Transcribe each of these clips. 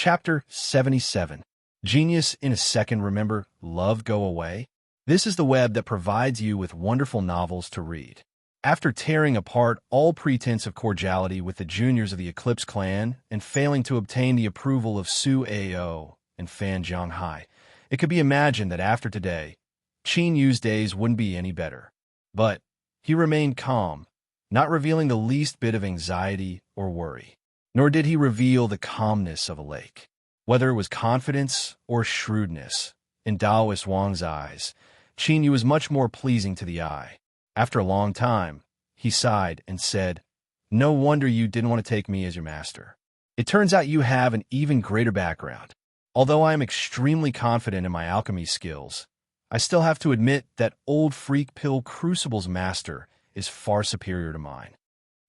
Chapter 77. Genius in a Second. Remember, love go away? This is the web that provides you with wonderful novels to read. After tearing apart all pretense of cordiality with the juniors of the Eclipse clan and failing to obtain the approval of Su Ao and Fan Zhonghai, it could be imagined that after today, Qin Yu's days wouldn't be any better. But he remained calm, not revealing the least bit of anxiety or worry. Nor did he reveal the calmness of a lake. Whether it was confidence or shrewdness, in Daoist Wang's eyes, Qin Yu was much more pleasing to the eye. After a long time, he sighed and said, "No wonder you didn't want to take me as your master. It turns out you have an even greater background. Although I am extremely confident in my alchemy skills, I still have to admit that old freak Pill Crucible's master is far superior to mine."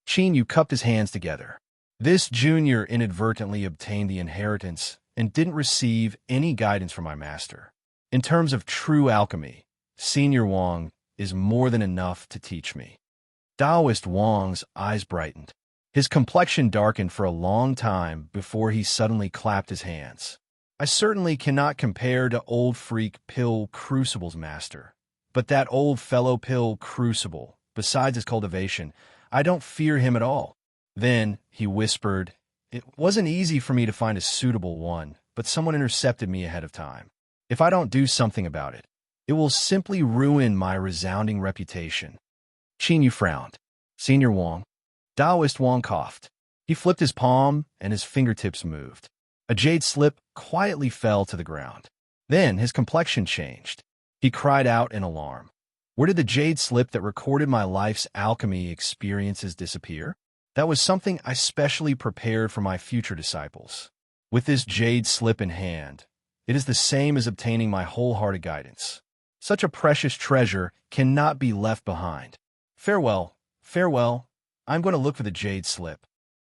Qin Yu cupped his hands together. This junior inadvertently obtained the inheritance and didn't receive any guidance from my master. In terms of true alchemy, Senior Wang is more than enough to teach me. Daoist Wang's eyes brightened. His complexion darkened for a long time before he suddenly clapped his hands. "I certainly cannot compare to old freak Pill Crucible's master. But that old fellow Pill Crucible, besides his cultivation, I don't fear him at all." Then he whispered, "It wasn't easy for me to find a suitable one, but someone intercepted me ahead of time. If I don't do something about it, it will simply ruin my resounding reputation." Qin Yu frowned. "Senior Wang." Daoist Wang coughed. He flipped his palm, and his fingertips moved. A jade slip quietly fell to the ground. Then his complexion changed. He cried out in alarm. Where did the jade slip that recorded my life's alchemy experiences disappear? That was something I specially prepared for my future disciples. With this jade slip in hand, it is the same as obtaining my wholehearted guidance. Such a precious treasure cannot be left behind. Farewell, farewell. I'm going to look for the jade slip.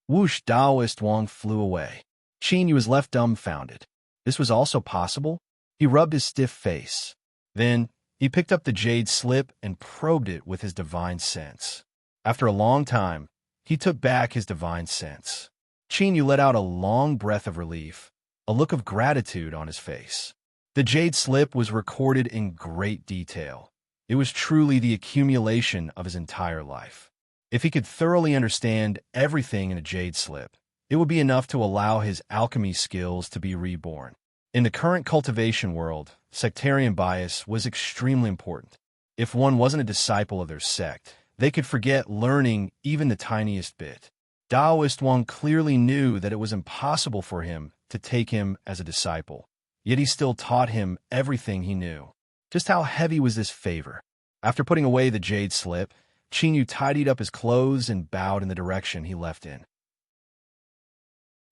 Whoosh! Daoist Wang flew away. Qin Yu was left dumbfounded. This was also possible? He rubbed his stiff face. Then he picked up the jade slip and probed it with his divine sense. After a long time, he took back his divine sense. Qin Yu let out a long breath of relief, a look of gratitude on his face. The jade slip was recorded in great detail. It was truly the accumulation of his entire life. If he could thoroughly understand everything in a jade slip, it would be enough to allow his alchemy skills to be reborn. In the current cultivation world, sectarian bias was extremely important. If one wasn't a disciple of their sect, they could forget learning even the tiniest bit. Daoist Wang clearly knew that it was impossible for him to take him as a disciple, yet he still taught him everything he knew. Just how heavy was this favor? After putting away the jade slip, Qin Yu tidied up his clothes and bowed in the direction he left in.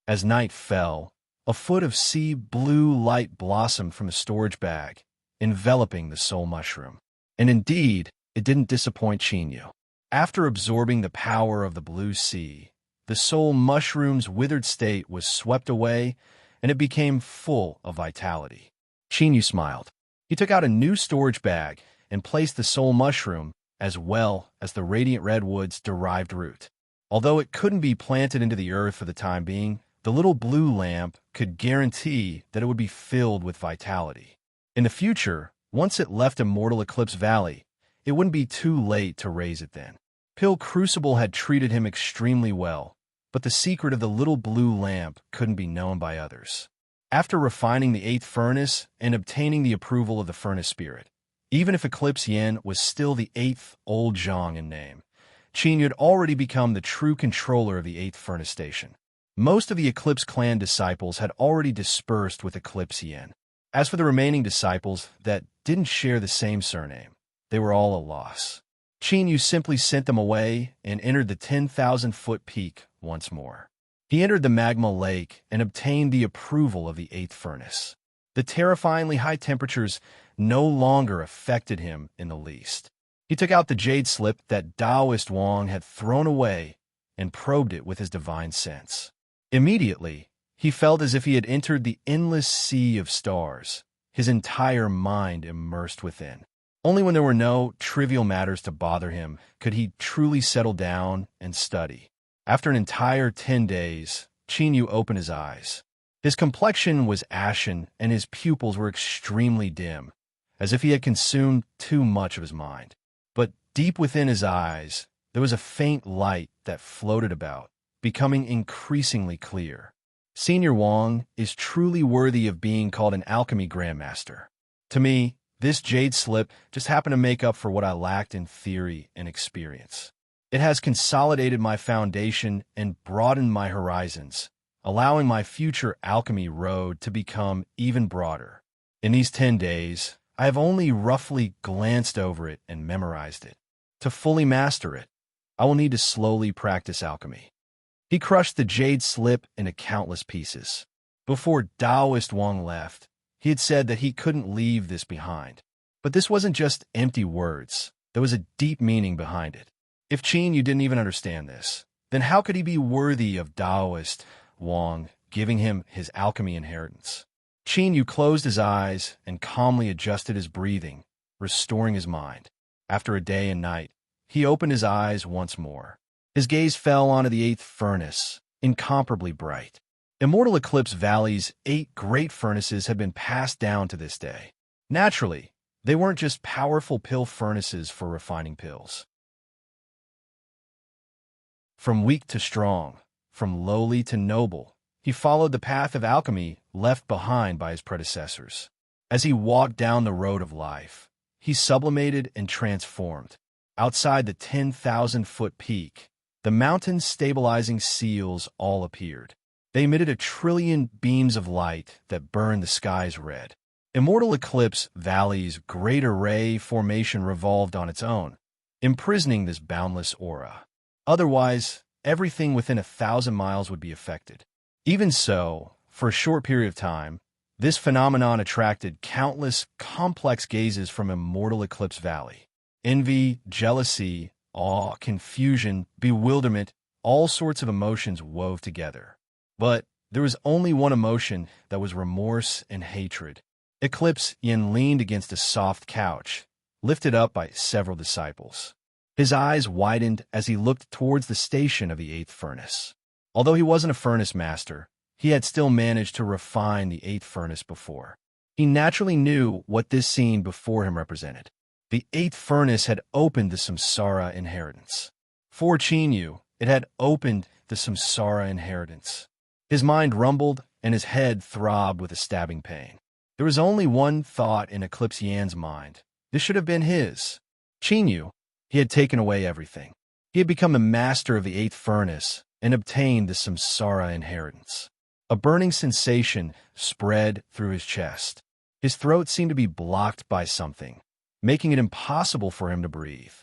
As night fell, a foot of sea blue light blossomed from a storage bag, enveloping the soul mushroom. And indeed, it didn't disappoint Qin Yu. After absorbing the power of the blue sea, the soul mushroom's withered state was swept away, and it became full of vitality. Qin Yu smiled. He took out a new storage bag and placed the soul mushroom as well as the radiant redwood's derived root. Although it couldn't be planted into the earth for the time being, the little blue lamp could guarantee that it would be filled with vitality. In the future, once it left Immortal Eclipse Valley, it wouldn't be too late to raise it then. Pill Crucible had treated him extremely well, but the secret of the little blue lamp couldn't be known by others. After refining the 8th furnace and obtaining the approval of the furnace spirit, even if Eclipse Yin was still the 8th old Zhang in name, Qin Yu had already become the true controller of the 8th furnace station. Most of the Eclipse clan disciples had already dispersed with Eclipse Yin. As for the remaining disciples that didn't share the same surname, they were all a loss. Qin Yu simply sent them away and entered the 10,000-foot peak once more. He entered the magma lake and obtained the approval of the 8th furnace. The terrifyingly high temperatures no longer affected him in the least. He took out the jade slip that Daoist Wang had thrown away and probed it with his divine sense. Immediately, he felt as if he had entered the endless sea of stars, his entire mind immersed within. Only when there were no trivial matters to bother him could he truly settle down and study. After an entire 10 days, Qin Yu opened his eyes. His complexion was ashen, and his pupils were extremely dim, as if he had consumed too much of his mind. But deep within his eyes, there was a faint light that floated about, becoming increasingly clear. Senior Wang is truly worthy of being called an alchemy grandmaster. To me, this jade slip just happened to make up for what I lacked in theory and experience. It has consolidated my foundation and broadened my horizons, allowing my future alchemy road to become even broader. In these 10 days, I have only roughly glanced over it and memorized it. To fully master it, I will need to slowly practice alchemy. He crushed the jade slip into countless pieces. Before Taoist Wang left, he had said that he couldn't leave this behind. But this wasn't just empty words. There was a deep meaning behind it. If Qin Yu didn't even understand this, then how could he be worthy of Taoist Wang giving him his alchemy inheritance? Qin Yu closed his eyes and calmly adjusted his breathing, restoring his mind. After a day and night, he opened his eyes once more. His gaze fell onto the 8th furnace, incomparably bright. Immortal Eclipse Valley's 8 great furnaces had been passed down to this day. Naturally, they weren't just powerful pill furnaces for refining pills. From weak to strong, from lowly to noble, he followed the path of alchemy left behind by his predecessors. As he walked down the road of life, he sublimated and transformed. Outside the 10,000-foot peak, the mountain's stabilizing seals all appeared. They emitted 1 trillion beams of light that burned the skies red. Immortal Eclipse Valley's great array formation revolved on its own, imprisoning this boundless aura. Otherwise, everything within 1,000 miles would be affected. Even so, for a short period of time, this phenomenon attracted countless complex gazes from Immortal Eclipse Valley. Envy, jealousy, awe, confusion, bewilderment, all sorts of emotions wove together. But there was only one emotion that was remorse and hatred. Eclipse Yin leaned against a soft couch, lifted up by several disciples. His eyes widened as he looked towards the station of the 8th furnace. Although he wasn't a furnace master, he had still managed to refine the 8th furnace before. He naturally knew what this scene before him represented. The 8th furnace had opened the samsara inheritance. For Qin Yu, it had opened the samsara inheritance. His mind rumbled and his head throbbed with a stabbing pain. There was only one thought in Eclipse Yan's mind. This should have been his. Qin Yu, he had taken away everything. He had become the master of the 8th furnace and obtained the samsara inheritance. A burning sensation spread through his chest. His throat seemed to be blocked by something, making it impossible for him to breathe.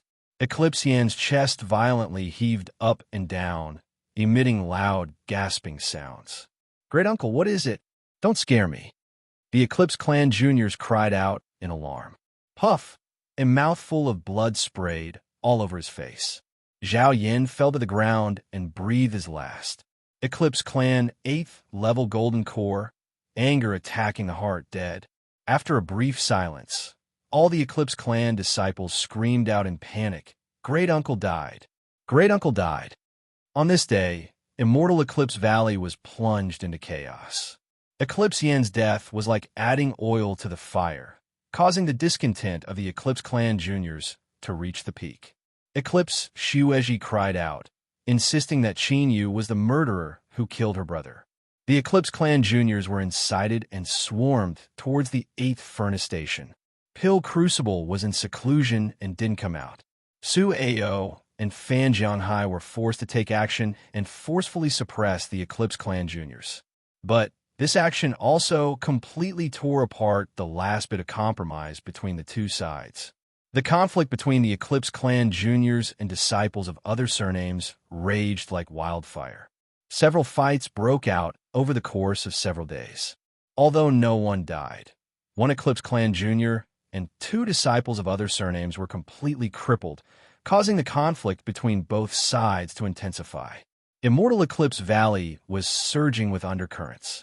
Eclipse Yan's chest violently heaved up and down, emitting loud, gasping sounds. "Great Uncle, what is it? Don't scare me." The Eclipse Clan juniors cried out in alarm. Puff! A mouthful of blood sprayed all over his face. Zhao Yin fell to the ground and breathed his last. Eclipse Clan 8th level Golden Core, anger attacking the heart dead. After a brief silence, all the Eclipse Clan disciples screamed out in panic, "Great Uncle died! Great Uncle died!" On this day, Immortal Eclipse Valley was plunged into chaos. Eclipse Yan's death was like adding oil to the fire, causing the discontent of the Eclipse Clan juniors to reach the peak. Eclipse Shueji cried out, insisting that Qin Yu was the murderer who killed her brother. The Eclipse Clan juniors were incited and swarmed towards the 8th furnace station. Pill Crucible was in seclusion and didn't come out. Su Ao and Fan Jianghai were forced to take action and forcefully suppress the Eclipse Clan juniors. But this action also completely tore apart the last bit of compromise between the two sides. The conflict between the Eclipse Clan juniors and disciples of other surnames raged like wildfire. Several fights broke out over the course of several days. Although no one died, one Eclipse Clan junior and 2 disciples of other surnames were completely crippled, causing the conflict between both sides to intensify. Immortal Eclipse Valley was surging with undercurrents.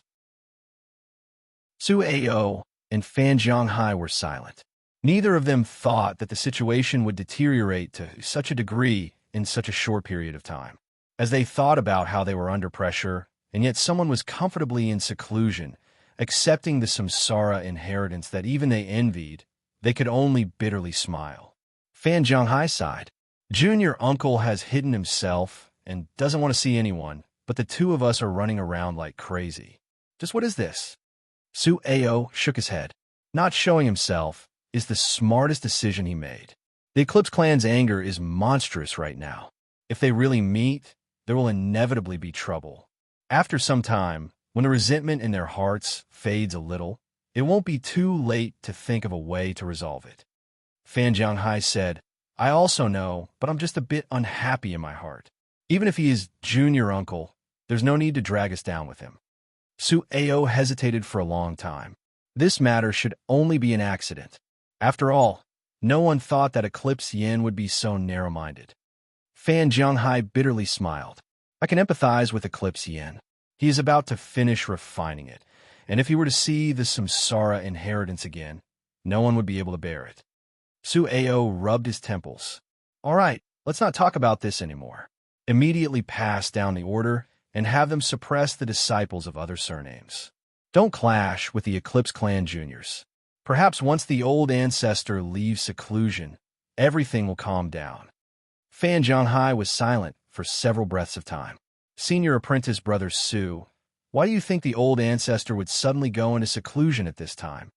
Su Ao and Fan Jianghai were silent. Neither of them thought that the situation would deteriorate to such a degree in such a short period of time. As they thought about how they were under pressure, and yet someone was comfortably in seclusion, accepting the samsara inheritance that even they envied. They could only bitterly smile. Fan Zhonghai sighed. Junior uncle has hidden himself and doesn't want to see anyone, but the two of us are running around like crazy. Just what is this? Su Ao shook his head. Not showing himself is the smartest decision he made. The Eclipse clan's anger is monstrous right now. If they really meet, there will inevitably be trouble. After some time, when the resentment in their hearts fades a little, it won't be too late to think of a way to resolve it. Fan Zhonghai said, I also know, but I'm just a bit unhappy in my heart. Even if he is junior uncle, there's no need to drag us down with him. Su Ao hesitated for a long time. This matter should only be an accident. After all, no one thought that Eclipse Yin would be so narrow-minded. Fan Zhonghai bitterly smiled. I can empathize with Eclipse Yin. He is about to finish refining it, and if he were to see the samsara inheritance again, no one would be able to bear it. Su Ao rubbed his temples. All right, let's not talk about this anymore. Immediately pass down the order and have them suppress the disciples of other surnames. Don't clash with the Eclipse clan juniors. Perhaps once the old ancestor leaves seclusion, everything will calm down. Fan Zhonghai was silent for several breaths of time. Senior apprentice brother Su, why do you think the old ancestor would suddenly go into seclusion at this time?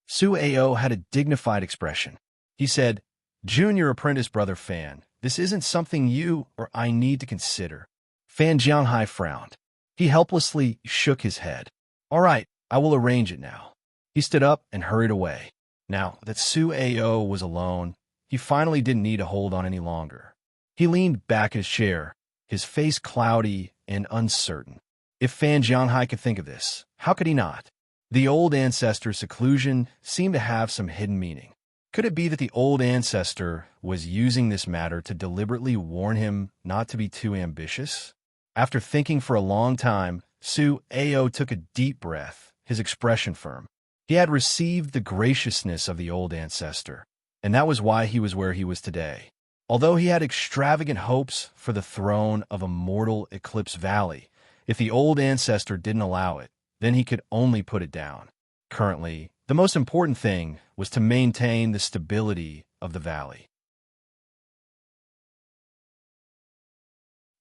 Su Ao had a dignified expression. He said, Junior apprentice brother Fan, this isn't something you or I need to consider. Fan Zhonghai frowned. He helplessly shook his head. All right, I will arrange it now. He stood up and hurried away. Now that Su Ao was alone, he finally didn't need to hold on any longer. He leaned back in his chair, his face cloudy and uncertain. If Fan Zhonghai could think of this, how could he not? The old ancestor's seclusion seemed to have some hidden meaning. Could it be that the old ancestor was using this matter to deliberately warn him not to be too ambitious? After thinking for a long time, Su Ao took a deep breath, his expression firm. He had received the graciousness of the old ancestor, and that was why he was where he was today. Although he had extravagant hopes for the throne of immortal Eclipse Valley, if the old ancestor didn't allow it, then he could only put it down. Currently, the most important thing was to maintain the stability of the valley.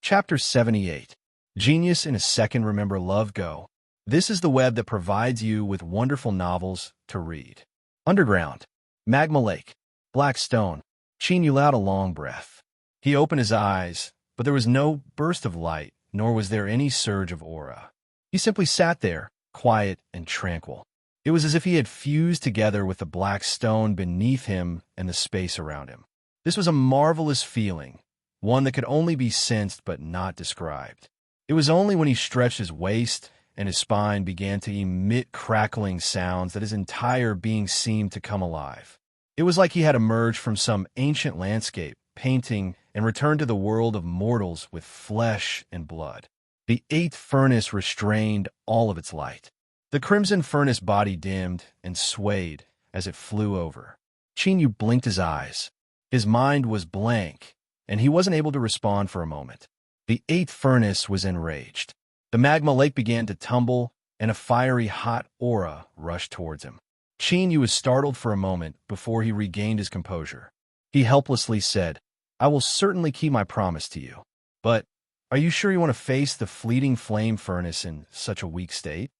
Chapter 78. Genius in a Second. Remember, love, go. This is the web that provides you with wonderful novels to read. Underground. Magma Lake. Black stone. Qin Yu let out a long breath. He opened his eyes, but there was no burst of light, nor was there any surge of aura. He simply sat there, quiet and tranquil. It was as if he had fused together with the black stone beneath him and the space around him. This was a marvelous feeling, one that could only be sensed but not described. It was only when he stretched his waist and his spine began to emit crackling sounds that his entire being seemed to come alive. It was like he had emerged from some ancient landscape, painting, and returned to the world of mortals with flesh and blood. The eighth furnace restrained all of its light. The crimson furnace body dimmed and swayed as it flew over. Qin Yu blinked his eyes. His mind was blank, and he wasn't able to respond for a moment. The eighth furnace was enraged. The magma lake began to tumble, and a fiery hot aura rushed towards him. Qin Yu was startled for a moment before he regained his composure. He helplessly said, I will certainly keep my promise to you. But are you sure you want to face the fleeting flame furnace in such a weak state?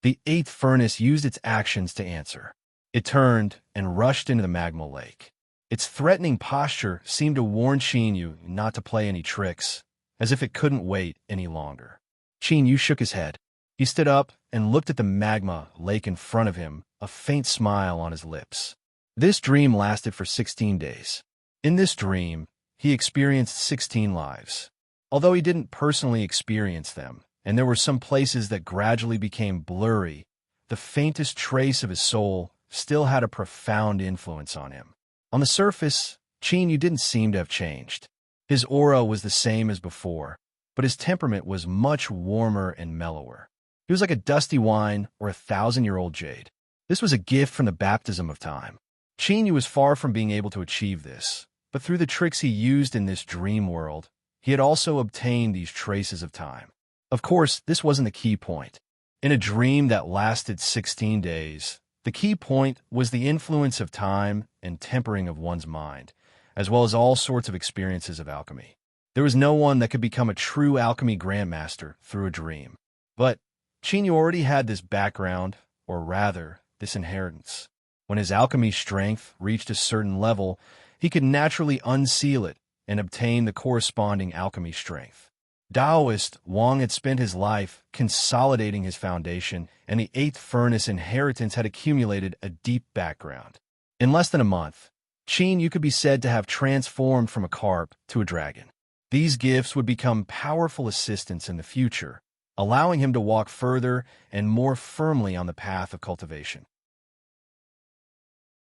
The eighth furnace used its actions to answer. It turned and rushed into the magma lake. Its threatening posture seemed to warn Qin Yu not to play any tricks, as if it couldn't wait any longer. Qin Yu shook his head. He stood up and looked at the magma lake in front of him, a faint smile on his lips. This dream lasted for 16 days. In this dream, he experienced 16 lives. Although he didn't personally experience them, and there were some places that gradually became blurry, the faintest trace of his soul still had a profound influence on him. On the surface, Qin Yu didn't seem to have changed. His aura was the same as before, but his temperament was much warmer and mellower. He was like a dusty wine or a 1,000-year-old jade. This was a gift from the baptism of time. Qin Yu was far from being able to achieve this, but through the tricks he used in this dream world, he had also obtained these traces of time. Of course, this wasn't the key point. In a dream that lasted 16 days, the key point was the influence of time and tempering of one's mind, as well as all sorts of experiences of alchemy. There was no one that could become a true alchemy grandmaster through a dream. But Chinyu already had this background, or rather, this inheritance. When his alchemy strength reached a certain level, he could naturally unseal it and obtain the corresponding alchemy strength. Taoist Wang had spent his life consolidating his foundation, and the eighth furnace inheritance had accumulated a deep background. In less than a month, Chinyu could be said to have transformed from a carp to a dragon. These gifts would become powerful assistants in the future, allowing him to walk further and more firmly on the path of cultivation.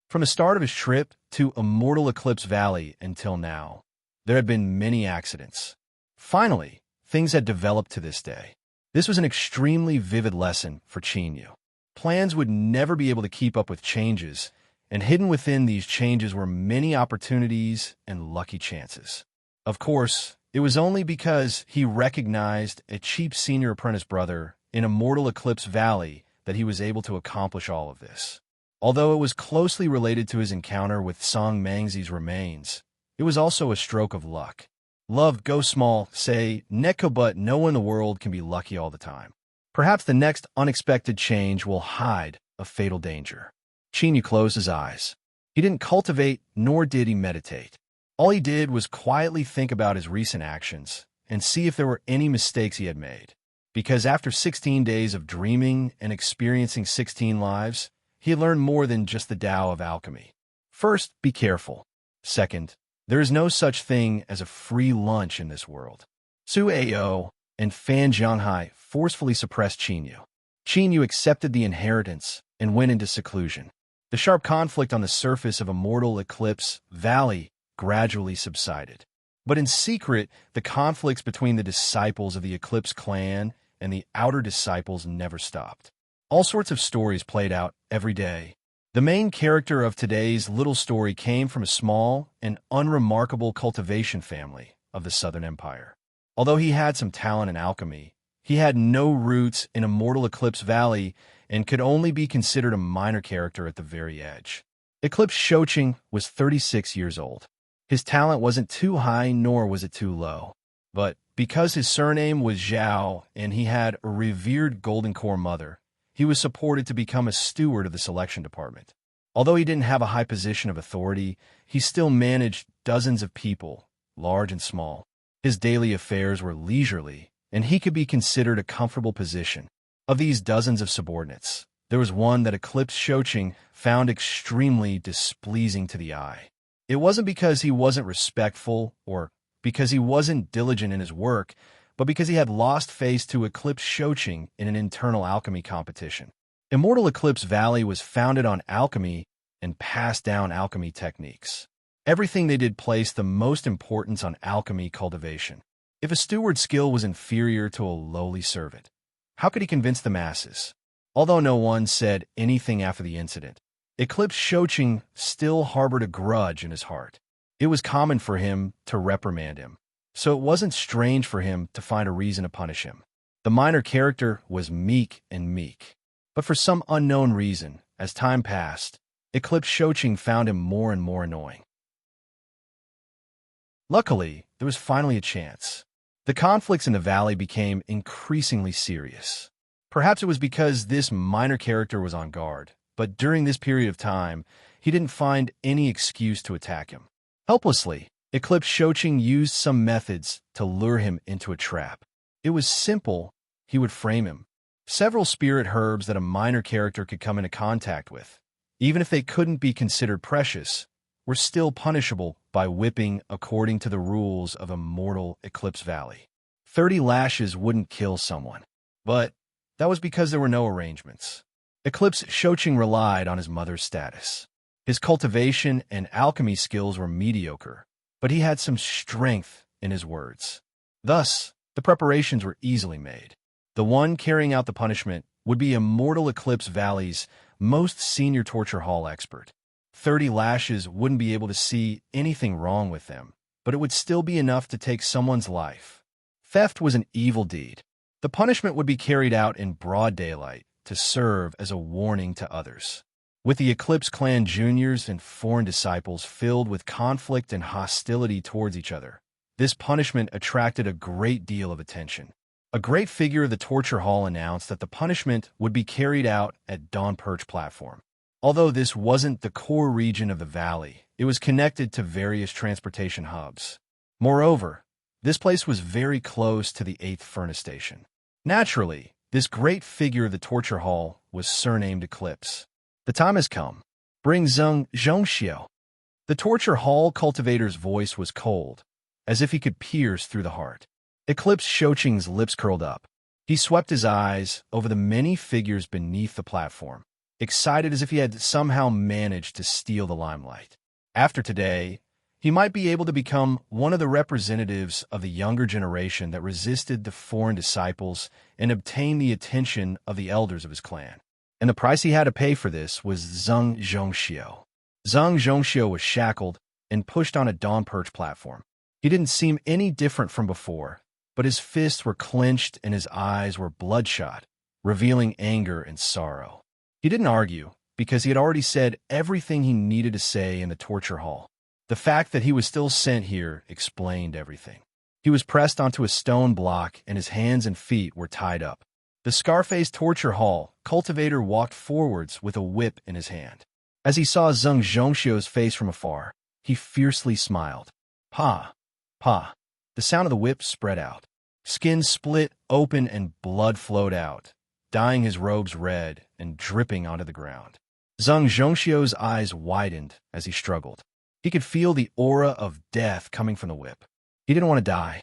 From the start of his trip to Immortal Eclipse Valley until now, there had been many accidents. Finally, things had developed to this day. This was an extremely vivid lesson for Chinyu. Plans would never be able to keep up with changes, and hidden within these changes were many opportunities and lucky chances. Of course, it was only because he recognized a cheap senior apprentice brother in Immortal Eclipse Valley that he was able to accomplish all of this. Although it was closely related to his encounter with Song Mangzi's remains, it was also a stroke of luck. Love go small, say Neko, but no one in the world can be lucky all the time. Perhaps the next unexpected change will hide a fatal danger. Chinyu closed his eyes. He didn't cultivate, nor did he meditate. All he did was quietly think about his recent actions and see if there were any mistakes he had made. Because after 16 days of dreaming and experiencing 16 lives, he had learned more than just the Tao of alchemy. First, be careful. Second, there is no such thing as a free lunch in this world. Su Ao and Fan Zhonghai forcefully suppressed Chinyu. Chinyu accepted the inheritance and went into seclusion. The sharp conflict on the surface of Immortal Eclipse Valley gradually subsided. But in secret, the conflicts between the disciples of the Eclipse clan and the outer disciples never stopped. All sorts of stories played out every day. The main character of today's little story came from a small and unremarkable cultivation family of the Southern Empire. Although he had some talent in alchemy, he had no roots in Immortal Eclipse Valley and could only be considered a minor character at the very edge. Eclipse Shoching was 36 years old. His talent wasn't too high, nor was it too low. But because his surname was Zhao and he had a revered Golden Core mother, he was supported to become a steward of the selection department. Although he didn't have a high position of authority, he still managed dozens of people, large and small. His daily affairs were leisurely, and he could be considered a comfortable position. Of these dozens of subordinates, there was one that Eclipse Shoching found extremely displeasing to the eye. It wasn't because he wasn't respectful or because he wasn't diligent in his work, but because he had lost face to Eclipse Shoching in an internal alchemy competition. Immortal Eclipse Valley was founded on alchemy and passed down alchemy techniques. Everything they did placed the most importance on alchemy cultivation. If a steward's skill was inferior to a lowly servant, how could he convince the masses? Although no one said anything after the incident, Eclipse Shoching still harbored a grudge in his heart. It was common for him to reprimand him, so it wasn't strange for him to find a reason to punish him. The minor character was meek, but for some unknown reason, as time passed, Eclipse Shoching found him more and more annoying. Luckily, there was finally a chance. The conflicts in the valley became increasingly serious. Perhaps it was because this minor character was on guard, but during this period of time, he didn't find any excuse to attack him. Helplessly, Eclipse Shoching used some methods to lure him into a trap. It was simple. He would frame him. Several spirit herbs that a minor character could come into contact with, even if they couldn't be considered precious, were still punishable by whipping according to the rules of Immortal Eclipse Valley. 30 lashes wouldn't kill someone, but that was because there were no arrangements. Eclipse Shoching relied on his mother's status. His cultivation and alchemy skills were mediocre, but he had some strength in his words. Thus, the preparations were easily made. The one carrying out the punishment would be Immortal Eclipse Valley's most senior torture hall expert. 30 lashes wouldn't be able to see anything wrong with them, but it would still be enough to take someone's life. Theft was an evil deed. The punishment would be carried out in broad daylight to serve as a warning to others. With the Eclipse clan juniors and foreign disciples filled with conflict and hostility towards each other, this punishment attracted a great deal of attention. A great figure of the torture hall announced that the punishment would be carried out at Dawn Perch platform. Although this wasn't the core region of the valley, it was connected to various transportation hubs. Moreover, this place was very close to the 8th furnace station. Naturally, this great figure of the torture hall was surnamed Eclipse. The time has come. Bring Zheng Zhongxiao. The torture hall cultivator's voice was cold, as if he could pierce through the heart. Eclipse Shoqing's lips curled up. He swept his eyes over the many figures beneath the platform, excited as if he had somehow managed to steal the limelight. After today, he might be able to become one of the representatives of the younger generation that resisted the foreign disciples and obtain the attention of the elders of his clan. And the price he had to pay for this was Zheng Zhongxiao. Zheng Zhongxiao was shackled and pushed on a Dawn Perch platform. He didn't seem any different from before, but his fists were clenched and his eyes were bloodshot, revealing anger and sorrow. He didn't argue, because he had already said everything he needed to say in the torture hall. The fact that he was still sent here explained everything. He was pressed onto a stone block and his hands and feet were tied up. The Scarface torture hall cultivator walked forwards with a whip in his hand. As he saw Zheng Zhongxiao's face from afar, he fiercely smiled. Pa! Pa! The sound of the whip spread out. Skin split open and blood flowed out, dyeing his robes red and dripping onto the ground. Zheng Zhongxiao's eyes widened as he struggled. He could feel the aura of death coming from the whip. He didn't want to die.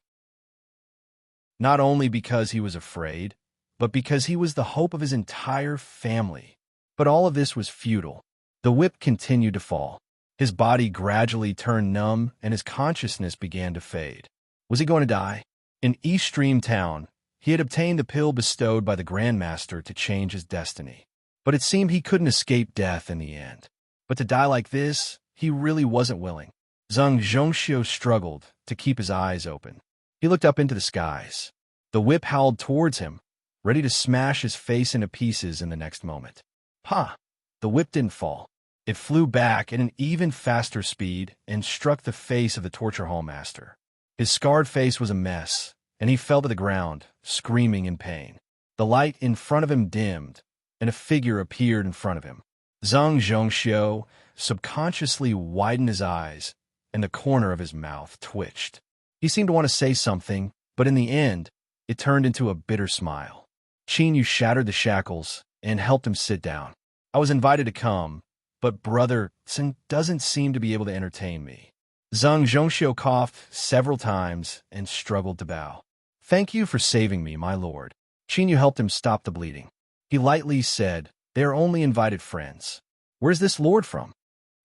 Not only because he was afraid, but because he was the hope of his entire family. But all of this was futile. The whip continued to fall. His body gradually turned numb and his consciousness began to fade. Was he going to die? In East Stream Town, he had obtained the pill bestowed by the Grandmaster to change his destiny. But it seemed he couldn't escape death in the end. But to die like this, he really wasn't willing. Zheng Zhongxiao struggled to keep his eyes open. He looked up into the skies. The whip howled towards him, ready to smash his face into pieces in the next moment. Pa! The whip didn't fall. It flew back at an even faster speed and struck the face of the torture hall master. His scarred face was a mess, and he fell to the ground, screaming in pain. The light in front of him dimmed, and a figure appeared in front of him. Zheng Zhongxiao subconsciously widened his eyes, and the corner of his mouth twitched. He seemed to want to say something, but in the end, it turned into a bitter smile. Qin Yu shattered the shackles and helped him sit down. I was invited to come, but Brother Sun doesn't seem to be able to entertain me. Zheng Zhongxiao coughed several times and struggled to bow. Thank you for saving me, my lord. Qin Yu helped him stop the bleeding. He lightly said, they are only invited friends. Where's this lord from?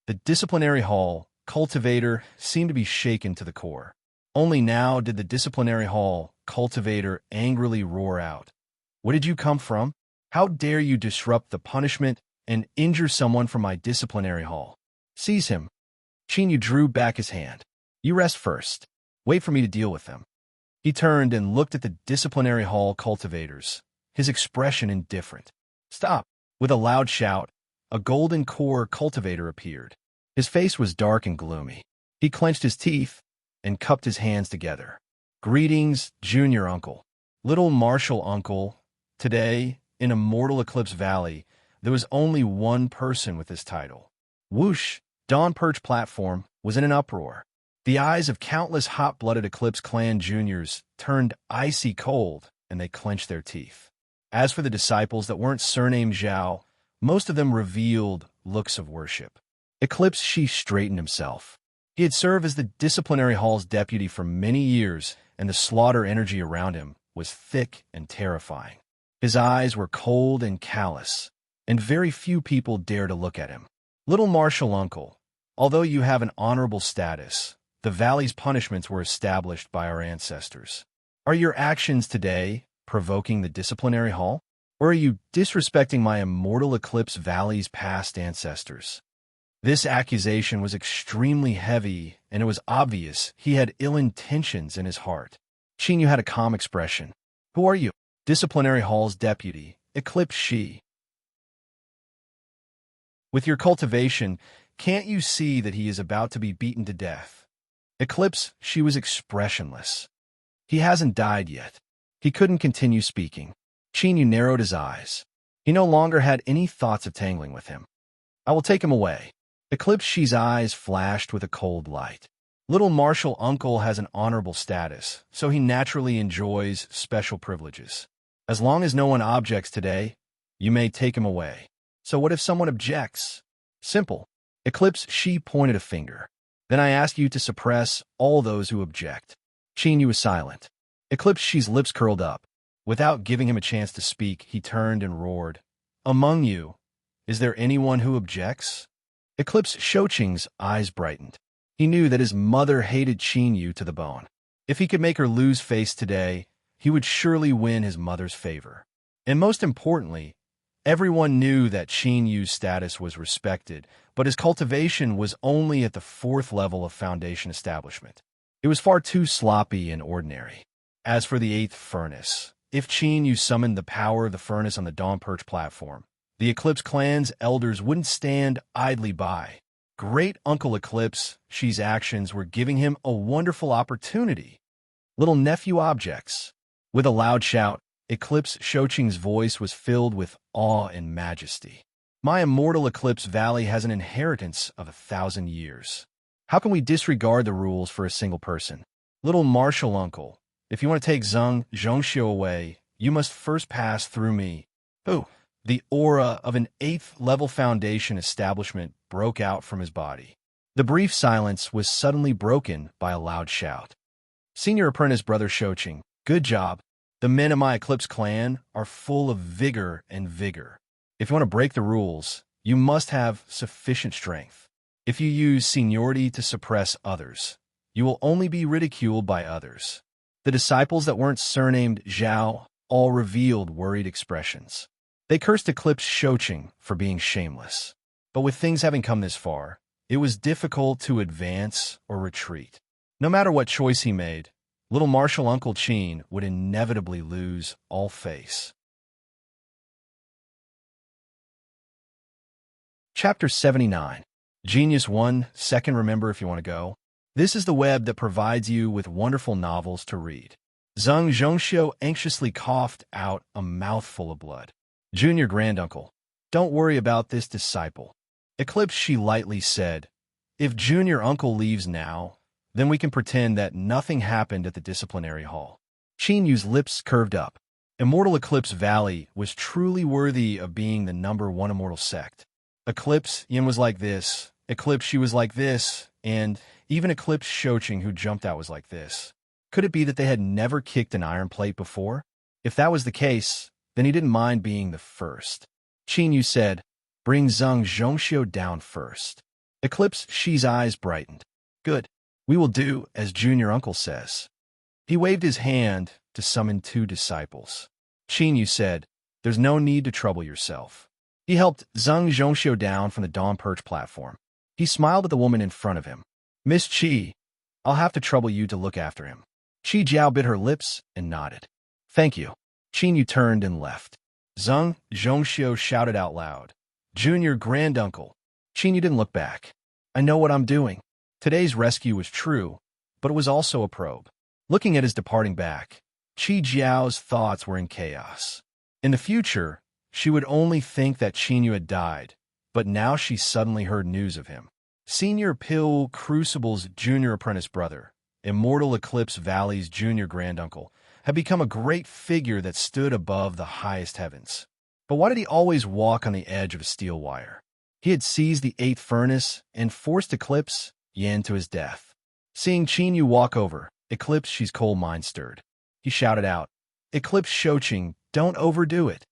The disciplinary hall cultivator seemed to be shaken to the core. Only now did the disciplinary hall cultivator angrily roar out. Where did you come from? How dare you disrupt the punishment and injure someone from my disciplinary hall? Seize him. Qin Yu drew back his hand. You rest first. Wait for me to deal with them. He turned and looked at the disciplinary hall cultivators, his expression indifferent. Stop! With a loud shout, a golden core cultivator appeared. His face was dark and gloomy. He clenched his teeth and cupped his hands together. Greetings, junior uncle. Little martial uncle. Today, in Immortal Eclipse Valley, there was only one person with this title. Whoosh! Dawn Perch platform was in an uproar. The eyes of countless hot-blooded Eclipse clan juniors turned icy cold, and they clenched their teeth. As for the disciples that weren't surnamed Zhao, most of them revealed looks of worship. Eclipse Shi straightened himself. He had served as the disciplinary hall's deputy for many years, and the slaughter energy around him was thick and terrifying. His eyes were cold and callous, and very few people dared to look at him. Little martial uncle, although you have an honorable status, the valley's punishments were established by our ancestors. Are your actions today provoking the disciplinary hall? Or are you disrespecting my Immortal Eclipse Valley's past ancestors? This accusation was extremely heavy, and it was obvious he had ill intentions in his heart. Qin Yu had a calm expression. Who are you? Disciplinary Hall's deputy, Eclipse She. With your cultivation, can't you see that he is about to be beaten to death? Eclipse She was expressionless. He hasn't died yet. He couldn't continue speaking. Chinyu narrowed his eyes. He no longer had any thoughts of tangling with him. I will take him away. Eclipse She's eyes flashed with a cold light. Little Marshal Uncle has an honorable status, so he naturally enjoys special privileges. As long as no one objects today, you may take him away. So what if someone objects? Simple. Eclipse She pointed a finger. Then I ask you to suppress all those who object. Chinyu was silent. Eclipse She's lips curled up. Without giving him a chance to speak, he turned and roared. Among you, is there anyone who objects? Eclipse Shoqing's eyes brightened. He knew that his mother hated Chinyu to the bone. If he could make her lose face today, he would surely win his mother's favor. And most importantly, everyone knew that Chinyu's status was respected, but his cultivation was only at the 4th level of Foundation establishment. It was far too sloppy and ordinary. As for the 8th furnace, if Chinyu summoned the power of the furnace on the Dawn Perch platform, the Eclipse clan's elders wouldn't stand idly by. Great Uncle Eclipse She's actions were giving him a wonderful opportunity. Little nephew objects. With a loud shout, Eclipse Shoqing's voice was filled with awe and majesty. My immortal Eclipse Valley has an inheritance of 1,000 years. How can we disregard the rules for a single person? Little Marshal Uncle, if you want to take Zhang Zhongxiu away, you must first pass through me. Ooh. The aura of an 8th level Foundation establishment broke out from his body. The brief silence was suddenly broken by a loud shout. Senior Apprentice Brother Shoqing, good job. The men of my Eclipse clan are full of vigor and vigor. If you want to break the rules, you must have sufficient strength. If you use seniority to suppress others, you will only be ridiculed by others. The disciples that weren't surnamed Zhao all revealed worried expressions. They cursed Eclipse Shoqing for being shameless. But with things having come this far, it was difficult to advance or retreat. No matter what choice he made, Little Marshal Uncle Chin would inevitably lose all face. Chapter 79. Genius 1 Second Remember if you want to go. This is the web that provides you with wonderful novels to read. Zhang Zhongxiu anxiously coughed out a mouthful of blood. Junior Granduncle, don't worry about this disciple. Eclipse She lightly said, if Junior Uncle leaves now, then we can pretend that nothing happened at the disciplinary hall. Chinyu's lips curved up. Immortal Eclipse Valley was truly worthy of being the #1 immortal sect. Eclipse Yin was like this, Eclipse She was like this, and even Eclipse Shoqing who jumped out was like this. Could it be that they had never kicked an iron plate before? If that was the case, then he didn't mind being the first. Chinyu said, bring Zhang Zhongxiu down first. Eclipse She's eyes brightened. Good. We will do as Junior Uncle says. He waved his hand to summon 2 disciples. Chinyu said, there's no need to trouble yourself. He helped Zhang Zhongxiu down from the Dawn Perch platform. He smiled at the woman in front of him. Miss Qi, I'll have to trouble you to look after him. Qi Jiao bit her lips and nodded. Thank you. Chinyu turned and left. Zhang Zhongxiu shouted out loud. Junior Granduncle. Chinyu didn't look back. I know what I'm doing. Today's rescue was true, but it was also a probe. Looking at his departing back, Qi Jiao's thoughts were in chaos. In the future, she would only think that Chinyu had died, but now she suddenly heard news of him. Senior Pill Crucible's junior apprentice brother, Immortal Eclipse Valley's junior granduncle, had become a great figure that stood above the highest heavens. But why did he always walk on the edge of a steel wire? He had seized the 8th furnace and forced Eclipse Yin to his death. Seeing Chinyu walk over, Eclipse She's cold mind stirred. He shouted out, Eclipse Shoqing, don't overdo it.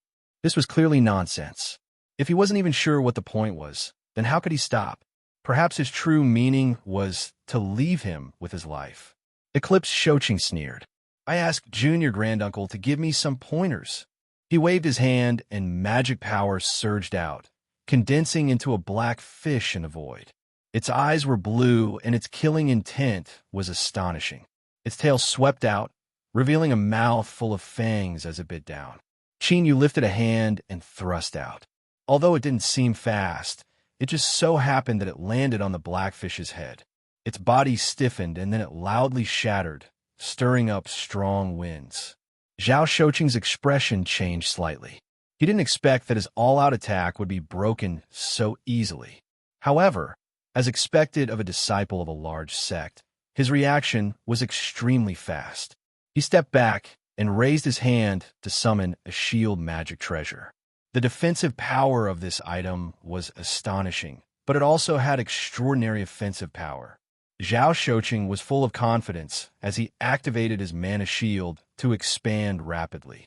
This was clearly nonsense. If he wasn't even sure what the point was, then how could he stop? Perhaps his true meaning was to leave him with his life. Eclipse Shoqing sneered. I asked Junior Granduncle to give me some pointers. He waved his hand and magic power surged out, condensing into a black fish in the void. Its eyes were blue and its killing intent was astonishing. Its tail swept out, revealing a mouth full of fangs as it bit down. Chinyu lifted a hand and thrust out. Although it didn't seem fast, it just so happened that it landed on the blackfish's head. Its body stiffened and then it loudly shattered, stirring up strong winds. Zhao Shouqing's expression changed slightly. He didn't expect that his all-out attack would be broken so easily. However, as expected of a disciple of a large sect, his reaction was extremely fast. He stepped back and raised his hand to summon a shield magic treasure. The defensive power of this item was astonishing, but it also had extraordinary offensive power. Zhao Shouqing was full of confidence as he activated his mana shield to expand rapidly.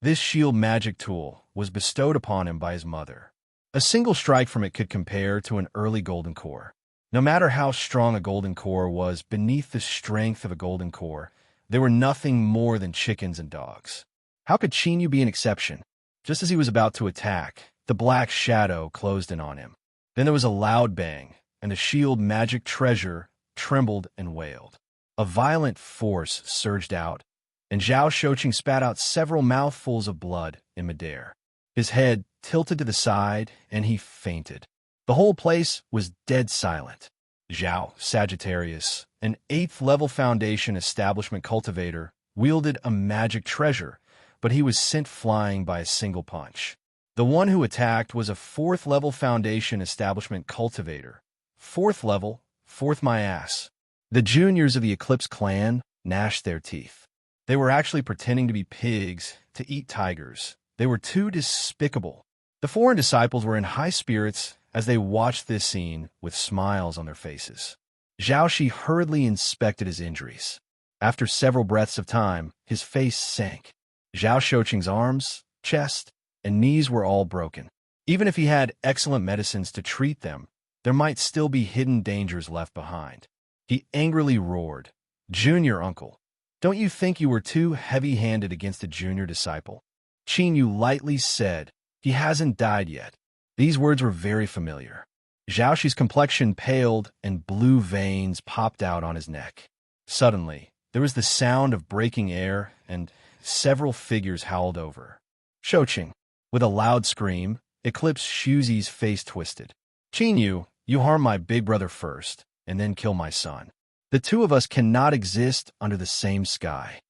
This shield magic tool was bestowed upon him by his mother. A single strike from it could compare to an early golden core. No matter how strong a golden core was, beneath the strength of a golden core, they were nothing more than chickens and dogs. How could Chinyu be an exception? Just as he was about to attack, the black shadow closed in on him. Then there was a loud bang, and the shield magic treasure trembled and wailed. A violent force surged out, and Zhao Shouqing spat out several mouthfuls of blood in midair. His head tilted to the side, and he fainted. The whole place was dead silent. Zhao Sagittarius, an 8th-level Foundation establishment cultivator, wielded a magic treasure, but he was sent flying by a single punch. The one who attacked was a 4th-level Foundation establishment cultivator. 4th level, 4th my ass. The juniors of the Eclipse clan gnashed their teeth. They were actually pretending to be pigs to eat tigers. They were too despicable. The foreign disciples were in high spirits as they watched this scene with smiles on their faces. Zhao Shi hurriedly inspected his injuries. After several breaths of time, his face sank. Zhao Shouqing's arms, chest, and knees were all broken. Even if he had excellent medicines to treat them, there might still be hidden dangers left behind. He angrily roared, "Junior uncle, don't you think you were too heavy-handed against a junior disciple?" Chinyu lightly said, "He hasn't died yet." These words were very familiar. Zhao Shi's complexion paled and blue veins popped out on his neck. Suddenly, there was the sound of breaking air and several figures howled over. Shouqing. With a loud scream, Eclipse Shuzi's face twisted. "Chinyu, you harm my big brother first, and then kill my son. The two of us cannot exist under the same sky."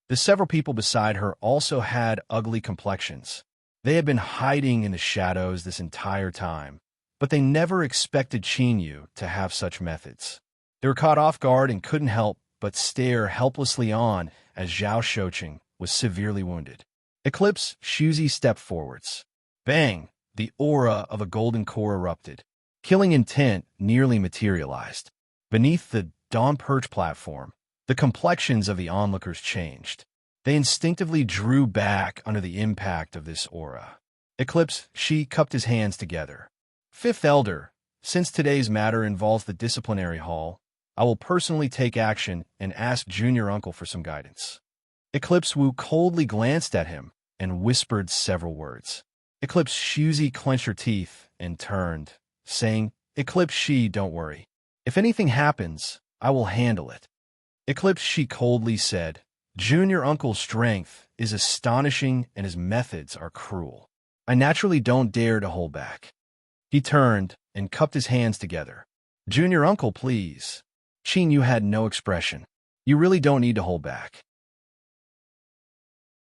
The several people beside her also had ugly complexions. They had been hiding in the shadows this entire time, but they never expected Chinyu to have such methods. They were caught off guard and couldn't help but stare helplessly on as Zhao Shouqing was severely wounded. Eclipse Shuzi stepped forwards. Bang! The aura of a golden core erupted. Killing intent nearly materialized. Beneath the Dawn Perch platform, the complexions of the onlookers changed. They instinctively drew back under the impact of this aura. Eclipse Shi cupped his hands together. "Fifth Elder, since today's matter involves the disciplinary hall, I will personally take action and ask Junior Uncle for some guidance." Eclipse Wu coldly glanced at him and whispered several words. Eclipse Shuzi clenched her teeth and turned, saying, "Eclipse Shi, don't worry. If anything happens, I will handle it." Eclipse Shi coldly said, "Junior Uncle's strength is astonishing and his methods are cruel. I naturally don't dare to hold back." He turned and cupped his hands together. "Junior Uncle, please." Chinyu had no expression. "You really don't need to hold back."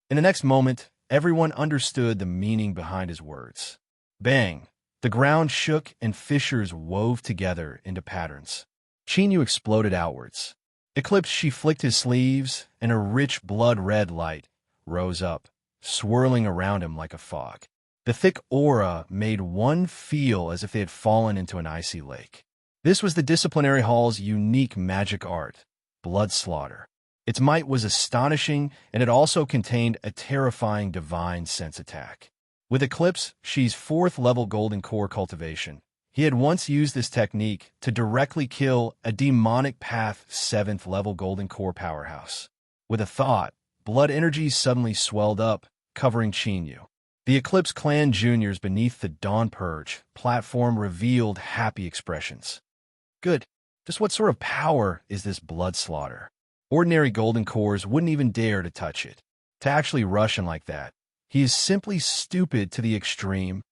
In the next moment, everyone understood the meaning behind his words. Bang! The ground shook and fissures wove together into patterns. Chinyu exploded outwards. Eclipse Shi flicked his sleeves, and a rich blood-red light rose up, swirling around him like a fog. The thick aura made one feel as if they had fallen into an icy lake. This was the Disciplinary Hall's unique magic art, blood slaughter. Its might was astonishing, and it also contained a terrifying divine sense attack. With Eclipse Shi's 4th-level golden core cultivation, he had once used this technique to directly kill a demonic path 7th-level golden core powerhouse. With a thought, blood energy suddenly swelled up, covering Chinyu. The Eclipse clan juniors beneath the Dawn Purge platform revealed happy expressions. "Good. Just what sort of power is this blood slaughter?" Ordinary golden cores wouldn't even dare to touch it. To actually rush him like that, he is simply stupid to the extreme.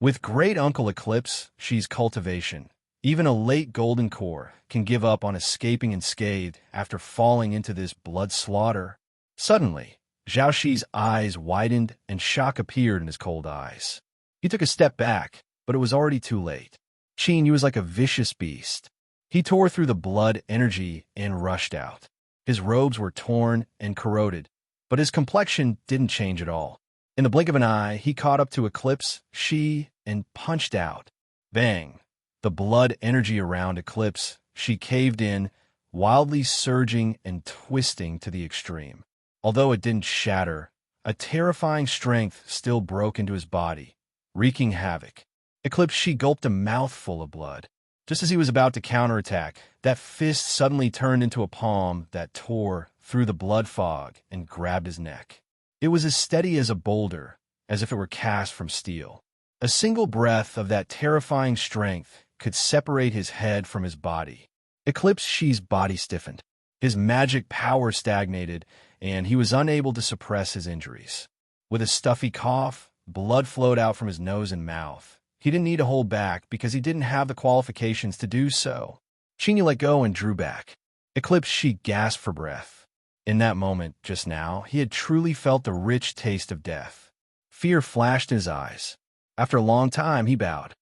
With great Uncle Eclipse, she's cultivation. Even a late golden core can give up on escaping unscathed after falling into this blood slaughter. Suddenly, Zhao Shi's eyes widened and shock appeared in his cold eyes. He took a step back, but it was already too late. Qin Yu was like a vicious beast. He tore through the blood energy and rushed out. His robes were torn and corroded, but his complexion didn't change at all. In the blink of an eye, he caught up to Eclipse, Shi, and punched out. Bang! The blood energy around Eclipse, she caved in, wildly surging and twisting to the extreme. Although it didn't shatter, a terrifying strength still broke into his body, wreaking havoc. Eclipse, she gulped a mouthful of blood. Just as he was about to counterattack, that fist suddenly turned into a palm that tore through the blood fog and grabbed his neck. It was as steady as a boulder, as if it were cast from steel. A single breath of that terrifying strength could separate his head from his body. Eclipse Shi's body stiffened. His magic power stagnated, and he was unable to suppress his injuries. With a stuffy cough, blood flowed out from his nose and mouth. He didn't need to hold back because he didn't have the qualifications to do so. Qin Yu let go and drew back. Eclipse Shi gasped for breath. In that moment, just now, he had truly felt the rich taste of death. Fear flashed in his eyes. After a long time, he bowed.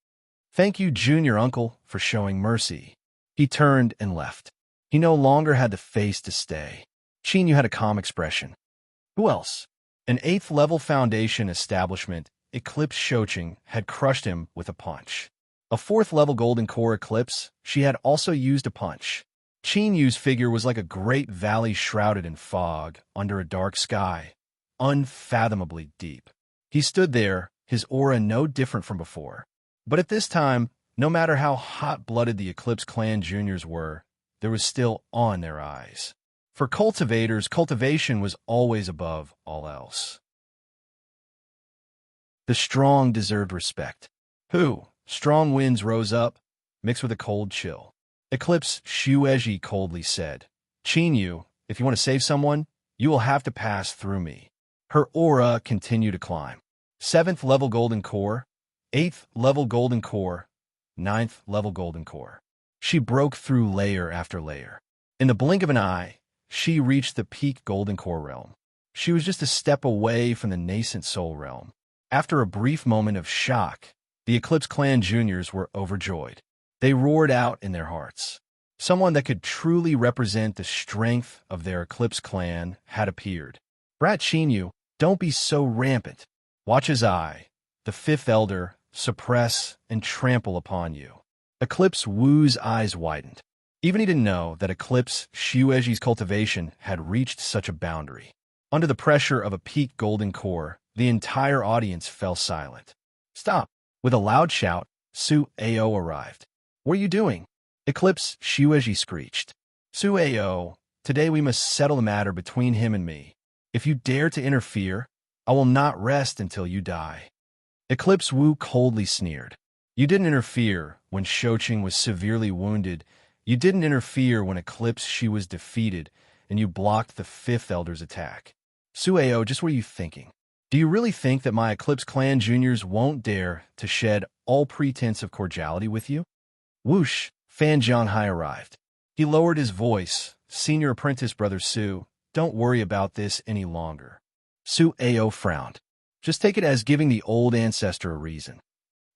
"Thank you, junior uncle, for showing mercy." He turned and left. He no longer had the face to stay. Qin Yu had a calm expression. Who else? An 8th level foundation establishment, Eclipse Shoching, had crushed him with a punch. A 4th level golden core Eclipse, she had also used a punch. Qin Yu's figure was like a great valley shrouded in fog under a dark sky, unfathomably deep. He stood there, his aura no different from before. But at this time, no matter how hot-blooded the Eclipse Clan juniors were, there was still awe in their eyes. For cultivators, cultivation was always above all else. The strong deserved respect. Who? Strong winds rose up, mixed with a cold chill. Eclipse Shueji coldly said, Qin Yu, if you want to save someone, you will have to pass through me. Her aura continued to climb. 7th level golden core, 8th level golden core, 9th level golden core. She broke through layer after layer. In the blink of an eye, she reached the peak golden core realm. She was just a step away from the nascent soul realm. After a brief moment of shock, the Eclipse Clan juniors were overjoyed. They roared out in their hearts. Someone that could truly represent the strength of their Eclipse Clan had appeared. Brat Qin Yu, don't be so rampant. Watch his eye, the 5th elder, suppress and trample upon you. Eclipse Wu's eyes widened. Even he didn't know that Eclipse Shueji's cultivation had reached such a boundary. Under the pressure of a peak golden core, the entire audience fell silent. Stop! With a loud shout, Su Ao arrived. What are you doing? Eclipse Shueji screeched. Su Ao, today we must settle the matter between him and me. If you dare to interfere, I will not rest until you die. Eclipse Wu coldly sneered. You didn't interfere when Shoching was severely wounded. You didn't interfere when Eclipse Shi was defeated, and you blocked the 5th elder's attack. Su Ao, just what are you thinking? Do you really think that my Eclipse Clan juniors won't dare to shed all pretense of cordiality with you? Whoosh! Fan Jianghai arrived. He lowered his voice. Senior apprentice brother Su, don't worry about this any longer. Su Ao frowned. Just take it as giving the old ancestor a reason.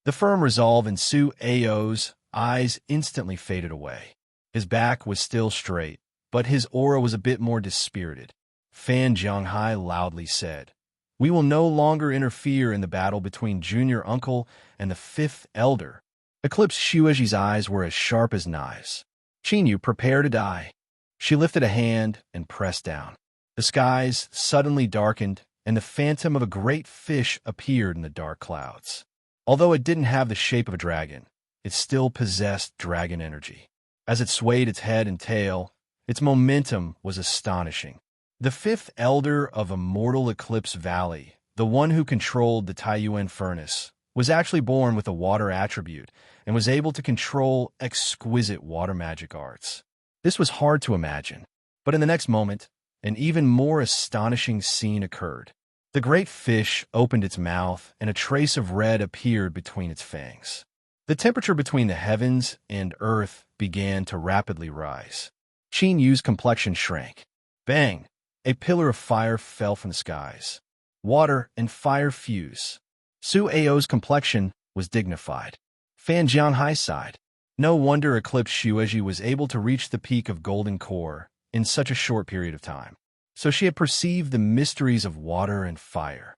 The firm resolve in Su Ao's eyes instantly faded away. His back was still straight, but his aura was a bit more dispirited. Fan Jianghai loudly said, We will no longer interfere in the battle between Junior Uncle and the 5th Elder. Eclipse Shueji's eyes were as sharp as knives. Qin Yu, prepare to die. She lifted a hand and pressed down. The skies suddenly darkened, and the phantom of a great fish appeared in the dark clouds. Although it didn't have the shape of a dragon, it still possessed dragon energy. As it swayed its head and tail, its momentum was astonishing. The 5th Elder of Immortal Eclipse Valley, the one who controlled the Taiyuan furnace, was actually born with a water attribute and was able to control exquisite water magic arts. This was hard to imagine. But in the next moment, an even more astonishing scene occurred. The great fish opened its mouth, and a trace of red appeared between its fangs. The temperature between the heavens and earth began to rapidly rise. Qin Yu's complexion shrank. Bang! A pillar of fire fell from the skies. Water and fire fuse. Su Ao's complexion was dignified. Fan Jianghai sighed. No wonder Eclipse Shueji was able to reach the peak of golden core in such a short period of time. So she had perceived the mysteries of water and fire.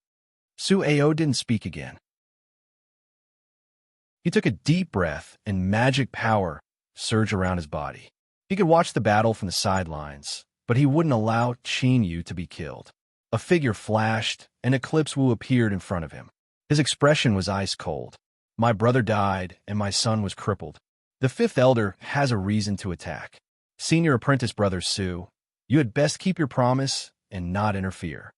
Su Ao didn't speak again. He took a deep breath, and magic power surged around his body. He could watch the battle from the sidelines, but he wouldn't allow Qin Yu to be killed. A figure flashed, and Eclipse Wu appeared in front of him. His expression was ice cold. My brother died, and my son was crippled. The fifth elder has a reason to attack. Senior apprentice brother Su, you had best keep your promise and not interfere.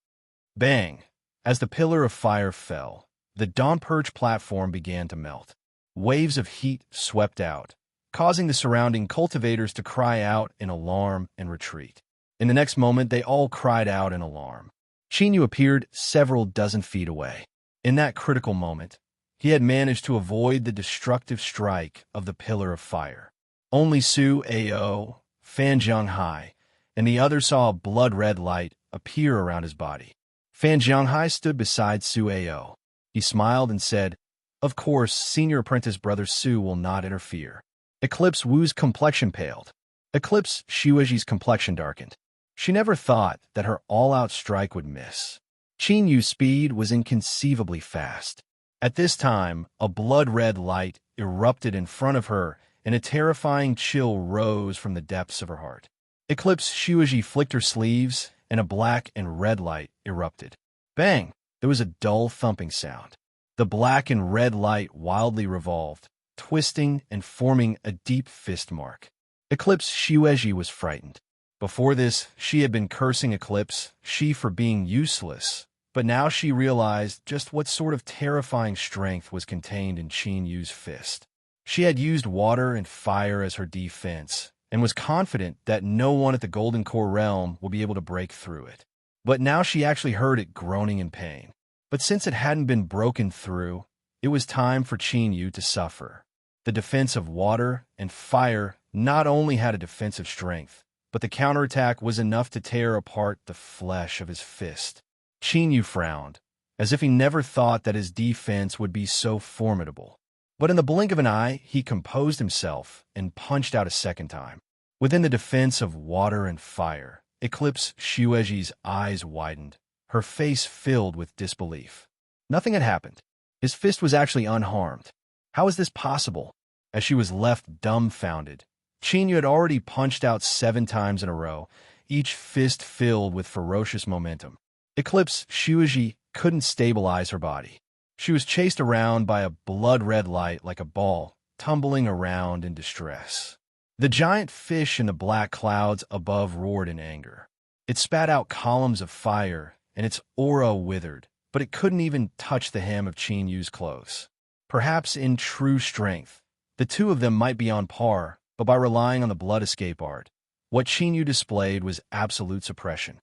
Bang! As the pillar of fire fell, the Dawn Perch platform began to melt. Waves of heat swept out, causing the surrounding cultivators to cry out in alarm and retreat. In the next moment, they all cried out in alarm. Qin Yu appeared several dozen feet away. In that critical moment, he had managed to avoid the destructive strike of the pillar of fire. Only Su Ao, Fan Jianghai, and the others saw a blood-red light appear around his body. Fan Jianghai stood beside Su Ao. He smiled and said, "Of course, senior apprentice brother Su will not interfere." Eclipse Wu's complexion paled. Eclipse Shueji's complexion darkened. She never thought that her all-out strike would miss. Qin Yu's speed was inconceivably fast. At this time, a blood-red light erupted in front of her, and a terrifying chill rose from the depths of her heart. Eclipse Shueji flicked her sleeves, and a black and red light erupted. Bang! There was a dull thumping sound. The black and red light wildly revolved, twisting and forming a deep fist mark. Eclipse Shueji was frightened. Before this, she had been cursing Eclipse Shi for being useless, but now she realized just what sort of terrifying strength was contained in Qin Yu's fist. She had used water and fire as her defense, and was confident that no one at the Golden Core realm would be able to break through it. But now she actually heard it groaning in pain. But since it hadn't been broken through, it was time for Qin Yu to suffer. The defense of water and fire not only had a defensive strength, but the counterattack was enough to tear apart the flesh of his fist. Qin Yu frowned, as if he never thought that his defense would be so formidable. But in the blink of an eye, he composed himself and punched out a second time. Within the defense of water and fire, Eclipse Shueji's eyes widened, her face filled with disbelief. Nothing had happened. His fist was actually unharmed. How is this possible? As she was left dumbfounded, Qin Yu had already punched out 7 times in a row, each fist filled with ferocious momentum. Eclipse Shueji couldn't stabilize her body. She was chased around by a blood-red light like a ball, tumbling around in distress. The giant fish in the black clouds above roared in anger. It spat out columns of fire, and its aura withered, but it couldn't even touch the hem of Qin Yu's clothes. Perhaps in true strength, the two of them might be on par, but by relying on the blood escape art, what Qin Yu displayed was absolute suppression.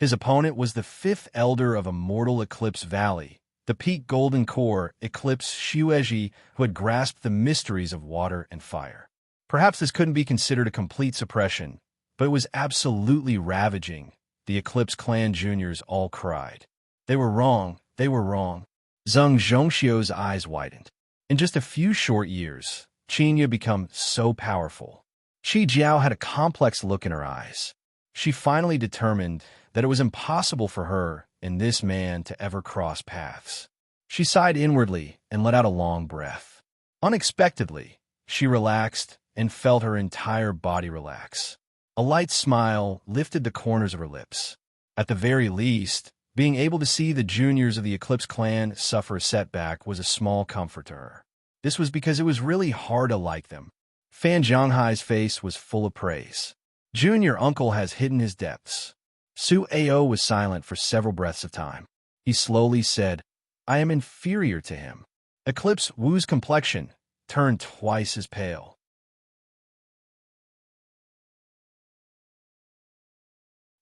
His opponent was the 5th elder of Immortal Eclipse Valley, the peak golden core Eclipse Shueji, who had grasped the mysteries of water and fire. Perhaps this couldn't be considered a complete suppression, but it was absolutely ravaging. The Eclipse clan juniors all cried. They were wrong, they were wrong. Zheng Zhongxiu's eyes widened. In just a few short years, Qin Yu had become so powerful. Qi Jiao had a complex look in her eyes. She finally determined that it was impossible for her and this man to ever cross paths. She sighed inwardly and let out a long breath. Unexpectedly, she relaxed and felt her entire body relax. A light smile lifted the corners of her lips. At the very least, being able to see the juniors of the Eclipse clan suffer a setback was a small comfort to her. This was because it was really hard to like them. Fan Zhanghai's face was full of praise. Junior uncle has hidden his depths. Su Ao was silent for several breaths of time. He slowly said, I am inferior to him. Eclipse Wu's complexion turned twice as pale.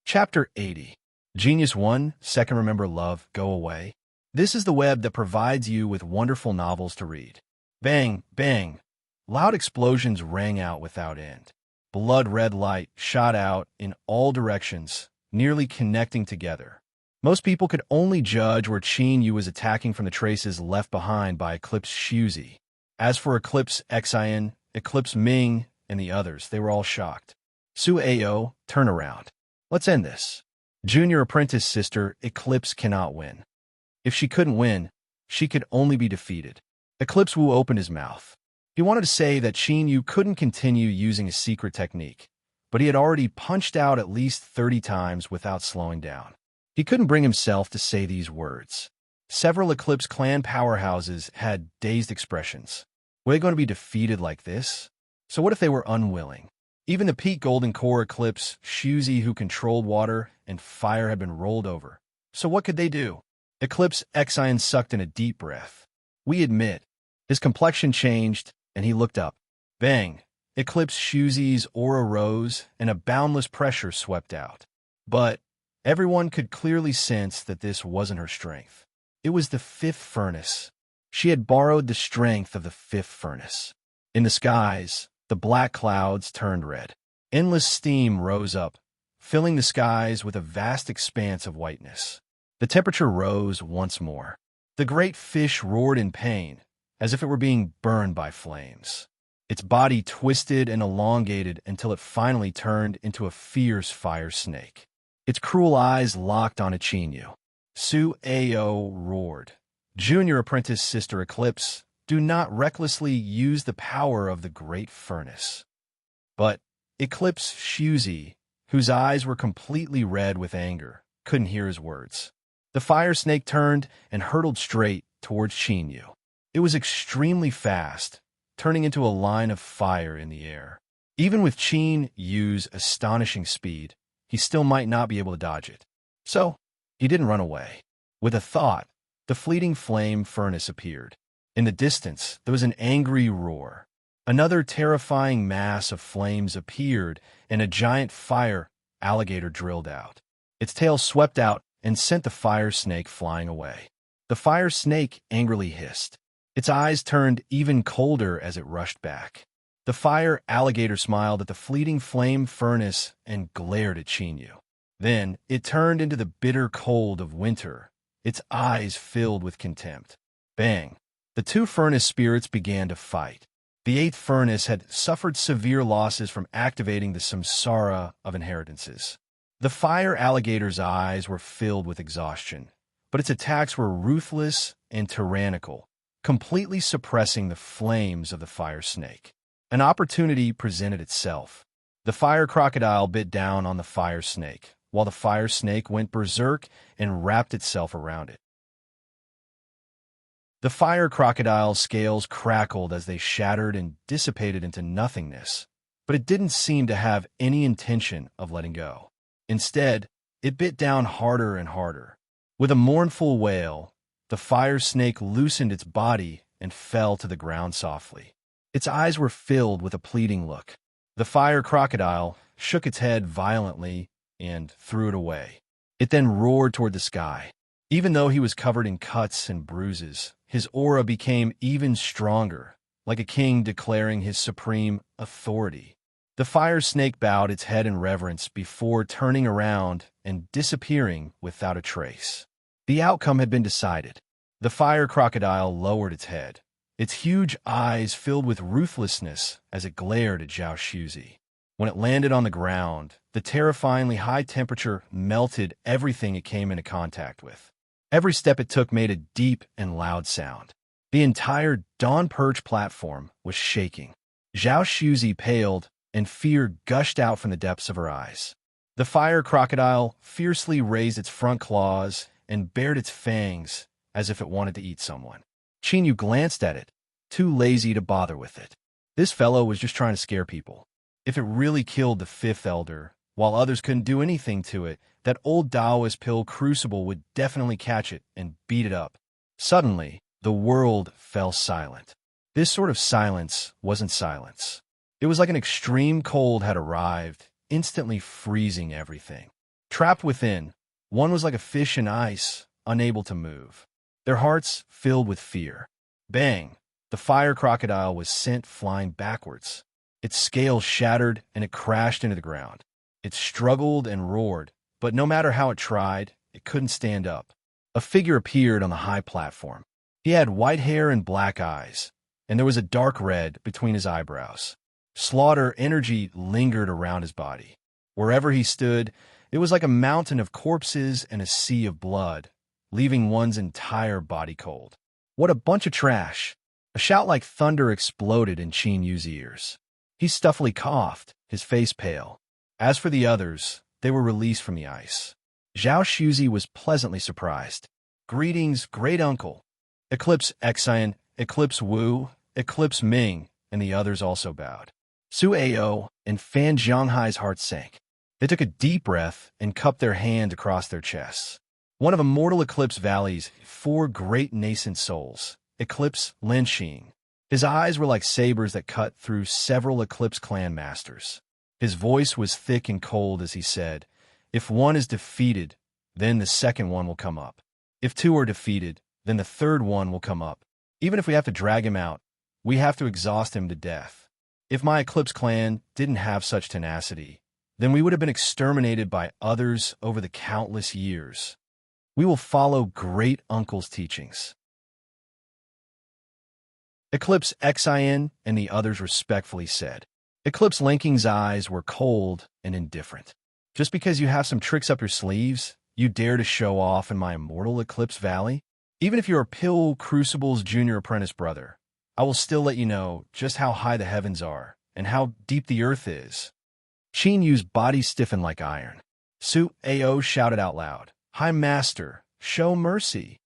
Chapter 80. Genius 1, Second Remember Love, Go Away. This is the web that provides you with wonderful novels to read. Bang, bang. Loud explosions rang out without end. Blood-red light shot out in all directions, nearly connecting together. Most people could only judge where Qin Yu was attacking from the traces left behind by Eclipse Shuzi. As for Eclipse Xian, Eclipse Ming, and the others, they were all shocked. Su Ao, turn around. Let's end this. Junior apprentice sister, Eclipse cannot win. If she couldn't win, she could only be defeated. Eclipse Wu opened his mouth. He wanted to say that Qin Yu couldn't continue using a secret technique, but he had already punched out at least 30 times without slowing down. He couldn't bring himself to say these words. Several Eclipse clan powerhouses had dazed expressions. Were they going to be defeated like this? So what if they were unwilling? Even the peak golden core Eclipse Shuzi, who controlled water and fire, had been rolled over. So what could they do? Eclipse Xian sucked in a deep breath. We admit. His complexion changed, and he looked up. Bang! Eclipse Shuzi's aura rose, and a boundless pressure swept out. But everyone could clearly sense that this wasn't her strength. It was the fifth furnace. She had borrowed the strength of the fifth furnace. In the skies, the black clouds turned red. Endless steam rose up, filling the skies with a vast expanse of whiteness. The temperature rose once more. The great fish roared in pain, as if it were being burned by flames. Its body twisted and elongated until it finally turned into a fierce fire snake. Its cruel eyes locked on Qin Yu. Su Ao roared. Junior apprentice sister Eclipse, do not recklessly use the power of the great furnace. But Eclipse Shuzi, whose eyes were completely red with anger, couldn't hear his words. The fire snake turned and hurtled straight towards Qin Yu. It was extremely fast, turning into a line of fire in the air. Even with Qin Yu's astonishing speed, he still might not be able to dodge it. So, he didn't run away. With a thought, the fleeting flame furnace appeared. In the distance, there was an angry roar. Another terrifying mass of flames appeared, and a giant fire alligator drilled out. Its tail swept out and sent the fire snake flying away. The fire snake angrily hissed. Its eyes turned even colder as it rushed back. The fire alligator smiled at the fleeting flame furnace and glared at Qin Yu. Then it turned into the bitter cold of winter, its eyes filled with contempt. Bang! The two furnace spirits began to fight. The eighth furnace had suffered severe losses from activating the samsara of inheritances. The fire alligator's eyes were filled with exhaustion, but its attacks were ruthless and tyrannical, completely suppressing the flames of the fire snake. An opportunity presented itself. The fire crocodile bit down on the fire snake, while the fire snake went berserk and wrapped itself around it. The fire crocodile's scales crackled as they shattered and dissipated into nothingness, but it didn't seem to have any intention of letting go. Instead, it bit down harder and harder. With a mournful wail, the fire snake loosened its body and fell to the ground softly. Its eyes were filled with a pleading look. The fire crocodile shook its head violently and threw it away. It then roared toward the sky. Even though he was covered in cuts and bruises, his aura became even stronger, like a king declaring his supreme authority. The fire snake bowed its head in reverence before turning around and disappearing without a trace. The outcome had been decided. The fire crocodile lowered its head, its huge eyes filled with ruthlessness as it glared at Zhao Shuzi. When it landed on the ground, the terrifyingly high temperature melted everything it came into contact with. Every step it took made a deep and loud sound. The entire Dawn Perch platform was shaking. Zhao Shuzi paled, and fear gushed out from the depths of her eyes. The fire crocodile fiercely raised its front claws and bared its fangs as if it wanted to eat someone. Qin Yu glanced at it, too lazy to bother with it. This fellow was just trying to scare people. If it really killed the fifth elder, while others couldn't do anything to it, that old Taoist pill crucible would definitely catch it and beat it up. Suddenly, the world fell silent. This sort of silence wasn't silence. It was like an extreme cold had arrived, instantly freezing everything. Trapped within, one was like a fish in ice, unable to move. Their hearts filled with fear. Bang! The fire crocodile was sent flying backwards. Its scales shattered and it crashed into the ground. It struggled and roared, but no matter how it tried, it couldn't stand up. A figure appeared on the high platform. He had white hair and black eyes, and there was a dark red between his eyebrows. Slaughter energy lingered around his body. Wherever he stood, it was like a mountain of corpses and a sea of blood, leaving one's entire body cold. What a bunch of trash! A shout like thunder exploded in Qin Yu's ears. He stuffily coughed, his face pale. As for the others, they were released from the ice. Zhao Shuzi was pleasantly surprised. Greetings, great uncle. Eclipse Xian, Eclipse Wu, Eclipse Ming, and the others also bowed. Su Ao and Fan Zhonghai's heart sank. They took a deep breath and cupped their hand across their chests. One of Immortal Eclipse Valley's 4 great nascent souls, Eclipse Linxing. His eyes were like sabers that cut through several Eclipse clan masters. His voice was thick and cold as he said, "If one is defeated, then the second one will come up. If 2 are defeated, then the third one will come up. Even if we have to drag him out, we have to exhaust him to death. If my Eclipse clan didn't have such tenacity, then we would have been exterminated by others over the countless years. We will follow Great Uncle's teachings." Eclipse Xian and the others respectfully said. Eclipse Linking's eyes were cold and indifferent. "Just because you have some tricks up your sleeves, you dare to show off in my Immortal Eclipse Valley? Even if you are Pill Crucible's junior apprentice brother, I will still let you know just how high the heavens are and how deep the earth is." Qin Yu's body stiffened like iron. Su Ao shouted out loud, "High Master, show mercy."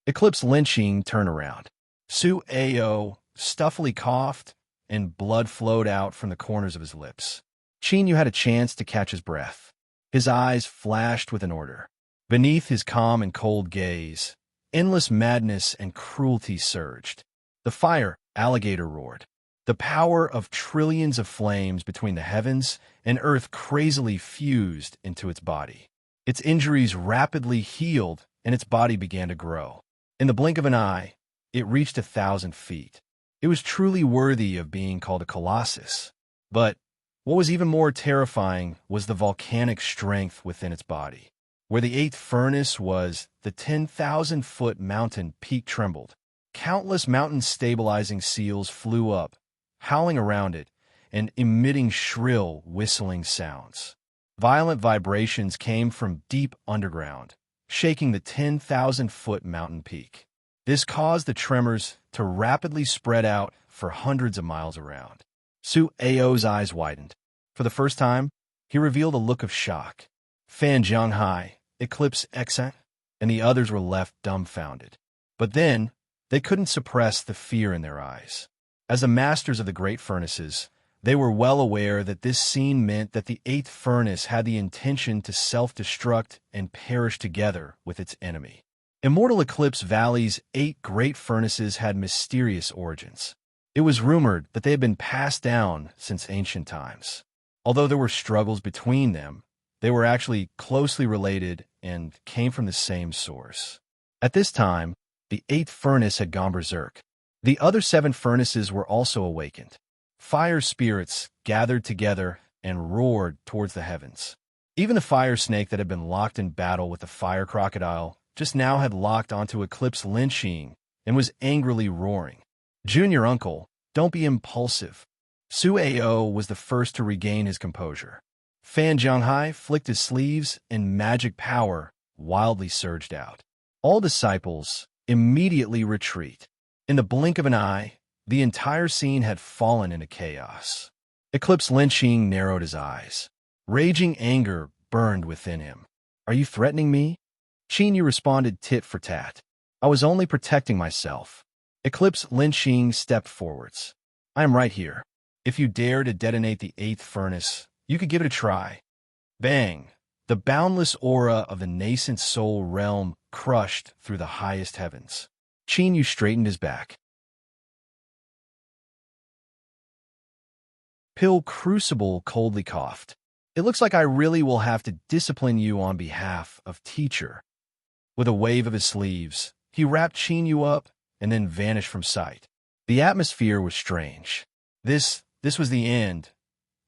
Eclipse Linxing turned around. Su Ao stuffily coughed, and blood flowed out from the corners of his lips. Qin Yu had a chance to catch his breath. His eyes flashed with an order. Beneath his calm and cold gaze, endless madness and cruelty surged. The fire alligator roared. The power of trillions of flames between the heavens and earth crazily fused into its body. Its injuries rapidly healed, and its body began to grow. In the blink of an eye, it reached 1,000 feet. It was truly worthy of being called a colossus. But what was even more terrifying was the volcanic strength within its body. Where the 8th furnace was, the 10,000-foot mountain peak trembled. Countless mountain-stabilizing seals flew up, howling around it and emitting shrill, whistling sounds. Violent vibrations came from deep underground, shaking the 10,000-foot mountain peak. This caused the tremors to rapidly spread out for hundreds of miles around. Su Ao's eyes widened. For the first time, he revealed a look of shock. Fan Zhonghai, Eclipse Xian, and the others were left dumbfounded. But then, they couldn't suppress the fear in their eyes. As the masters of the great furnaces, they were well aware that this scene meant that the 8th furnace had the intention to self-destruct and perish together with its enemy. Immortal Eclipse Valley's 8 great furnaces had mysterious origins. It was rumored that they had been passed down since ancient times. Although there were struggles between them, they were actually closely related and came from the same source. At this time, the 8th furnace had gone berserk. The other 7 furnaces were also awakened. Fire spirits gathered together and roared towards the heavens. Even the fire snake that had been locked in battle with the fire crocodile just now had locked onto Eclipse Linxing and was angrily roaring. "Junior uncle, don't be impulsive." Su Ao was the first to regain his composure. Fan Zhonghai flicked his sleeves and magic power wildly surged out. All disciples immediately retreat. In the blink of an eye, the entire scene had fallen into chaos. Eclipse Linxing narrowed his eyes. Raging anger burned within him. "Are you threatening me?" Qin Yu responded tit for tat. "I was only protecting myself." Eclipse Linxing stepped forwards. "I am right here. If you dare to detonate the 8th furnace, you could give it a try." Bang! The boundless aura of the nascent soul realm crushed through the highest heavens. Qin Yu straightened his back. Pill Crucible coldly coughed. It looks like I really will have to discipline you on behalf of teacher. With a wave of his sleeves, he wrapped Chinyu up and then vanished from sight. The atmosphere was strange. This was the end.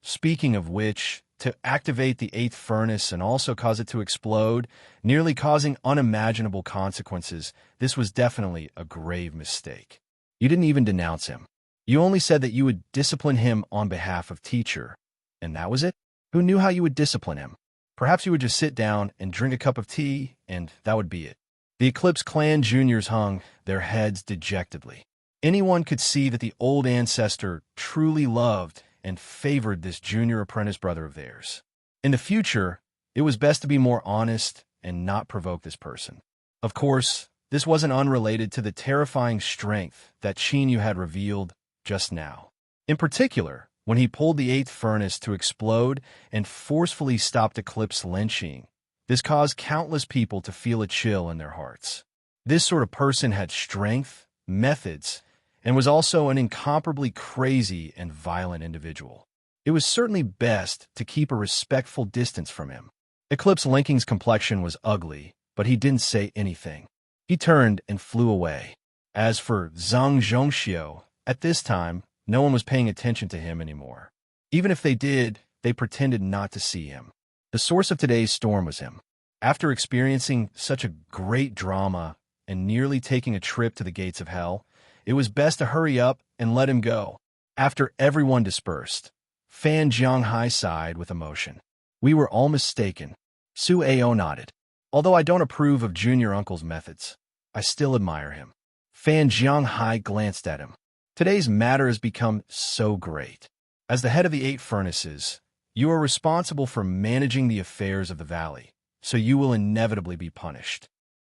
Speaking of which, to activate the eighth furnace and also cause it to explode, nearly causing unimaginable consequences, this was definitely a grave mistake. You didn't even denounce him. You only said that you would discipline him on behalf of teacher. And that was it? Who knew how you would discipline him? Perhaps you would just sit down and drink a cup of tea, and that would be it. The Eclipse Clan juniors hung their heads dejectedly. Anyone could see that the old ancestor truly loved and favored this junior apprentice brother of theirs. In the future, it was best to be more honest and not provoke this person. Of course, this wasn't unrelated to the terrifying strength that Chinyu had revealed just now. In particular, when he pulled the eighth furnace to explode and forcefully stopped Eclipse lynching, this caused countless people to feel a chill in their hearts. This sort of person had strength, methods, and was also an incomparably crazy and violent individual. It was certainly best to keep a respectful distance from him. Eclipse Linking's complexion was ugly, but he didn't say anything. He turned and flew away. As for Zhang Zhongxiu, at this time, no one was paying attention to him anymore. Even if they did, they pretended not to see him. The source of today's storm was him. After experiencing such a great drama and nearly taking a trip to the gates of hell, it was best to hurry up and let him go. After everyone dispersed, Fan Jianghai sighed with emotion. We were all mistaken. Su Ao nodded. Although I don't approve of Junior Uncle's methods, I still admire him. Fan Jianghai glanced at him. Today's matter has become so great. As the head of the eight furnaces, you are responsible for managing the affairs of the valley, so you will inevitably be punished.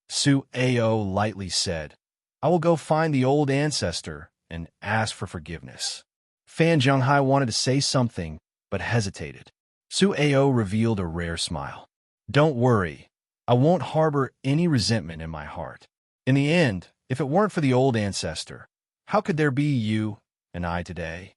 Su Ao lightly said, I will go find the old ancestor and ask for forgiveness. Fan Jianghai wanted to say something, but hesitated. Su Ao revealed a rare smile. Don't worry, I won't harbor any resentment in my heart. In the end, if it weren't for the old ancestor, how could there be you and I today?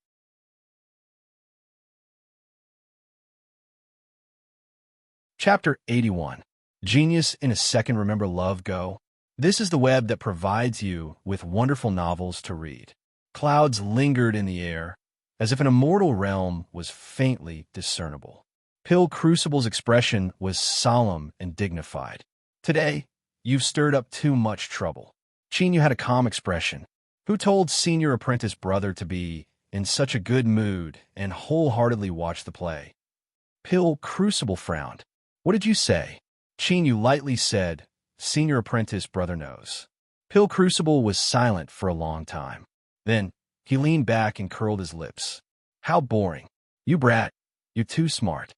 Chapter 81. Genius in a Second. Remember Love Go? This is the web that provides you with wonderful novels to read. Clouds lingered in the air, as if an immortal realm was faintly discernible. Pill Crucible's expression was solemn and dignified. Today, you've stirred up too much trouble. Chinyu had a calm expression. Who told senior apprentice brother to be in such a good mood and wholeheartedly watch the play? Pill Crucible frowned. What did you say? Chinyu lightly said, senior apprentice brother knows. Pill Crucible was silent for a long time. Then, he leaned back and curled his lips. How boring. You brat. You're too smart.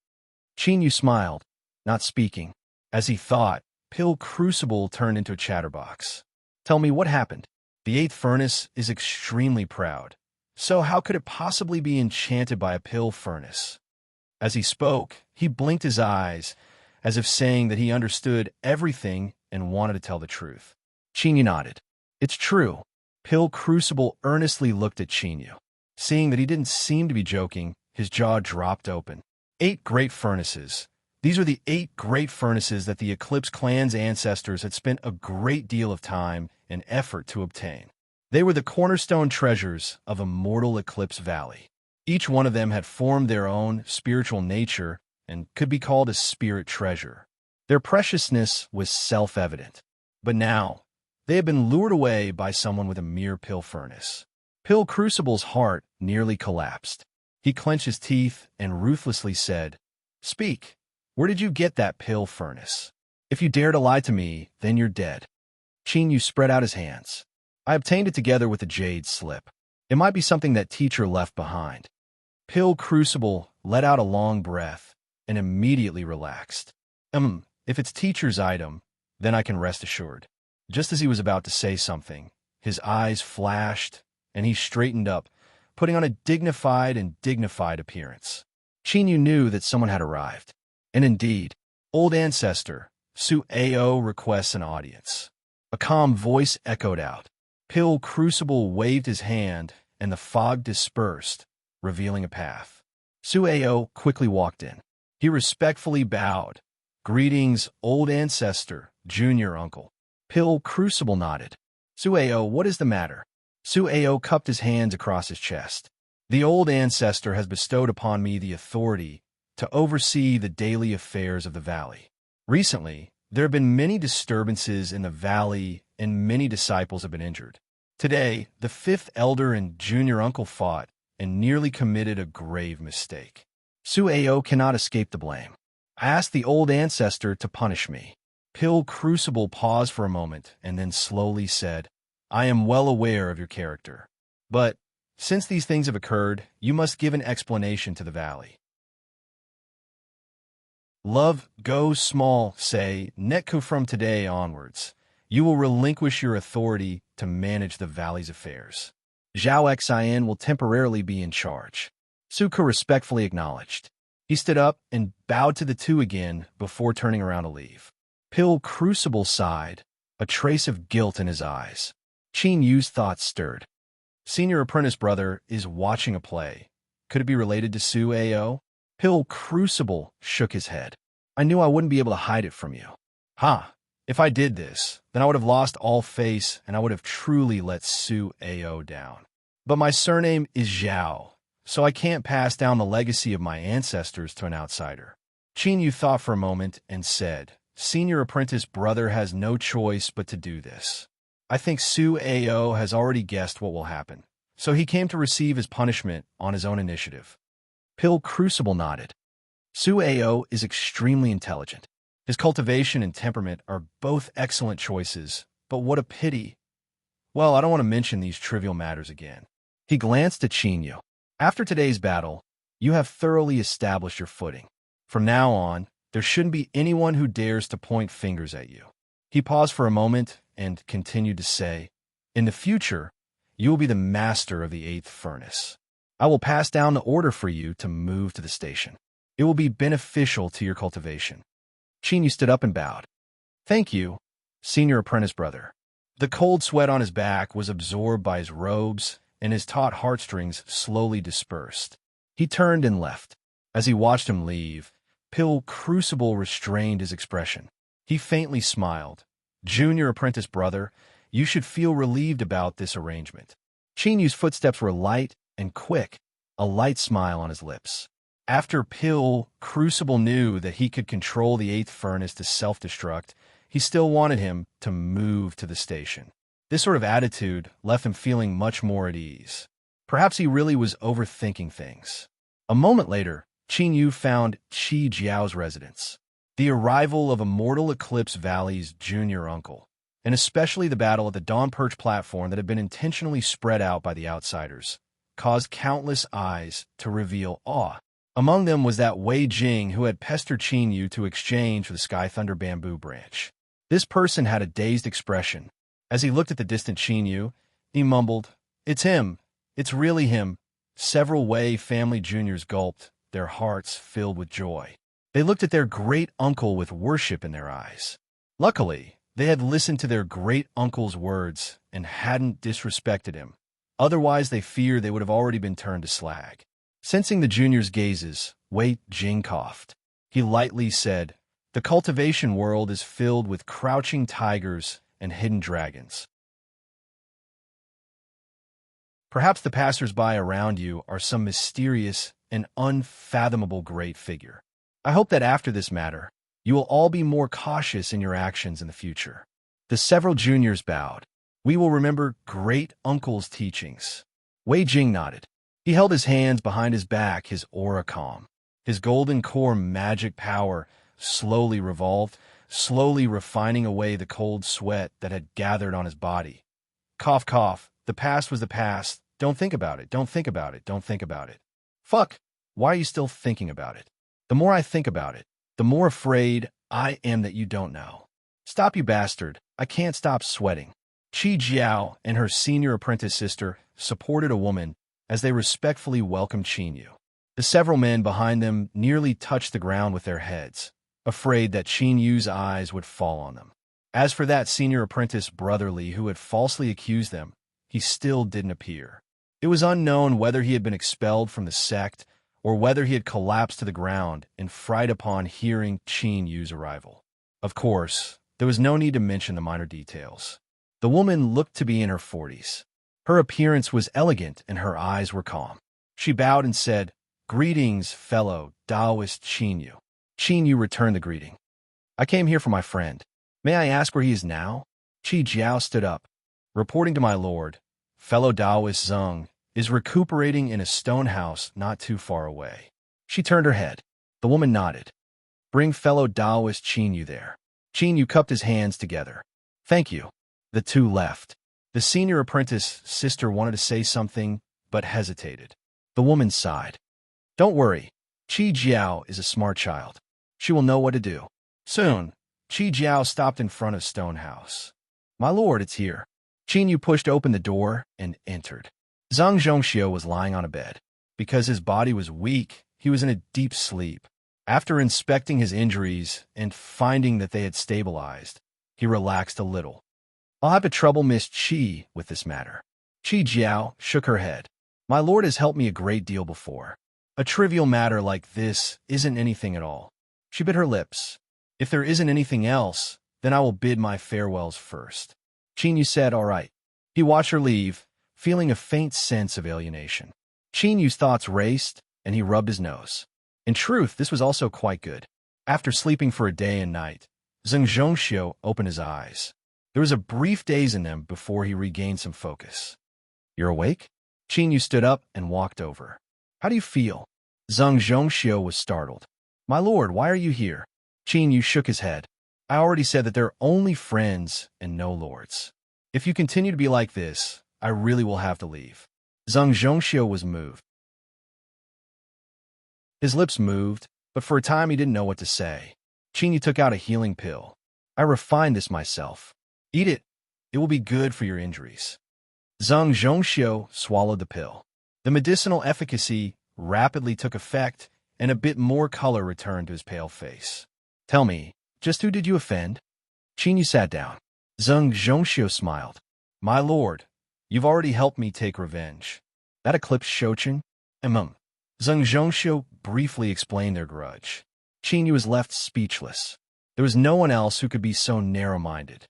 Chinyu smiled, not speaking. As he thought, Pill Crucible turned into a chatterbox. Tell me what happened. The eighth furnace is extremely proud. So how could it possibly be enchanted by a pill furnace? As he spoke, he blinked his eyes, as if saying that he understood everything and wanted to tell the truth. Chinyu nodded. It's true. Pill Crucible earnestly looked at Chinyu. Seeing that he didn't seem to be joking, his jaw dropped open. 8 great furnaces. These are the 8 great furnaces that the Eclipse Clan's ancestors had spent a great deal of time and effort to obtain. They were the cornerstone treasures of immortal Eclipse Valley. Each one of them had formed their own spiritual nature and could be called a spirit treasure. Their preciousness was self-evident. But now, they had been lured away by someone with a mere pill furnace. Pill Crucible's heart nearly collapsed. He clenched his teeth and ruthlessly said, Speak. Where did you get that pill furnace? If you dare to lie to me, then you're dead. Chinyu spread out his hands. I obtained it together with a jade slip. It might be something that teacher left behind. Pill Crucible let out a long breath and immediately relaxed. If it's teacher's item, then I can rest assured. Just as he was about to say something, his eyes flashed and he straightened up, putting on a dignified appearance. Chinyu knew that someone had arrived. And indeed, old ancestor, Su Ao requests an audience. A calm voice echoed out. Pill Crucible waved his hand, and the fog dispersed, revealing a path. Su Ao quickly walked in. He respectfully bowed. "Greetings, old ancestor, junior uncle." Pil Crucible nodded. "Sueo, what is the matter?" Sueo cupped his hands across his chest. "The old ancestor has bestowed upon me the authority to oversee the daily affairs of the valley. Recently, there have been many disturbances in the valley and many disciples have been injured. Today, the fifth elder and junior uncle fought and nearly committed a grave mistake. Sueo cannot escape the blame. I asked the old ancestor to punish me." Pil Crucible paused for a moment and then slowly said, "I am well aware of your character. But since these things have occurred, you must give an explanation to the valley. Love, go small, say, Netku from today onwards. You will relinquish your authority to manage the valley's affairs. Zhao Xian will temporarily be in charge." Suku respectfully acknowledged. He stood up and bowed to the two again before turning around to leave. Pil Crucible sighed, a trace of guilt in his eyes. Qin Yu's thoughts stirred. Senior apprentice brother is watching a play. Could it be related to Su Ao? Pil Crucible shook his head. "I knew I wouldn't be able to hide it from you. Ha! If I did this, then I would have lost all face and I would have truly let Su Ao down. But my surname is Zhao, so I can't pass down the legacy of my ancestors to an outsider." Qin Yu thought for a moment and said, "Senior apprentice brother has no choice but to do this. I think Su Ao has already guessed what will happen, so he came to receive his punishment on his own initiative." Pil Crucible nodded. Su Ao is extremely intelligent. His cultivation and temperament are both excellent choices, but what a pity. Well, I don't want to mention these trivial matters again. He glanced at Qin Yu. "After today's battle, you have thoroughly established your footing. From now on, there shouldn't be anyone who dares to point fingers at you." He paused for a moment and continued to say, "In the future, you will be the master of the 8th furnace. I will pass down the order for you to move to the station. It will be beneficial to your cultivation." Qin Yu stood up and bowed. "Thank you, senior apprentice brother." The cold sweat on his back was absorbed by his robes, and his taut heartstrings slowly dispersed. He turned and left. As he watched him leave, Pil Crucible restrained his expression. He faintly smiled. "Junior apprentice brother, you should feel relieved about this arrangement." Qin Yu's footsteps were light and quick, a light smile on his lips. After Pil Crucible knew that he could control the 8th furnace to self-destruct, he still wanted him to move to the station. This sort of attitude left him feeling much more at ease. Perhaps he really was overthinking things. A moment later, Qin Yu found Qi Jiao's residence. The arrival of Immortal Eclipse Valley's junior uncle, and especially the battle at the Dawn Perch platform that had been intentionally spread out by the outsiders, caused countless eyes to reveal awe. Among them was that Wei Jing who had pestered Qin Yu to exchange for the Sky Thunder bamboo branch. This person had a dazed expression. As he looked at the distant Qin Yu, he mumbled, "It's him. It's really him." Several Wei family juniors gulped, their hearts filled with joy. They looked at their great-uncle with worship in their eyes. Luckily, they had listened to their great-uncle's words and hadn't disrespected him. Otherwise, they feared they would have already been turned to slag. Sensing the juniors' gazes, Wei Jing coughed. He lightly said, "The cultivation world is filled with crouching tigers and hidden dragons. Perhaps the passers-by around you are some mysterious and unfathomable great figure. I hope that after this matter, you will all be more cautious in your actions in the future." The several juniors bowed. "We will remember great-uncle's teachings." Wei Jing nodded. He held his hands behind his back, his aura calm. His golden core magic power slowly revolved, slowly refining away the cold sweat that had gathered on his body. Cough, cough. The past was the past. Don't think about it. Don't think about it. Don't think about it. Fuck. Why are you still thinking about it? The more I think about it, the more afraid I am that you don't know. Stop, you bastard. I can't stop sweating. Qi Jiao and her senior apprentice sister supported a woman as they respectfully welcomed Qin Yu. The several men behind them nearly touched the ground with their heads, afraid that Qin Yu's eyes would fall on them. As for that senior apprentice brotherly who had falsely accused them, he still didn't appear. It was unknown whether he had been expelled from the sect or whether he had collapsed to the ground in fright upon hearing Qin Yu's arrival. Of course, there was no need to mention the minor details. The woman looked to be in her 40s. Her appearance was elegant and her eyes were calm. She bowed and said, "Greetings, fellow Taoist Qin Yu." Qin Yu returned the greeting. "I came here for my friend. May I ask where he is now?" Qi Jiao stood up. "Reporting to my lord, fellow Taoist Zeng is recuperating in a stone house not too far away." She turned her head. The woman nodded. "Bring fellow Taoist Qin Yu there." Qin Yu cupped his hands together. "Thank you." The two left. The senior apprentice sister wanted to say something, but hesitated. The woman sighed. "Don't worry. Qi Jiao is a smart child. She will know what to do." Soon, Qi Jiao stopped in front of Stone House. "My lord, it's here." Qin Yu pushed open the door and entered. Zhang Zhongxiu was lying on a bed. Because his body was weak, he was in a deep sleep. After inspecting his injuries and finding that they had stabilized, he relaxed a little. "I'll have to trouble Miss Qi with this matter." Qi Jiao shook her head. "My lord has helped me a great deal before. A trivial matter like this isn't anything at all." She bit her lips. "If there isn't anything else, then I will bid my farewells first." Qin Yu said, "All right." He watched her leave, feeling a faint sense of alienation. Qin Yu's thoughts raced, and he rubbed his nose. In truth, this was also quite good. After sleeping for a day and night, Zheng Zhongxiu opened his eyes. There was a brief daze in them before he regained some focus. "You're awake?" Qin Yu stood up and walked over. "How do you feel?" Zheng Zhongxiu was startled. "My lord, why are you here?" Qin Yu shook his head. "I already said that they're only friends and no lords. If you continue to be like this, I really will have to leave." Zheng Zhongxiu was moved. His lips moved, but for a time he didn't know what to say. Qin Yu took out a healing pill. "I refined this myself. Eat it. It will be good for your injuries." Zheng Zhongxiu swallowed the pill. The medicinal efficacy rapidly took effect, and a bit more color returned to his pale face. "Tell me, just who did you offend?" Qin Yu sat down. Zheng Zhongxiu smiled. "My lord, you've already helped me take revenge. That eclipse Shouchen?" Zheng Zhongxiu briefly explained their grudge. Qin Yu was left speechless. There was no one else who could be so narrow-minded.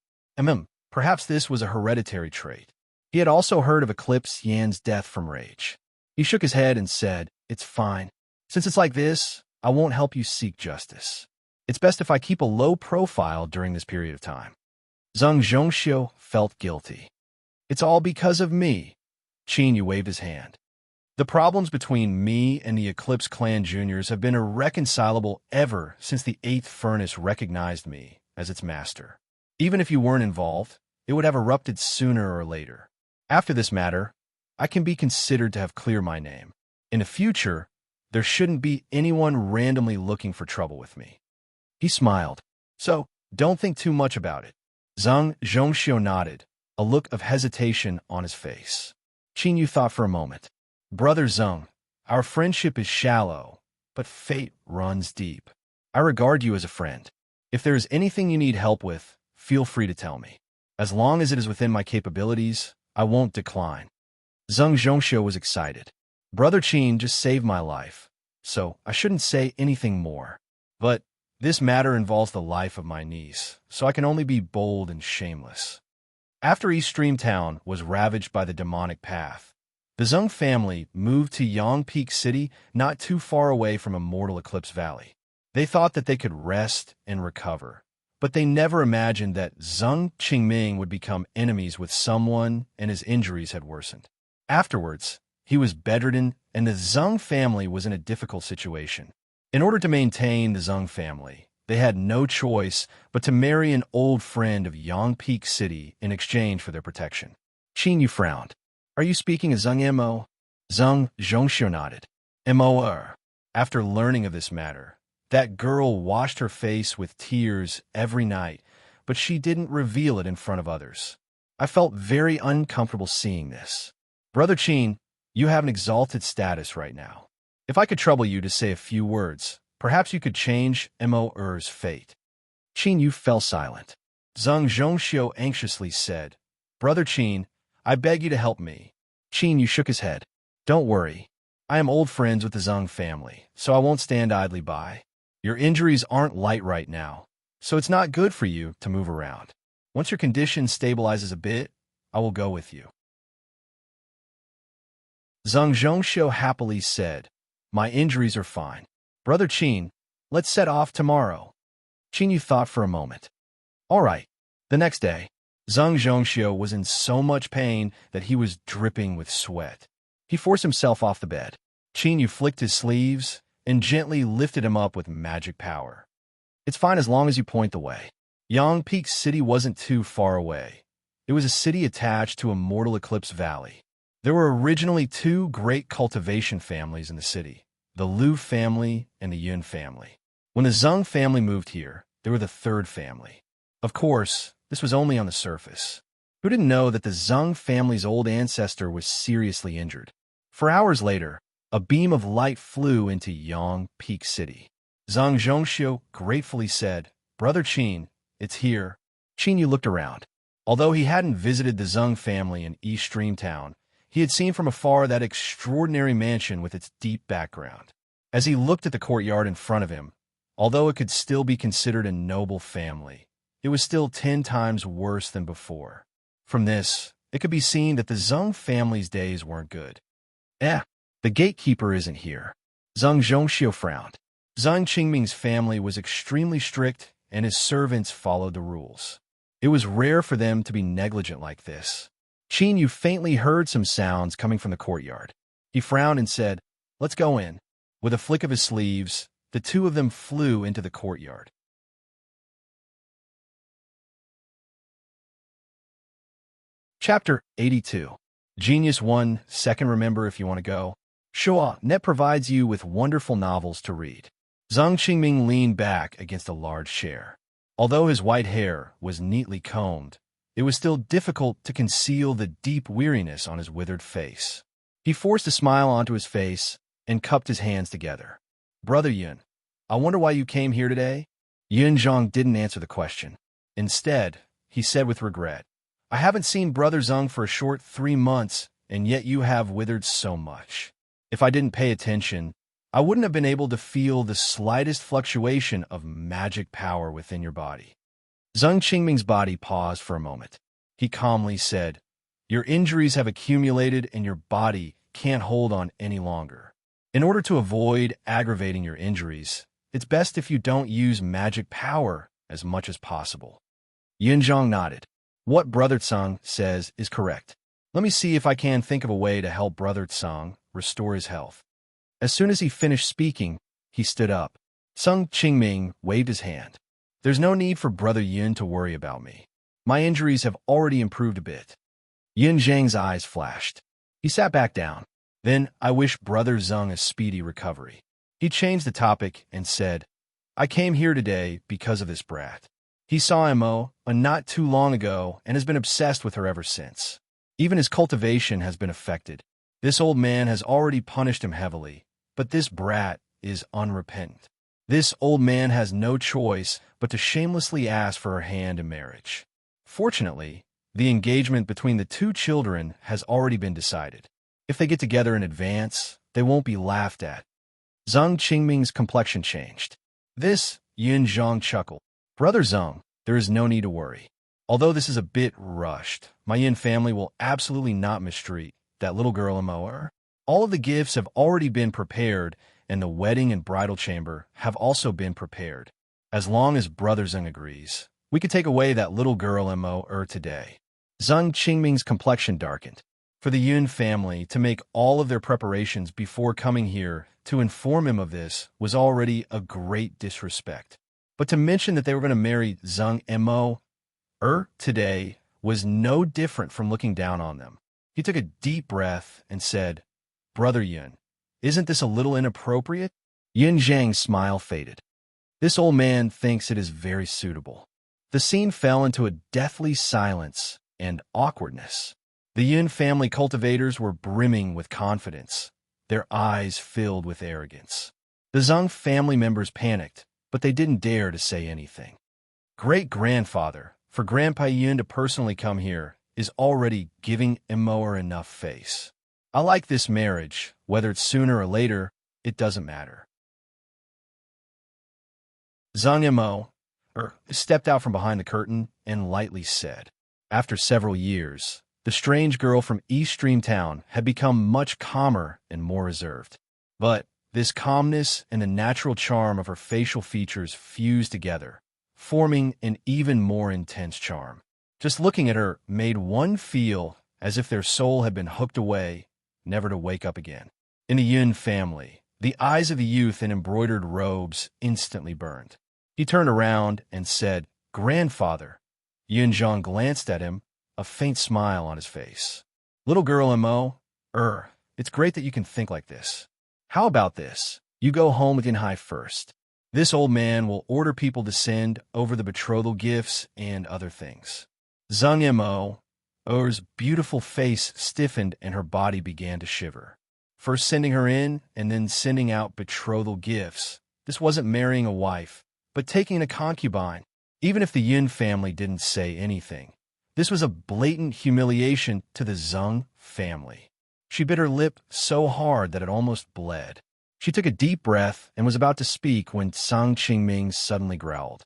Perhaps this was a hereditary trait. He had also heard of Eclipse Yan's death from rage. He shook his head and said, "It's fine. Since it's like this, I won't help you seek justice. It's best if I keep a low profile during this period of time." Zheng Zhongxiu felt guilty. "It's all because of me." Qin Yu waved his hand. "The problems between me and the Eclipse Clan Juniors have been irreconcilable ever since the 8th Furnace recognized me as its master. Even if you weren't involved, it would have erupted sooner or later. After this matter, I can be considered to have cleared my name. In the future, there shouldn't be anyone randomly looking for trouble with me." He smiled. "So, don't think too much about it." Zheng Zhongxiu nodded, a look of hesitation on his face. Qin Yu thought for a moment. "Brother Zheng, our friendship is shallow, but fate runs deep. I regard you as a friend. If there is anything you need help with, feel free to tell me. As long as it is within my capabilities, I won't decline." Zheng Zhongxiu was excited. "Brother Qin just saved my life, so I shouldn't say anything more. But this matter involves the life of my niece, so I can only be bold and shameless." After East Stream Town was ravaged by the demonic path, the Zheng family moved to Yang Peak City, not too far away from Immortal Eclipse Valley. They thought that they could rest and recover, but they never imagined that Zheng Qingming would become enemies with someone and his injuries had worsened. Afterwards, he was bedridden and the Zheng family was in a difficult situation. In order to maintain the Zheng family, they had no choice but to marry an old friend of Yang Peak City in exchange for their protection. Qin Yu frowned. "Are you speaking of Zheng Mo?" Zheng Zhongxiu nodded. "Mo. After learning of this matter, that girl washed her face with tears every night, but she didn't reveal it in front of others. I felt very uncomfortable seeing this. Brother Qin, you have an exalted status right now. If I could trouble you to say a few words, perhaps you could change Mo's fate." Qin Yu fell silent. Zheng Zhongxiu anxiously said, "Brother Qin, I beg you to help me." Qin Yu shook his head. "Don't worry. I am old friends with the Zhang family, so I won't stand idly by. Your injuries aren't light right now, so it's not good for you to move around. Once your condition stabilizes a bit, I will go with you. Zhang Zhongxiu happily said, My injuries are fine. Brother Qin, let's set off tomorrow. Qin Yu thought for a moment. All right. The next day, Zhang Zhongxiu was in so much pain that he was dripping with sweat. He forced himself off the bed. Qin Yu flicked his sleeves and gently lifted him up with magic power. It's fine as long as you point the way. Yang Peak City wasn't too far away. It was a city attached to Immortal Eclipse Valley. There were originally two great cultivation families in the city, the Liu family and the Yun family. When the Zheng family moved here, they were the third family. Of course, this was only on the surface. Who didn't know that the Zheng family's old ancestor was seriously injured? 4 hours later, a beam of light flew into Yang Peak City. Zhang Zhongxiu gratefully said, Brother Qin, it's here. Qin Yu looked around. Although he hadn't visited the Zheng family in East Dreamtown, he had seen from afar that extraordinary mansion with its deep background. As he looked at the courtyard in front of him, although it could still be considered a noble family, it was still 10 times worse than before. From this, it could be seen that the Zheng family's days weren't good. The gatekeeper isn't here. Zhang Zhongxiu frowned. Zhang Qingming's family was extremely strict, and his servants followed the rules. It was rare for them to be negligent like this. Qin Yu faintly heard some sounds coming from the courtyard. He frowned and said, Let's go in. With a flick of his sleeves, the two of them flew into the courtyard. Chapter 82. Genius 1, second remember if you want to go. Shua Net provides you with wonderful novels to read. Zhang Qingming leaned back against a large chair. Although his white hair was neatly combed, it was still difficult to conceal the deep weariness on his withered face. He forced a smile onto his face and cupped his hands together. Brother Yun, I wonder why you came here today? Yun Zhang didn't answer the question. Instead, he said with regret, I haven't seen Brother Zhang for a short 3 months, and yet you have withered so much. If I didn't pay attention, I wouldn't have been able to feel the slightest fluctuation of magic power within your body. Zhang Qingming's body paused for a moment. He calmly said, Your injuries have accumulated and your body can't hold on any longer. In order to avoid aggravating your injuries, it's best if you don't use magic power as much as possible. Yunzhang nodded. What Brother Tsang says is correct. Let me see if I can think of a way to help Brother Tsang restore his health. As soon as he finished speaking, he stood up. Zhang Qingming waved his hand. There's no need for Brother Yun to worry about me. My injuries have already improved a bit. Yun Zhang's eyes flashed. He sat back down. Then, I wish Brother Zhang a speedy recovery. He changed the topic and said, I came here today because of this brat. He saw Mo not too long ago and has been obsessed with her ever since. Even his cultivation has been affected. This old man has already punished him heavily, but this brat is unrepentant. This old man has no choice but to shamelessly ask for her hand in marriage. Fortunately, the engagement between the two children has already been decided. If they get together in advance, they won't be laughed at. Zhang Qingming's complexion changed. This, Yun Zhang chuckled. Brother Zhang, there is no need to worry. Although this is a bit rushed, my Yin family will absolutely not mistreat that little girl Mo. All of the gifts have already been prepared, and the wedding and bridal chamber have also been prepared. As long as Brother Zhang agrees, we could take away that little girl Mo today. Zhang Qingming's complexion darkened. For the Yun family to make all of their preparations before coming here to inform him of this was already a great disrespect. But to mention that they were going to marry Zhang Mo today was no different from looking down on them. He took a deep breath and said, Brother Yun, isn't this a little inappropriate? Yun Zhang's smile faded. This old man thinks it is very suitable. The scene fell into a deathly silence and awkwardness. The Yun family cultivators were brimming with confidence, their eyes filled with arrogance. The Zhang family members panicked, but they didn't dare to say anything. Great-grandfather, for Grandpa Yun to personally come here, is already giving Emoer enough face. I like this marriage, whether it's sooner or later, it doesn't matter. Zhang Yimou stepped out from behind the curtain and lightly said, after several years, the strange girl from East Stream Town had become much calmer and more reserved. But this calmness and the natural charm of her facial features fused together, forming an even more intense charm. Just looking at her made one feel as if their soul had been hooked away, never to wake up again. In the Yun family, the eyes of the youth in embroidered robes instantly burned. He turned around and said, "Grandfather." Yunzhang glanced at him, a faint smile on his face. "Little girl Mo, it's great that you can think like this. How about this? You go home with Yanhai first. This old man will order people to send over the betrothal gifts and other things." Zhang Yimou's beautiful face stiffened and her body began to shiver. First sending her in and then sending out betrothal gifts. This wasn't marrying a wife, but taking a concubine. Even if the Yun family didn't say anything, this was a blatant humiliation to the Zhang family. She bit her lip so hard that it almost bled. She took a deep breath and was about to speak when Zhang Qingming suddenly growled,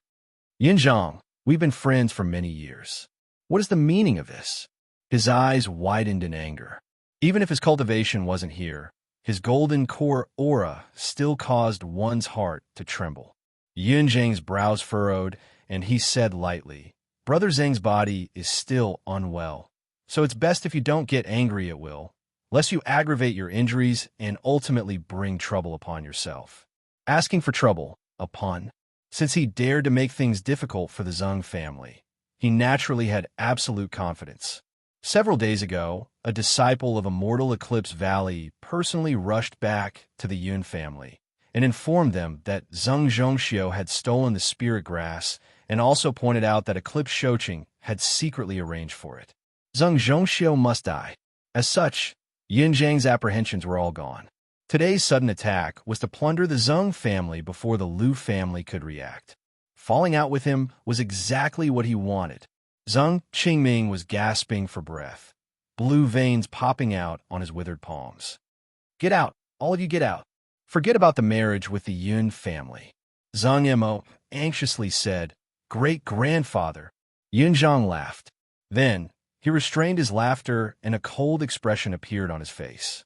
"Yunzhang, we've been friends for many years. What is the meaning of this?" His eyes widened in anger. Even if his cultivation wasn't here, his golden core aura still caused one's heart to tremble. Yunzhang's brows furrowed, and he said lightly, "Brother Zhang's body is still unwell, so it's best if you don't get angry at will, lest you aggravate your injuries and ultimately bring trouble upon yourself." Asking for trouble, a pun. Since he dared to make things difficult for the Zhang family, he naturally had absolute confidence. Several days ago, a disciple of Immortal Eclipse Valley personally rushed back to the Yun family and informed them that Zheng Zhongxiu had stolen the spirit grass and also pointed out that Eclipse Shoqing had secretly arranged for it. Zheng Zhongxiu must die. As such, Yunzhang's apprehensions were all gone. Today's sudden attack was to plunder the Zheng family before the Lu family could react. Falling out with him was exactly what he wanted. Zheng Qingming was gasping for breath, blue veins popping out on his withered palms. "Get out, all of you get out. Forget about the marriage with the Yun family." Zhang Yimou anxiously said, "Great-grandfather." Yunzhang laughed. Then, he restrained his laughter and a cold expression appeared on his face.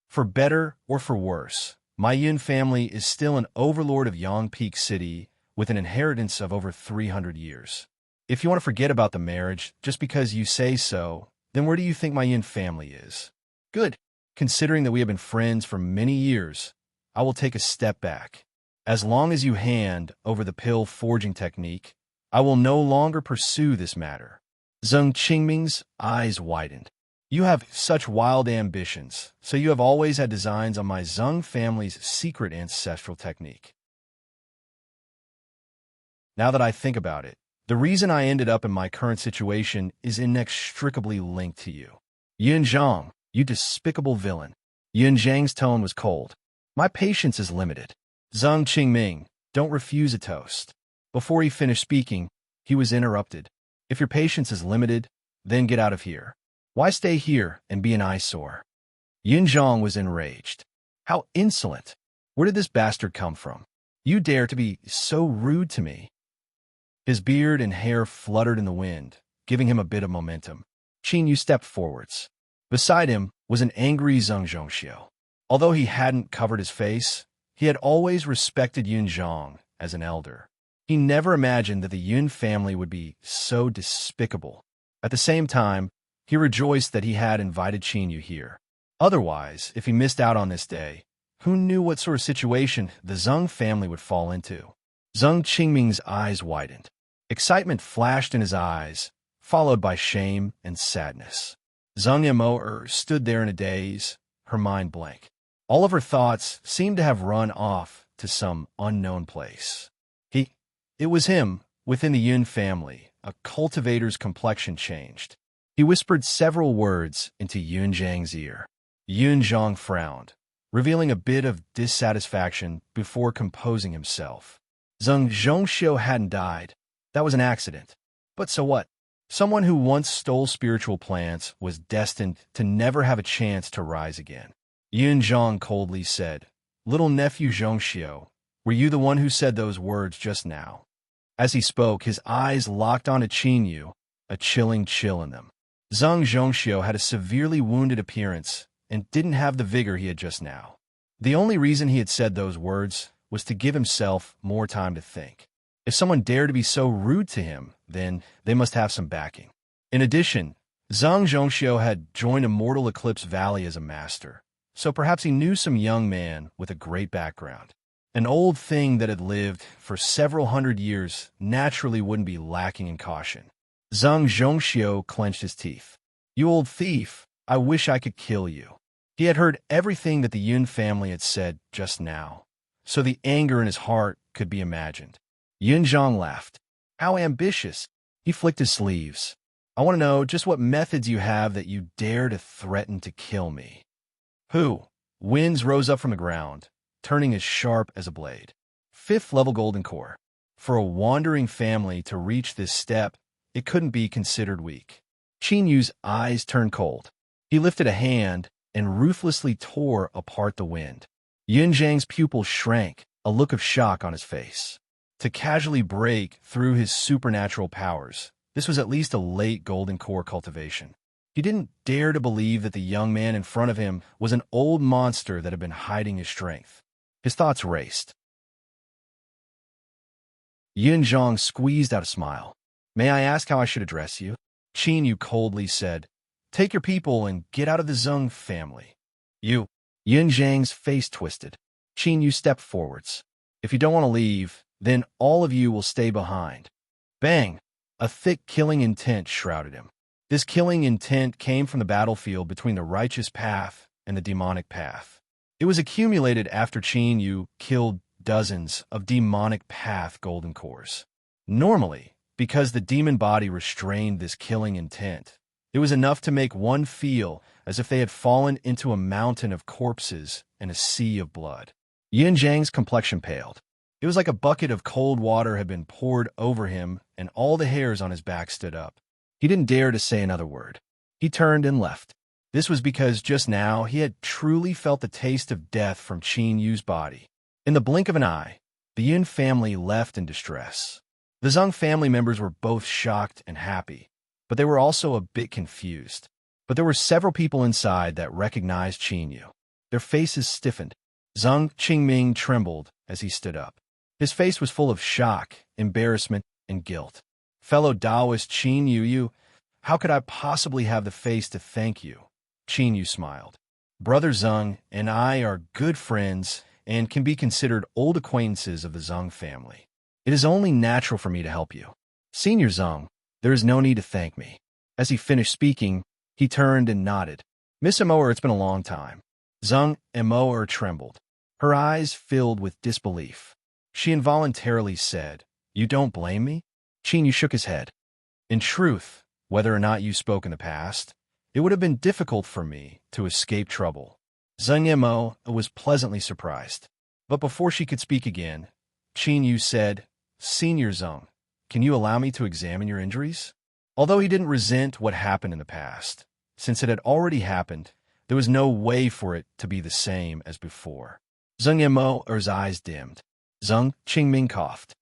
"For better or for worse, my Yun family is still an overlord of Yangpeak City with an inheritance of over 300 years. If you want to forget about the marriage just because you say so, then where do you think my Yun family is? Good. Considering that we have been friends for many years, I will take a step back. As long as you hand over the pill forging technique, I will no longer pursue this matter." Zheng Qingming's eyes widened. "You have such wild ambitions, so you have always had designs on my Zheng family's secret ancestral technique. Now that I think about it, the reason I ended up in my current situation is inextricably linked to you. Yunzhang, you despicable villain." Yunzhang's tone was cold. "My patience is limited." Zheng Qingming, don't refuse a toast. Before he finished speaking, he was interrupted. "If your patience is limited, then get out of here. Why stay here and be an eyesore?" Yunzhang was enraged. "How insolent! Where did this bastard come from? You dare to be so rude to me?" His beard and hair fluttered in the wind, giving him a bit of momentum. Qin Yu stepped forwards. Beside him was an angry Zheng Zhongxiu. Although he hadn't covered his face, he had always respected Yunzhang as an elder. He never imagined that the Yun family would be so despicable. At the same time, he rejoiced that he had invited Qin Yu here. Otherwise, if he missed out on this day, who knew what sort of situation the Zheng family would fall into? Zheng Qingming's eyes widened. Excitement flashed in his eyes, followed by shame and sadness. Zhang Yimou stood there in a daze, her mind blank. All of her thoughts seemed to have run off to some unknown place. It was him, within the Yun family, a cultivator's complexion changed. He whispered several words into Yunzhang's ear. Yunzhang frowned, revealing a bit of dissatisfaction before composing himself. Zheng Zhongxiu hadn't died. That was an accident. But so what? Someone who once stole spiritual plants was destined to never have a chance to rise again. Yun Zhang coldly said, "Little nephew Zhongxiu, were you the one who said those words just now?" As he spoke, his eyes locked onto Qin Yu, a chilling chill in them. Zhang Zhongxiu had a severely wounded appearance and didn't have the vigor he had just now. The only reason he had said those words was to give himself more time to think. If someone dared to be so rude to him, then they must have some backing. In addition, Zhang Zhongxiu had joined Immortal Eclipse Valley as a master, so perhaps he knew some young man with a great background. An old thing that had lived for several hundred years naturally wouldn't be lacking in caution. Zhang Zhongxiu clenched his teeth. "You old thief, I wish I could kill you." He had heard everything that the Yun family had said just now, so the anger in his heart could be imagined. Yun Zhang laughed. "How ambitious." He flicked his sleeves. "I want to know just what methods you have that you dare to threaten to kill me." "Who?" Winds rose up from the ground, turning as sharp as a blade. 5th level golden core. For a wandering family to reach this step, it couldn't be considered weak. Qin Yu's eyes turned cold. He lifted a hand and ruthlessly tore apart the wind. Yun Zhang's pupils shrank, a look of shock on his face. To casually break through his supernatural powers, this was at least a late golden core cultivation. He didn't dare to believe that the young man in front of him was an old monster that had been hiding his strength. His thoughts raced. Yun Zhang squeezed out a smile. "May I ask how I should address you?" Qin Yu coldly said, "Take your people and get out of the Zhang family." "You." Yun Zhang's face twisted. Qin Yu stepped forwards. "If you don't want to leave, then all of you will stay behind." Bang! A thick killing intent shrouded him. This killing intent came from the battlefield between the righteous path and the demonic path. It was accumulated after Qin Yu killed dozens of demonic path golden cores. Normally, because the demon body restrained this killing intent, it was enough to make one feel as if they had fallen into a mountain of corpses and a sea of blood. Yin Zhang's complexion paled. It was like a bucket of cold water had been poured over him, and all the hairs on his back stood up. He didn't dare to say another word. He turned and left. This was because just now he had truly felt the taste of death from Qin Yu's body. In the blink of an eye, the Yun family left in distress. The Zhang family members were both shocked and happy, but they were also a bit confused. But there were several people inside that recognized Qin Yu. Their faces stiffened. Zhang Qingming trembled as he stood up. His face was full of shock, embarrassment, and guilt. "Fellow Taoist Qin Yu, how could I possibly have the face to thank you?" Qin Yu smiled. "Brother Zhang and I are good friends and can be considered old acquaintances of the Zhang family. It is only natural for me to help you. Senior Zhang, there is no need to thank me." As he finished speaking, he turned and nodded. "Miss Emoer, it's been a long time." Zhang Emoer trembled. Her eyes filled with disbelief. She involuntarily said, "You don't blame me?" Qin Yu shook his head. "In truth, whether or not you spoke in the past, it would have been difficult for me to escape trouble." Zhang Yemo was pleasantly surprised. But before she could speak again, Qin Yu said, "Senior Zhang, can you allow me to examine your injuries?" Although he didn't resent what happened in the past, since it had already happened, there was no way for it to be the same as before. Zhang Yemo's eyes dimmed. Zhang Qingming coughed.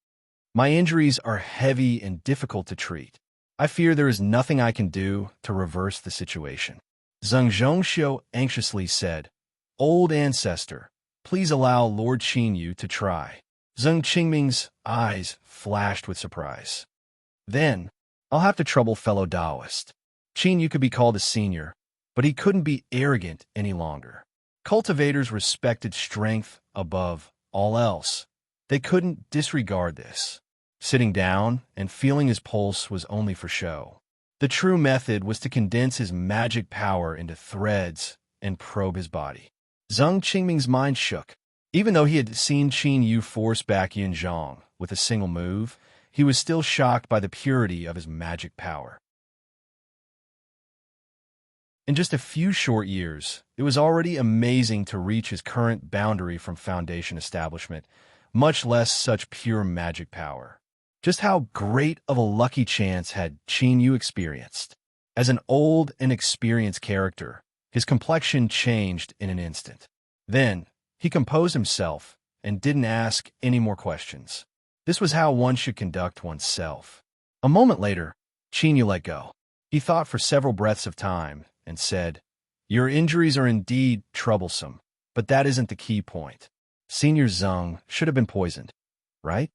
"My injuries are heavy and difficult to treat. I fear there is nothing I can do to reverse the situation." Zhang Zhongxiu anxiously said, "Old ancestor, please allow Lord Qin Yu to try." Zhang Qingming's eyes flashed with surprise. "Then, I'll have to trouble fellow Taoist." Qin Yu could be called a senior, but he couldn't be arrogant any longer. Cultivators respected strength above all else. They couldn't disregard this. Sitting down and feeling his pulse was only for show. The true method was to condense his magic power into threads and probe his body. Zhang Qingming's mind shook. Even though he had seen Qin Yu force back Yin Zhang with a single move, he was still shocked by the purity of his magic power. In just a few short years, it was already amazing to reach his current boundary from Foundation establishment, much less such pure magic power. Just how great of a lucky chance had Qin Yu experienced? As an old and experienced character, his complexion changed in an instant. Then, he composed himself and didn't ask any more questions. This was how one should conduct oneself. A moment later, Qin Yu let go. He thought for several breaths of time and said, "Your injuries are indeed troublesome, but that isn't the key point. Senior Zheng should have been poisoned, right?"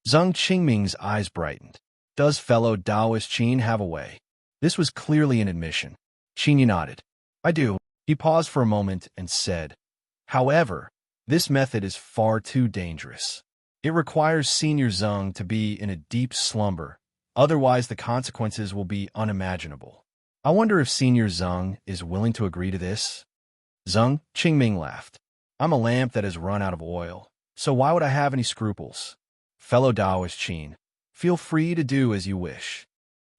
Zheng Qingming's eyes brightened. "Does fellow Taoist Qin have a way?" This was clearly an admission. Qin Yu nodded. "I do." He paused for a moment and said, "However, this method is far too dangerous. It requires Senior Zheng to be in a deep slumber, otherwise the consequences will be unimaginable. I wonder if Senior Zheng is willing to agree to this?" Zheng Qingming laughed. "I'm a lamp that has run out of oil, so why would I have any scruples? Fellow Taoist Qin, feel free to do as you wish."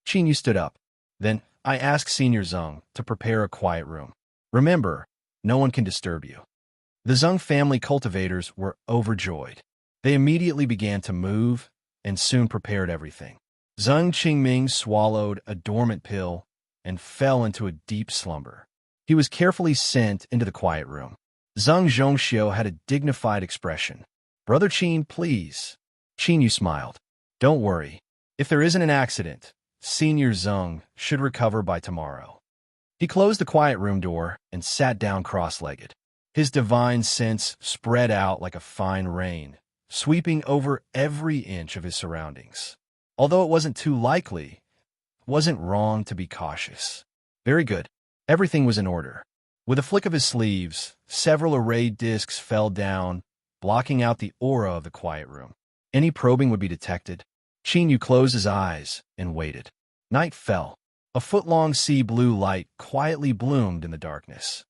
Qin Yu stood up. "Then I ask Senior Zheng to prepare a quiet room. Remember, no one can disturb you." The Zheng family cultivators were overjoyed. They immediately began to move and soon prepared everything. Zheng Qingming swallowed a dormant pill and fell into a deep slumber. He was carefully sent into the quiet room. Zheng Zhongxiu had a dignified expression. "Brother Qin, please." Qin Yu smiled. "Don't worry. If there isn't an accident, Senior Zheng should recover by tomorrow." He closed the quiet room door and sat down cross-legged. His divine sense spread out like a fine rain, sweeping over every inch of his surroundings. Although it wasn't too likely, it wasn't wrong to be cautious. Very good. Everything was in order. With a flick of his sleeves, several arrayed discs fell down, blocking out the aura of the quiet room. Any probing would be detected. Qin Yu closed his eyes and waited. Night fell. A foot-long sea blue light quietly bloomed in the darkness.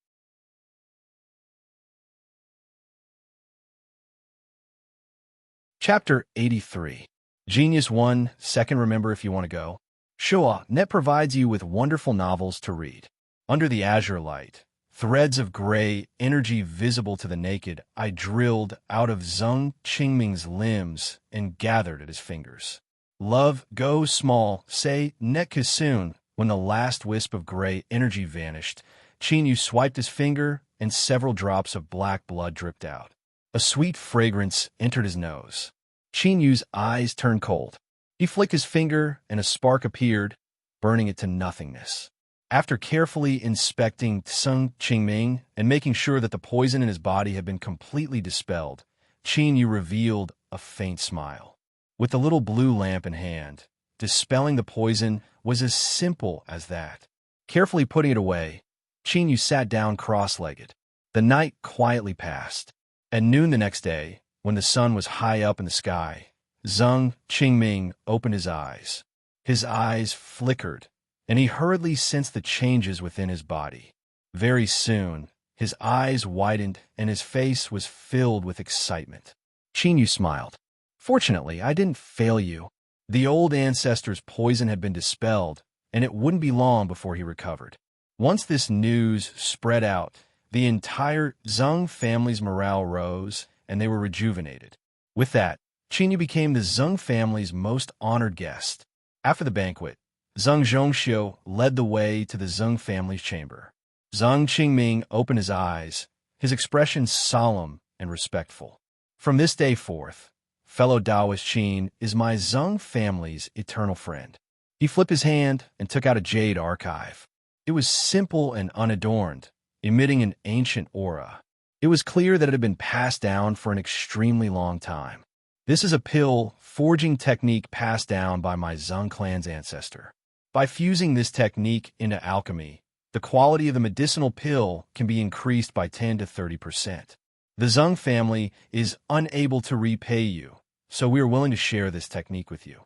Chapter 83. Genius 1, second remember if you want to go. Shua Net provides you with wonderful novels to read. Under the azure light, threads of gray energy visible to the naked eye drilled out of Zheng Qingming's limbs and gathered at his fingers. Love, go small, say net soon. When the last wisp of gray energy vanished, Qin Yu swiped his finger and several drops of black blood dripped out. A sweet fragrance entered his nose. Qin Yu's eyes turned cold. He flicked his finger and a spark appeared, burning it to nothingness. After carefully inspecting Zheng Qingming and making sure that the poison in his body had been completely dispelled, Qin Yu revealed a faint smile. With the little blue lamp in hand, dispelling the poison was as simple as that. Carefully putting it away, Qin Yu sat down cross-legged. The night quietly passed. At noon the next day, when the sun was high up in the sky, Zheng Qingming opened his eyes. His eyes flickered, and he hurriedly sensed the changes within his body. Very soon, his eyes widened and his face was filled with excitement. Qin Yu smiled. "Fortunately, I didn't fail you." The old ancestor's poison had been dispelled, and it wouldn't be long before he recovered. Once this news spread out, the entire Zheng family's morale rose, and they were rejuvenated. With that, Qin Yu became the Zheng family's most honored guest. After the banquet, Zheng Zhongxiu led the way to the Zheng family's chamber. Zheng Qingming opened his eyes, his expression solemn and respectful. "From this day forth, fellow Taoist Qin is my Zheng family's eternal friend." He flipped his hand and took out a jade archive. It was simple and unadorned, emitting an ancient aura. It was clear that it had been passed down for an extremely long time. "This is a pill forging technique passed down by my Zheng clan's ancestor. By fusing this technique into alchemy, the quality of the medicinal pill can be increased by 10 to 30%. The Zheng family is unable to repay you, so we are willing to share this technique with you."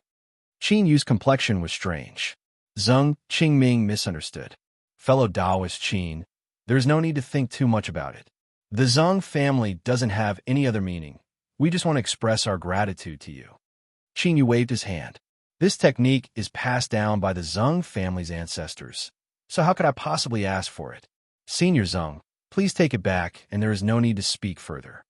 Qin Yu's complexion was strange. Zheng Qingming misunderstood. "Fellow Taoist Qin, there is no need to think too much about it. The Zheng family doesn't have any other meaning. We just want to express our gratitude to you." Qin Yu waved his hand. "This technique is passed down by the Zheng family's ancestors, so how could I possibly ask for it? Senior Zheng, please take it back, and there is no need to speak further."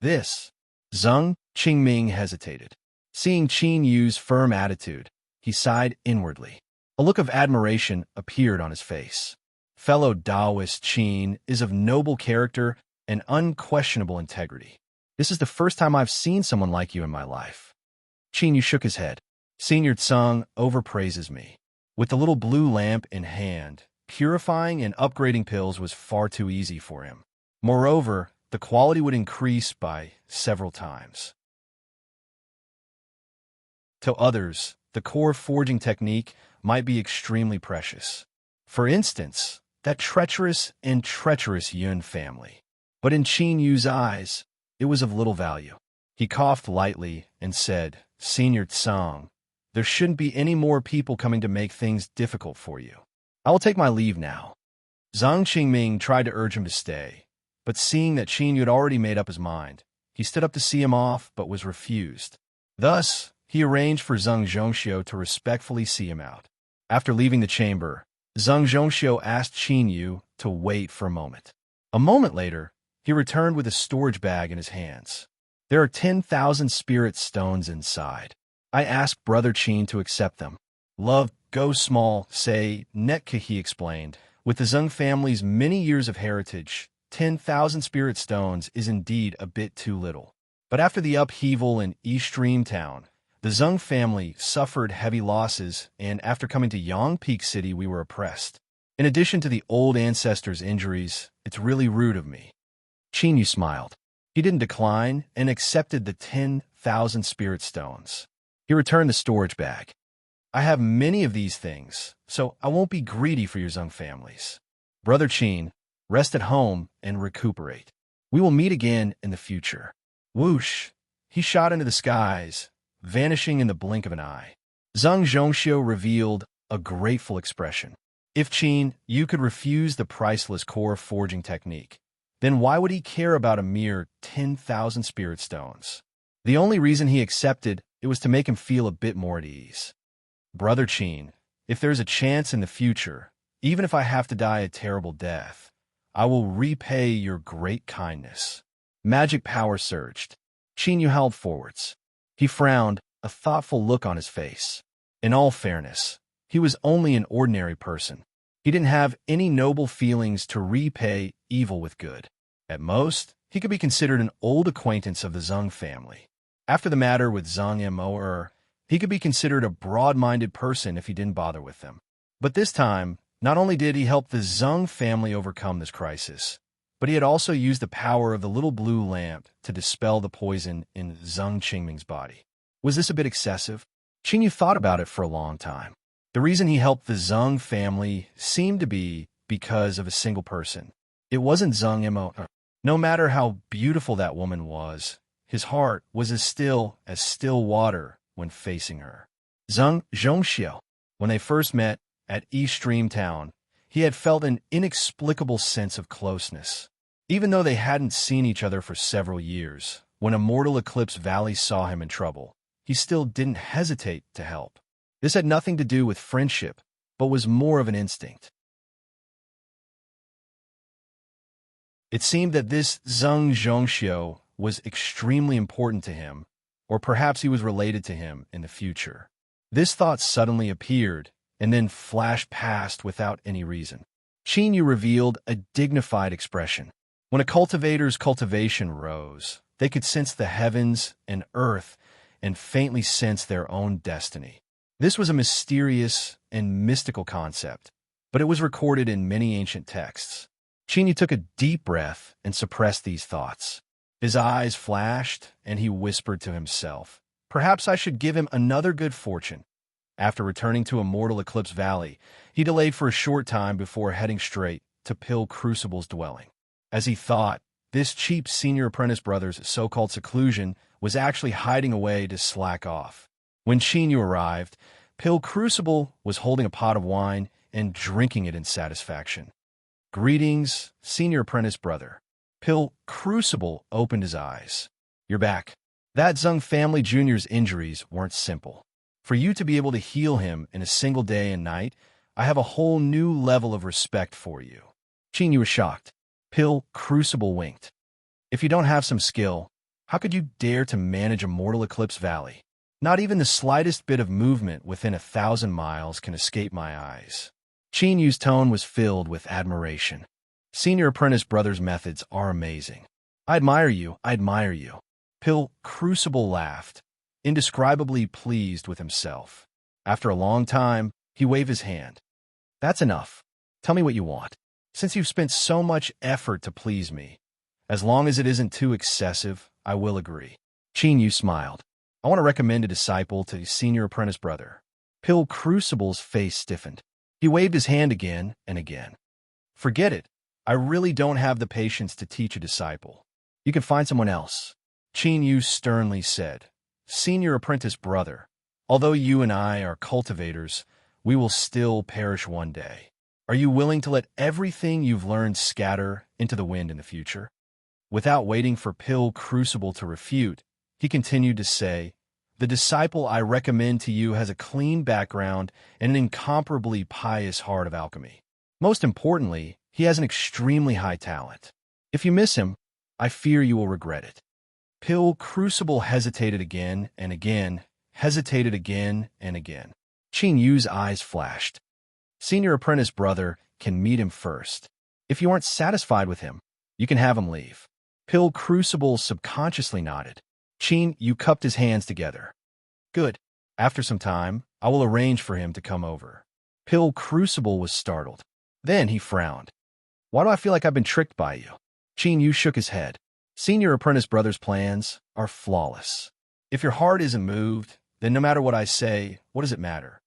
This, Zheng Qingming hesitated. Seeing Qin Yu's firm attitude, he sighed inwardly. A look of admiration appeared on his face. Fellow Taoist Qin is of noble character and unquestionable integrity. This is the first time I've seen someone like you in my life. Qin Yu shook his head. Senior Tsung overpraises me. With the little blue lamp in hand, purifying and upgrading pills was far too easy for him. Moreover, the quality would increase by several times. To others, the core forging technique might be extremely precious. For instance, that treacherous Yun family. But in Qin Yu's eyes, it was of little value. He coughed lightly and said, Senior Tsang, there shouldn't be any more people coming to make things difficult for you. I will take my leave now. Zhang Qingming tried to urge him to stay, but seeing that Qin Yu had already made up his mind, he stood up to see him off but was refused. Thus, he arranged for Zhang Zhongxiu to respectfully see him out. After leaving the chamber, Zhang Zhongxiu asked Qin Yu to wait for a moment. A moment later, he returned with a storage bag in his hands. There are 10,000 spirit stones inside. I asked Brother Qin to accept them. Love, go small, say, Netka, he explained. With the Zheng family's many years of heritage, 10,000 spirit stones is indeed a bit too little. But after the upheaval in East Dreamtown, the Zheng family suffered heavy losses, and after coming to Yang Peak City, we were oppressed. In addition to the old ancestors' injuries, it's really rude of me. Qin Yu smiled. He didn't decline and accepted the 10,000 spirit stones. He returned the storage bag. I have many of these things, so I won't be greedy for your Zheng families. Brother Qin, rest at home and recuperate. We will meet again in the future. Whoosh! He shot into the skies, vanishing in the blink of an eye. Zhang Zhongxiu revealed a grateful expression. If Qin Yu could refuse the priceless core forging technique, then why would he care about a mere 10,000 spirit stones? The only reason he accepted it was to make him feel a bit more at ease. Brother Qin, if there's a chance in the future, even if I have to die a terrible death, I will repay your great kindness. Magic power surged. Qin Yu held forwards. He frowned, a thoughtful look on his face. In all fairness, he was only an ordinary person. He didn't have any noble feelings to repay evil with good. At most, he could be considered an old acquaintance of the Zheng family. After the matter with Zhang Mo, he could be considered a broad-minded person if he didn't bother with them. But this time, not only did he help the Zheng family overcome this crisis, but he had also used the power of the little blue lamp to dispel the poison in Zhang Qingming's body. Was this a bit excessive? Qin Yu thought about it for a long time. The reason he helped the Zheng family seemed to be because of a single person. It wasn't Zhang Mo. No matter how beautiful that woman was, his heart was as still water when facing her. Zhang Zhongxiu. When they first met at East Dreamtown, he had felt an inexplicable sense of closeness. Even though they hadn't seen each other for several years, when Immortal Eclipse Valley saw him in trouble, he still didn't hesitate to help. This had nothing to do with friendship, but was more of an instinct. It seemed that this Zhang Zhongxiu was extremely important to him, or perhaps he was related to him in the future. This thought suddenly appeared, and then flashed past without any reason. Qin Yu revealed a dignified expression. When a cultivator's cultivation rose, they could sense the heavens and earth and faintly sense their own destiny. This was a mysterious and mystical concept, but it was recorded in many ancient texts. Qin Yu took a deep breath and suppressed these thoughts. His eyes flashed, and he whispered to himself, "Perhaps I should give him another good fortune." After returning to Immortal Eclipse Valley, he delayed for a short time before heading straight to Pill Crucible's dwelling. As he thought, this cheap senior apprentice brother's so-called seclusion was actually hiding away to slack off. When Qin Yu arrived, Pill Crucible was holding a pot of wine and drinking it in satisfaction. "Greetings, senior apprentice brother." Pill Crucible opened his eyes. "You're back." That Zheng family junior's injuries weren't simple. For you to be able to heal him in a single day and night, I have a whole new level of respect for you. Qin Yu was shocked. Pill Crucible winked. "If you don't have some skill, how could you dare to manage Immortal Eclipse Valley?" Not even the slightest bit of movement within 1,000 miles can escape my eyes. Qin Yu's tone was filled with admiration. Senior apprentice brother's methods are amazing. I admire you, I admire you. Pil Crucible laughed, indescribably pleased with himself. After a long time, he waved his hand. That's enough. Tell me what you want. Since you've spent so much effort to please me, as long as it isn't too excessive, I will agree. Qin Yu smiled. I want to recommend a disciple to senior apprentice brother. Pil Crucible's face stiffened. He waved his hand again and again. Forget it. I really don't have the patience to teach a disciple. You can find someone else. Qin Yu sternly said. Senior apprentice brother, although you and I are cultivators, we will still perish one day. Are you willing to let everything you've learned scatter into the wind in the future? Without waiting for Pil Crucible to refute, he continued to say, the disciple I recommend to you has a clean background and an incomparably pious heart of alchemy. Most importantly, he has an extremely high talent. If you miss him, I fear you will regret it. Pil Crucible hesitated again and again, hesitated again and again. Qin Yu's eyes flashed. Senior apprentice brother can meet him first. If you aren't satisfied with him, you can have him leave. Pil Crucible subconsciously nodded. Qin Yu cupped his hands together. Good. After some time, I will arrange for him to come over. Pil Crucible was startled. Then he frowned. Why do I feel like I've been tricked by you? Qin Yu shook his head. Senior apprentice brother's plans are flawless. If your heart isn't moved, then no matter what I say, what does it matter?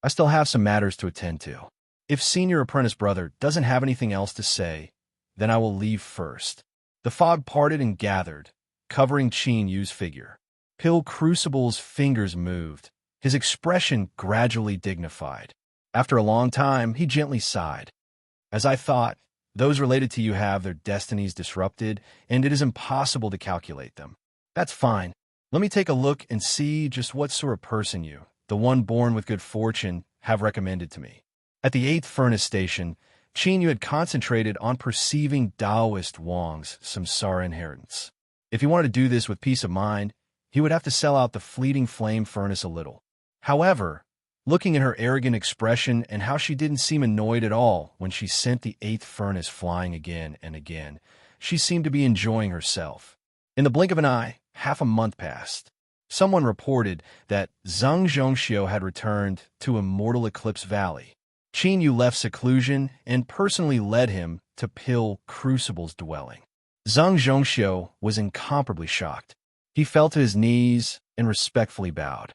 I still have some matters to attend to. If senior apprentice brother doesn't have anything else to say, then I will leave first. The fog parted and gathered, covering Qin Yu's figure. Pil Crucible's fingers moved, his expression gradually dignified. After a long time, he gently sighed. As I thought, those related to you have their destinies disrupted, and it is impossible to calculate them. That's fine. Let me take a look and see just what sort of person you, the one born with good fortune, have recommended to me. At the 8th furnace station, Qin Yu had concentrated on perceiving Taoist Wang's samsara inheritance. If he wanted to do this with peace of mind, he would have to sell out the fleeting flame furnace a little. However, looking at her arrogant expression and how she didn't seem annoyed at all when she sent the 8th furnace flying again and again, she seemed to be enjoying herself. In the blink of an eye, half a month passed. Someone reported that Zhang Zhongxiu had returned to Immortal Eclipse Valley. Qin Yu left seclusion and personally led him to Pil Crucible's dwelling. Zhang Zhongxiu was incomparably shocked. He fell to his knees and respectfully bowed.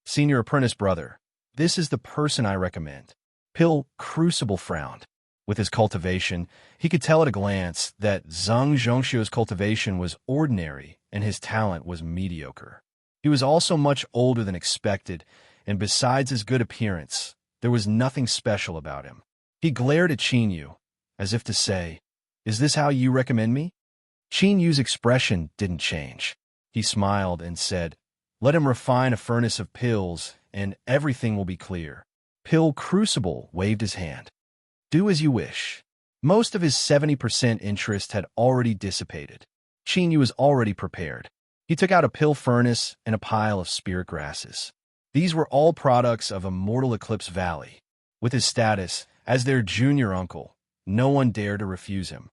Senior apprentice brother, this is the person I recommend. Pil Crucible frowned. With his cultivation, he could tell at a glance that Zhang Zhongxiu's cultivation was ordinary and his talent was mediocre. He was also much older than expected, and besides his good appearance, there was nothing special about him. He glared at Qin Yu, as if to say, is this how you recommend me? Qin Yu's expression didn't change. He smiled and said, let him refine a furnace of pills, and everything will be clear. Pil Crucible waved his hand. Do as you wish. Most of his 70% interest had already dissipated. Qin Yu was already prepared. He took out a pill furnace and a pile of spirit grasses. These were all products of Immortal Eclipse Valley. With his status as their junior uncle, no one dared to refuse him.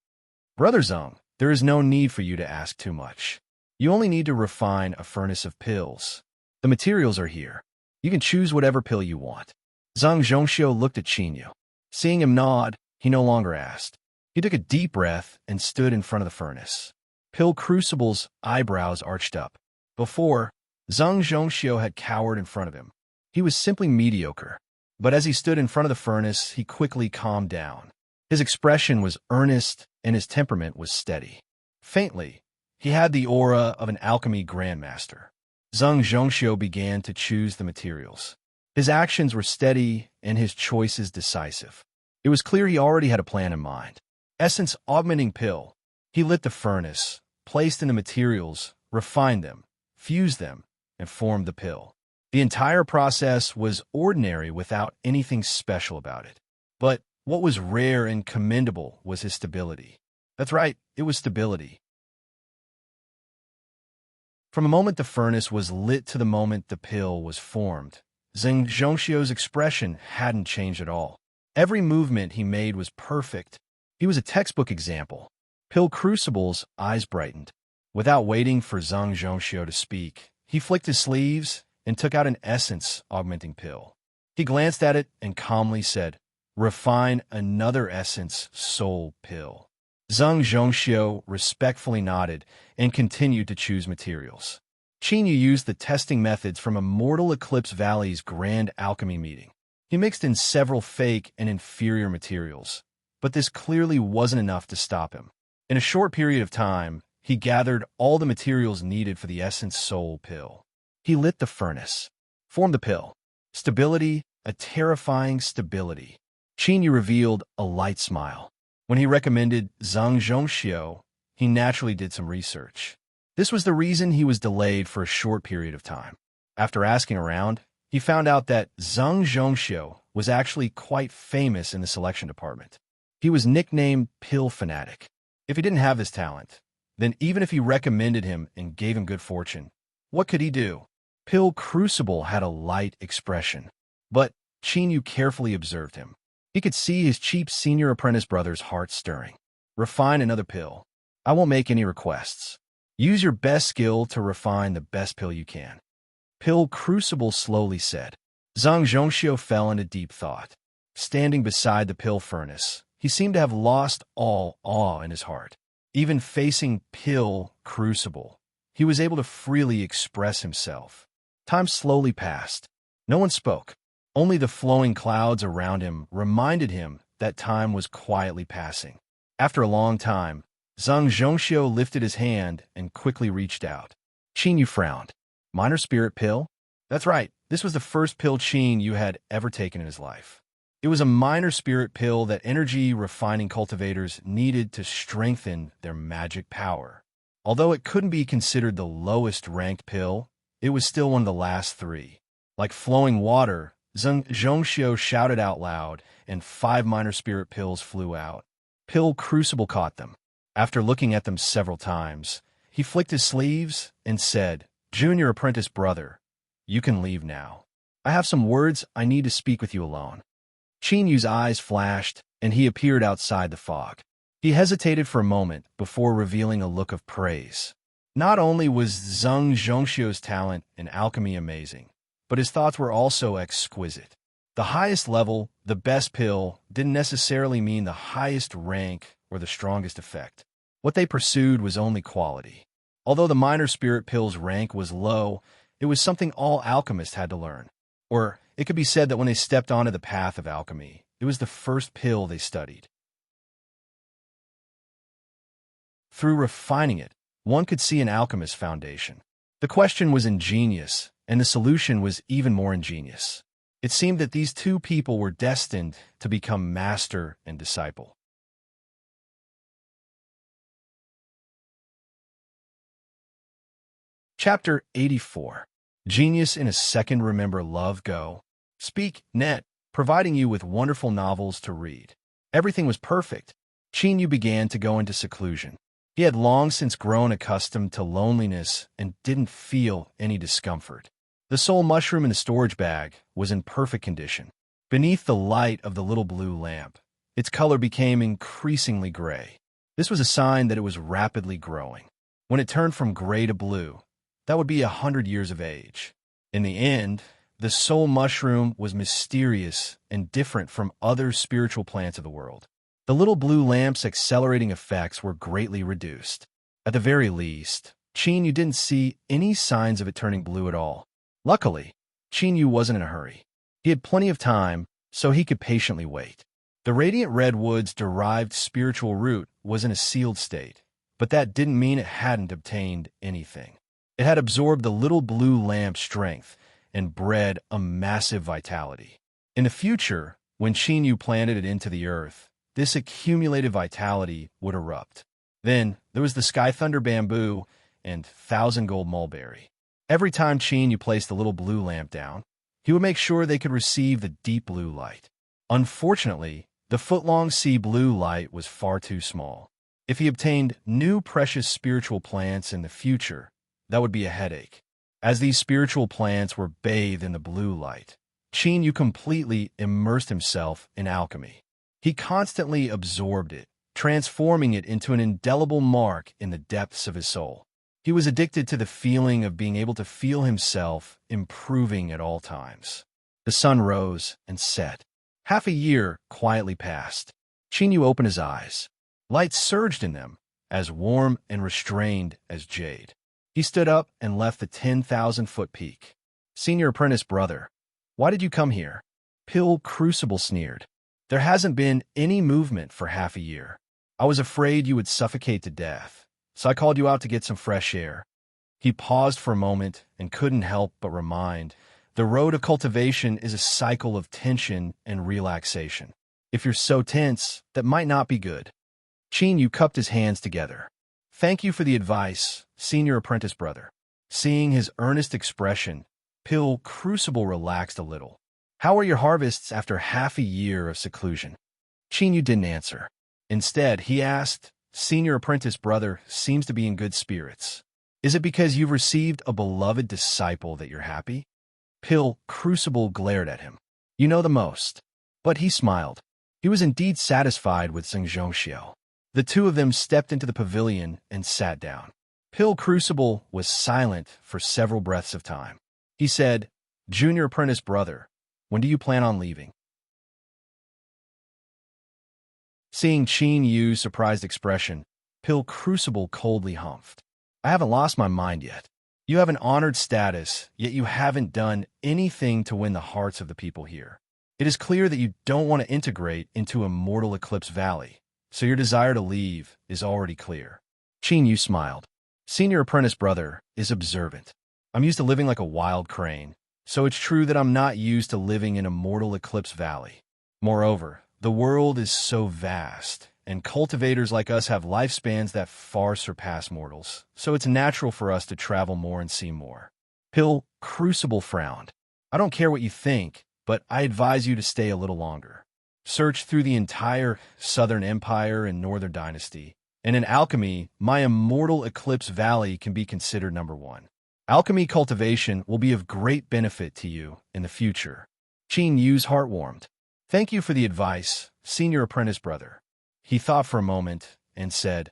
Brother Zhang, there is no need for you to ask too much. You only need to refine a furnace of pills. The materials are here. You can choose whatever pill you want. Zhang Zhongxiu looked at Qin Yu. Seeing him nod, he no longer asked. He took a deep breath and stood in front of the furnace. Pil Crucible's eyebrows arched up. Before, Zhang Zhongxiu had cowered in front of him. He was simply mediocre. But as he stood in front of the furnace, he quickly calmed down. His expression was earnest and his temperament was steady. Faintly, he had the aura of an alchemy grandmaster. Zhang Zhongxiu began to choose the materials. His actions were steady and his choices decisive. It was clear he already had a plan in mind. Essence augmenting pill. He lit the furnace, placed in the materials, refined them, fused them, and formed the pill. The entire process was ordinary without anything special about it. But what was rare and commendable was his stability. That's right, it was stability. From the moment the furnace was lit to the moment the pill was formed, Zheng Zhongxiu's expression hadn't changed at all. Every movement he made was perfect. He was a textbook example. Pill Crucible's eyes brightened. Without waiting for Zheng Zhongxiu to speak, he flicked his sleeves and took out an essence-augmenting pill. He glanced at it and calmly said, "Refine another essence soul pill." Zheng Zhongxiu respectfully nodded and continued to choose materials. Qinyu used the testing methods from Immortal Eclipse Valley's Grand Alchemy meeting. He mixed in several fake and inferior materials, but this clearly wasn't enough to stop him. In a short period of time, he gathered all the materials needed for the Essence Soul pill. He lit the furnace, formed the pill. Stability, a terrifying stability. Qinyu revealed a light smile. When he recommended Zheng Zhongxiu, he naturally did some research. This was the reason he was delayed for a short period of time. After asking around, he found out that Zheng Zhongxiu was actually quite famous in the selection department. He was nicknamed Pill Fanatic. If he didn't have this talent, then even if he recommended him and gave him good fortune, what could he do? Pill Crucible had a light expression, but Qinyu carefully observed him. He could see his cheap senior apprentice brother's heart stirring. Refine another pill. I won't make any requests. Use your best skill to refine the best pill you can. Pill Crucible slowly said. Zheng Zhongxiu fell into deep thought. Standing beside the pill furnace, he seemed to have lost all awe in his heart. Even facing Pill Crucible, he was able to freely express himself. Time slowly passed. No one spoke. Only the flowing clouds around him reminded him that time was quietly passing. After a long time, Zheng Zhongxiu lifted his hand and quickly reached out. Qinyu frowned. Minor spirit pill? That's right. This was the first pill Qinyu had ever taken in his life. It was a minor spirit pill that energy-refining cultivators needed to strengthen their magic power. Although it couldn't be considered the lowest-ranked pill, it was still one of the last three. Like flowing water, Zheng Zhongxiu shouted out loud, and 5 minor spirit pills flew out. Pill Crucible caught them. After looking at them several times, he flicked his sleeves and said, "Junior apprentice brother, you can leave now. I have some words I need to speak with you alone." Qinyu's eyes flashed, and he appeared outside the fog. He hesitated for a moment before revealing a look of praise. Not only was Zheng Zhongxiu's talent in alchemy amazing, but his thoughts were also exquisite. The highest level, the best pill, didn't necessarily mean the highest rank or the strongest effect. What they pursued was only quality. Although the minor spirit pill's rank was low, it was something all alchemists had to learn. Or it could be said that when they stepped onto the path of alchemy, it was the first pill they studied. Through refining it, one could see an alchemist's foundation. The question was ingenious, and the solution was even more ingenious. It seemed that these two people were destined to become master and disciple. Chapter 84. Genius in a Second. Remember Love Go. Speak, Net, providing you with wonderful novels to read. Everything was perfect. Qinyu began to go into seclusion. He had long since grown accustomed to loneliness and didn't feel any discomfort. The soul mushroom in the storage bag was in perfect condition. Beneath the light of the little blue lamp, its color became increasingly gray. This was a sign that it was rapidly growing. When it turned from gray to blue, that would be 100 years of age. In the end, the soul mushroom was mysterious and different from other spiritual plants of the world. The little blue lamp's accelerating effects were greatly reduced. At the very least, Qinyu didn't see any signs of it turning blue at all. Luckily, Qinyu wasn't in a hurry. He had plenty of time, so he could patiently wait. The radiant redwood's derived spiritual root was in a sealed state, but that didn't mean it hadn't obtained anything. It had absorbed the little blue lamp's strength and bred a massive vitality. In the future, when Qinyu planted it into the earth, this accumulated vitality would erupt. Then there was the Sky Thunder bamboo and Thousand Gold mulberry. Every time Qinyu placed the little blue lamp down, he would make sure they could receive the deep blue light. Unfortunately, the foot-long sea blue light was far too small. If he obtained new precious spiritual plants in the future, that would be a headache. As these spiritual plants were bathed in the blue light, Qin Yu completely immersed himself in alchemy. He constantly absorbed it, transforming it into an indelible mark in the depths of his soul. He was addicted to the feeling of being able to feel himself improving at all times. The sun rose and set. Half a year quietly passed. Qin Yu opened his eyes. Light surged in them, as warm and restrained as jade. He stood up and left the 10,000-foot peak. Senior apprentice brother, why did you come here? Pill Crucible sneered. There hasn't been any movement for half a year. I was afraid you would suffocate to death, so I called you out to get some fresh air. He paused for a moment and couldn't help but remind, the road of cultivation is a cycle of tension and relaxation. If you're so tense, that might not be good. Qin Yu cupped his hands together. Thank you for the advice, senior apprentice brother. Seeing his earnest expression, Pill Crucible relaxed a little. How are your harvests after half a year of seclusion? Qin Yu didn't answer. Instead, he asked, Senior apprentice brother seems to be in good spirits. Is it because you've received a beloved disciple that you're happy? Pill Crucible glared at him. You know the most. But he smiled. He was indeed satisfied with Zheng Zhongxiao. The two of them stepped into the pavilion and sat down. Pill Crucible was silent for several breaths of time. He said, Junior apprentice brother, when do you plan on leaving? Seeing Qin Yu's surprised expression, Pill Crucible coldly humphed. I haven't lost my mind yet. You have an honored status, yet you haven't done anything to win the hearts of the people here. It is clear that you don't want to integrate into Immortal Eclipse Valley, so your desire to leave is already clear. Qin Yu smiled. Senior apprentice brother is observant. I'm used to living like a wild crane, so it's true that I'm not used to living in Immortal Eclipse Valley. Moreover, the world is so vast, and cultivators like us have lifespans that far surpass mortals, so it's natural for us to travel more and see more. Pill Crucible frowned. I don't care what you think, but I advise you to stay a little longer. Search through the entire Southern Empire and Northern Dynasty, and in alchemy, my Immortal Eclipse Valley can be considered number one. Alchemy cultivation will be of great benefit to you in the future. Qin Yu's heart warmed. Thank you for the advice, senior apprentice brother. He thought for a moment and said,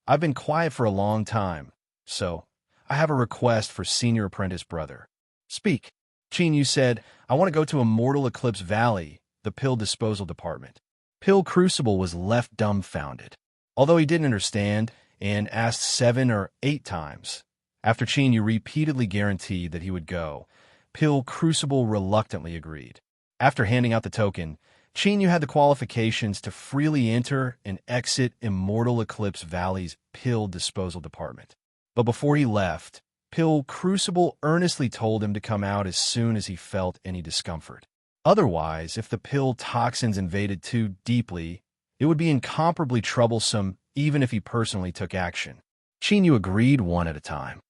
I've been quiet for a long time, so I have a request for senior apprentice brother. Speak. Qin Yu said, I want to go to Immortal Eclipse Valley, the pill disposal department. Pill Crucible was left dumbfounded, although he didn't understand and asked 7 or 8 times. After Qin Yu repeatedly guaranteed that he would go, Pill Crucible reluctantly agreed. After handing out the token, Qin Yu had the qualifications to freely enter and exit Immortal Eclipse Valley's pill disposal department. But before he left, Pill Crucible earnestly told him to come out as soon as he felt any discomfort. Otherwise, if the pill toxins invaded too deeply, it would be incomparably troublesome even if he personally took action. Qin Yu agreed one at a time.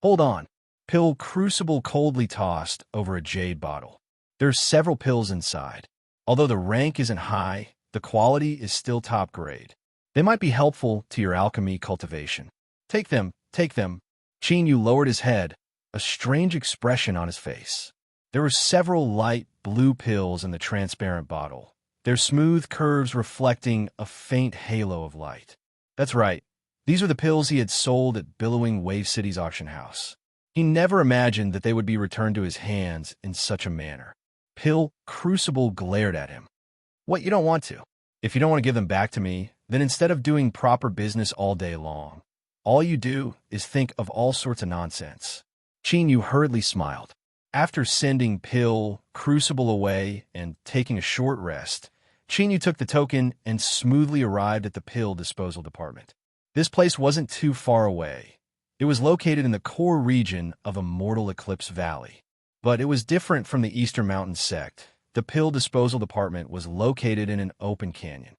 Hold on. Pill Crucible coldly tossed over a jade bottle. There's several pills inside. Although the rank isn't high, the quality is still top grade. They might be helpful to your alchemy cultivation. Take them, take them. Qin Yu lowered his head, a strange expression on his face. There were several light blue pills in the transparent bottle, their smooth curves reflecting a faint halo of light. That's right. These were the pills he had sold at Billowing Wave City's auction house. He never imagined that they would be returned to his hands in such a manner. Pill Crucible glared at him. What, you don't want to? If you don't want to give them back to me, then instead of doing proper business all day long, all you do is think of all sorts of nonsense. Qin Yu hurriedly smiled. After sending Pill Crucible away and taking a short rest, Qin Yu took the token and smoothly arrived at the pill disposal department. This place wasn't too far away. It was located in the core region of Immortal Eclipse Valley. But it was different from the Eastern Mountain sect. The pill disposal department was located in an open canyon.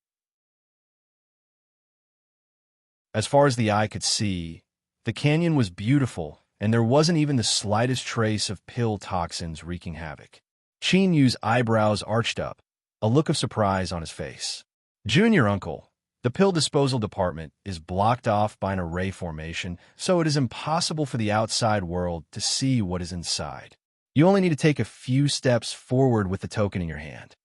As far as the eye could see, the canyon was beautiful, and there wasn't even the slightest trace of pill toxins wreaking havoc. Qin Yu's eyebrows arched up, a look of surprise on his face. Junior uncle, The pill disposal department is blocked off by an array formation, so it is impossible for the outside world to see what is inside. You only need to take a few steps forward with the token in your hand.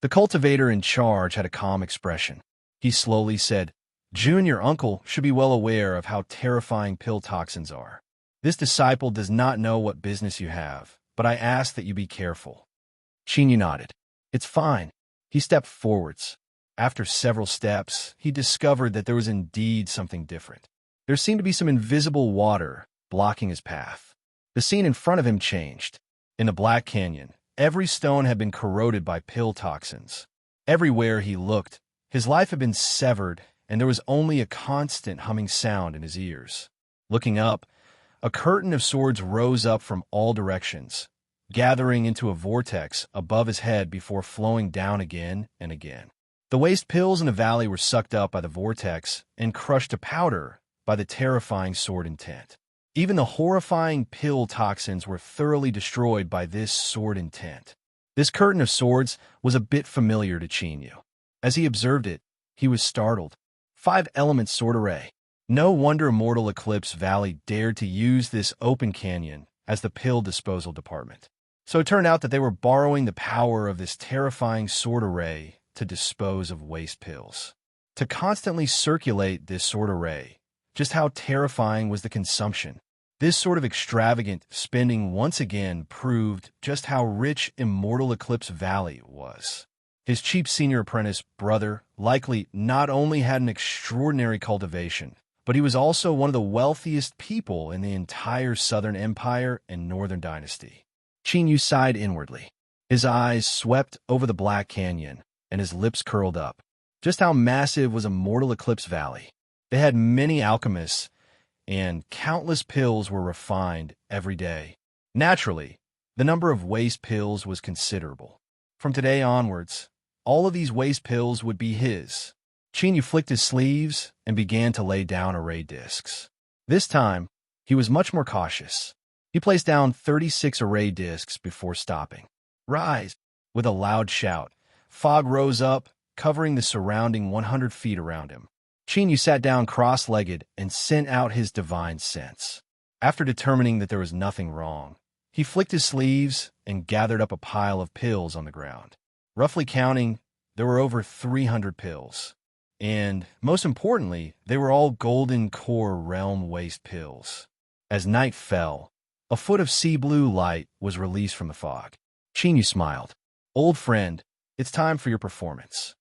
The cultivator in charge had a calm expression. He slowly said, "Junior uncle should be well aware of how terrifying pill toxins are. This disciple does not know what business you have, but I ask that you be careful." Chinyu nodded. "It's fine." He stepped forwards. After several steps, he discovered that there was indeed something different. There seemed to be some invisible water blocking his path. The scene in front of him changed. In the Black Canyon, every stone had been corroded by pill toxins. Everywhere he looked, his life had been severed, and there was only a constant humming sound in his ears. Looking up, a curtain of swords rose up from all directions, gathering into a vortex above his head before flowing down again and again. The waste pills in the valley were sucked up by the vortex and crushed to powder by the terrifying sword intent. Even the horrifying pill toxins were thoroughly destroyed by this sword intent. This curtain of swords was a bit familiar to Chinyu. As he observed it, he was startled. 5-element sword array. No wonder Immortal Eclipse Valley dared to use this open canyon as the pill disposal department. So it turned out that they were borrowing the power of this terrifying sword array to dispose of waste pills. To constantly circulate this sword array, just how terrifying was the consumption? This sort of extravagant spending once again proved just how rich Immortal Eclipse Valley was. His cheap senior apprentice brother likely not only had an extraordinary cultivation, but he was also one of the wealthiest people in the entire Southern Empire and Northern Dynasty. Chinyu sighed inwardly. His eyes swept over the Black Canyon, and his lips curled up. Just how massive was Immortal Eclipse Valley? They had many alchemists, and countless pills were refined every day. Naturally, the number of waste pills was considerable. From today onwards, all of these waste pills would be his. Chinyu flicked his sleeves and began to lay down array discs. This time, he was much more cautious. He placed down 36 array discs before stopping. "Rise!" With a loud shout, fog rose up, covering the surrounding 100 feet around him. Chinyu sat down cross-legged and sent out his divine sense. After determining that there was nothing wrong, he flicked his sleeves and gathered up a pile of pills on the ground. Roughly counting, there were over 300 pills. And, most importantly, they were all Golden Core Realm waste pills. As night fell, a foot of sea blue light was released from the fog. Chinyu smiled. "Old friend, it's time for your performance."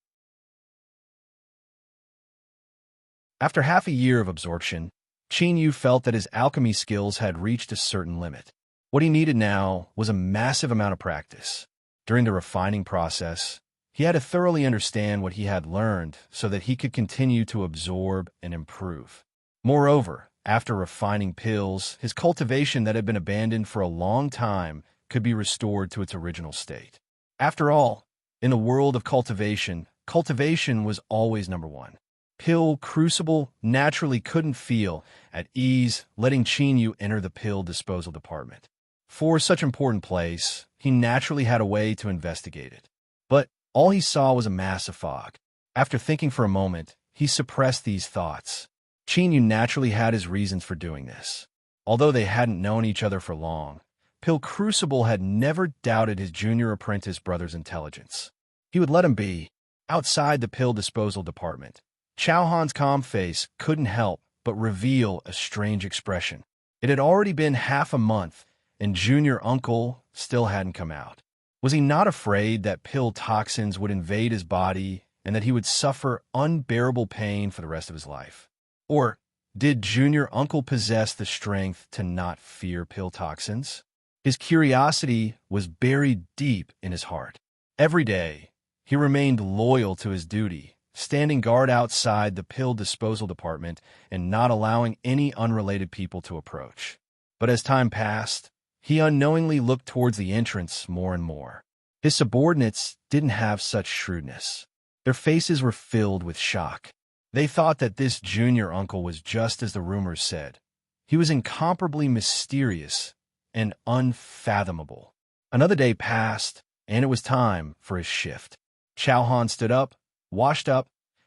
After half a year of absorption, Chinyu felt that his alchemy skills had reached a certain limit. What he needed now was a massive amount of practice. During the refining process, he had to thoroughly understand what he had learned so that he could continue to absorb and improve. Moreover, after refining pills, his cultivation that had been abandoned for a long time could be restored to its original state. After all, in the world of cultivation, cultivation was always number one. Pill Crucible naturally couldn't feel at ease letting Chinyu enter the pill disposal department. For such an important place, he naturally had a way to investigate it. But all he saw was a mass of fog. After thinking for a moment, he suppressed these thoughts. Chinyu naturally had his reasons for doing this. Although they hadn't known each other for long, Pill Crucible had never doubted his junior apprentice brother's intelligence. He would let him be. Outside the pill disposal department, Chauhan's calm face couldn't help but reveal a strange expression. It had already been half a month, and junior uncle still hadn't come out. Was he not afraid that pill toxins would invade his body and that he would suffer unbearable pain for the rest of his life? Or did junior uncle possess the strength to not fear pill toxins? His curiosity was buried deep in his heart. Every day, he remained loyal to his duty, standing guard outside the pill disposal department and not allowing any unrelated people to approach. But as time passed, he unknowingly looked towards the entrance more and more. His subordinates didn't have such shrewdness. Their faces were filled with shock. They thought that this junior uncle was just as the rumors said. He was incomparably mysterious and unfathomable. Another day passed, and it was time for his shift. Chauhan stood up, washed up,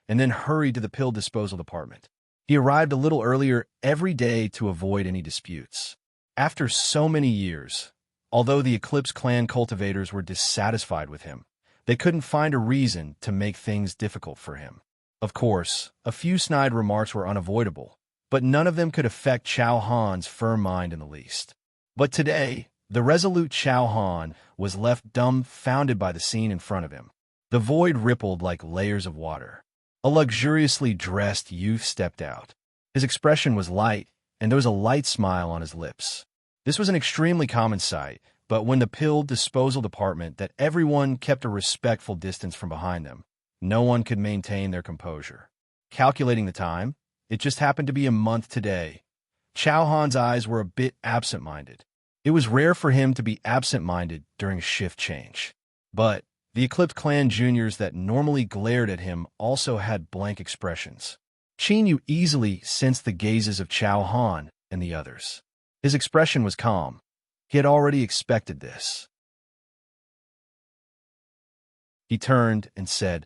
and then hurried to the pill disposal department. He arrived a little earlier every day to avoid any disputes. After so many years, although the Eclipse clan cultivators were dissatisfied with him, they couldn't find a reason to make things difficult for him. Of course, a few snide remarks were unavoidable, but none of them could affect Chow Han's firm mind in the least. But today, the resolute Chow Han was left dumbfounded by the scene in front of him. The void rippled like layers of water. A luxuriously dressed youth stepped out. His expression was light, and there was a light smile on his lips. This was an extremely common sight, but when the pill disposal department that everyone kept a respectful distance from behind them, no one could maintain their composure. Calculating the time, it just happened to be a month today. Chow Han's eyes were a bit absent-minded. It was rare for him to be absent-minded during a shift change. But the Eclipse clan juniors that normally glared at him also had blank expressions. Qin Yu easily sensed the gazes of Chow Han and the others. His expression was calm. He had already expected this. He turned and said,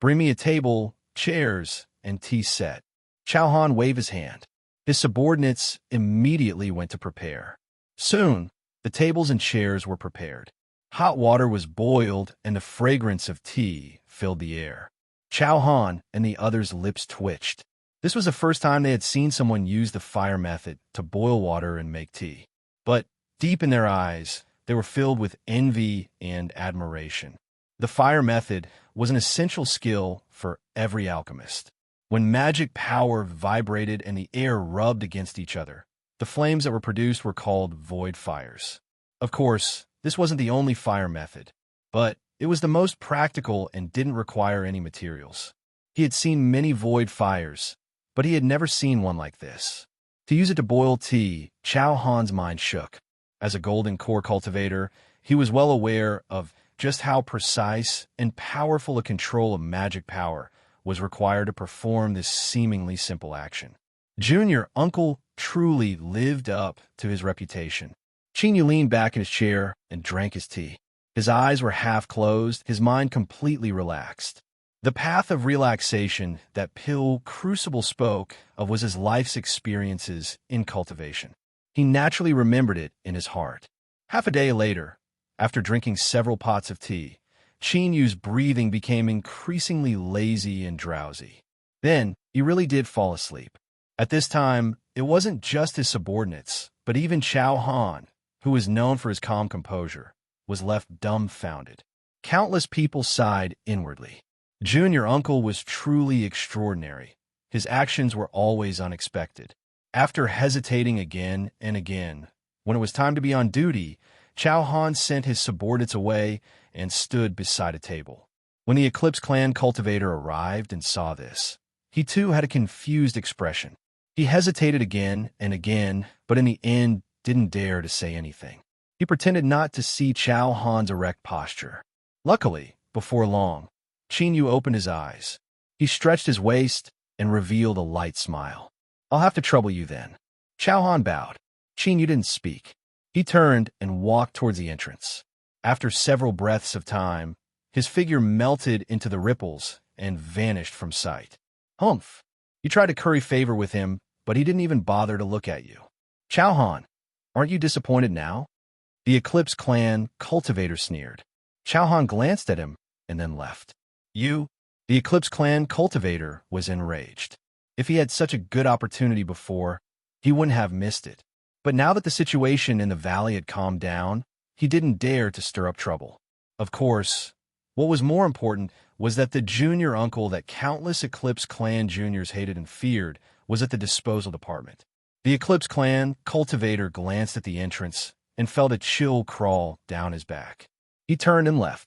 "Bring me a table, chairs, and tea set." Chow Han waved his hand. His subordinates immediately went to prepare. Soon, the tables and chairs were prepared. Hot water was boiled, and the fragrance of tea filled the air. Chow Han and the others' lips twitched. This was the first time they had seen someone use the fire method to boil water and make tea. But deep in their eyes, they were filled with envy and admiration. The fire method was an essential skill for every alchemist. When magic power vibrated and the air rubbed against each other, the flames that were produced were called void fires. Of course, this wasn't the only fire method, but it was the most practical and didn't require any materials. He had seen many void fires, but he had never seen one like this. To use it to boil tea, Chow Han's mind shook. As a golden core cultivator, he was well aware of just how precise and powerful a control of magic power was required to perform this seemingly simple action. Junior Uncle truly lived up to his reputation. Qin Yu leaned back in his chair and drank his tea. His eyes were half closed, his mind completely relaxed. The path of relaxation that Pill Crucible spoke of was his life's experiences in cultivation. He naturally remembered it in his heart. Half a day later, after drinking several pots of tea, Qin Yu's breathing became increasingly lazy and drowsy. Then, he really did fall asleep. At this time, it wasn't just his subordinates, but even Chow Han, who was known for his calm composure, was left dumbfounded. Countless people sighed inwardly. Junior Uncle was truly extraordinary. His actions were always unexpected. After hesitating again and again, when it was time to be on duty, Chow Han sent his subordinates away and stood beside a table. When the Eclipse clan cultivator arrived and saw this, he too had a confused expression. He hesitated again and again, but in the end didn't dare to say anything. He pretended not to see Chow Han's erect posture. Luckily, before long, Qin Yu opened his eyes. He stretched his waist and revealed a light smile. "I'll have to trouble you then." Chow Han bowed. Qin Yu didn't speak. He turned and walked towards the entrance. After several breaths of time, his figure melted into the ripples and vanished from sight. "Humph." You tried to curry favor with him, but he didn't even bother to look at you. "Chow Han, aren't you disappointed now?" The Eclipse clan cultivator sneered. Chow Han glanced at him and then left. "You?" The Eclipse clan cultivator was enraged. If he had such a good opportunity before, he wouldn't have missed it. But now that the situation in the valley had calmed down, he didn't dare to stir up trouble. Of course, what was more important was that the junior uncle that countless Eclipse clan juniors hated and feared was at the disposal department. The Eclipse clan cultivator glanced at the entrance and felt a chill crawl down his back. He turned and left.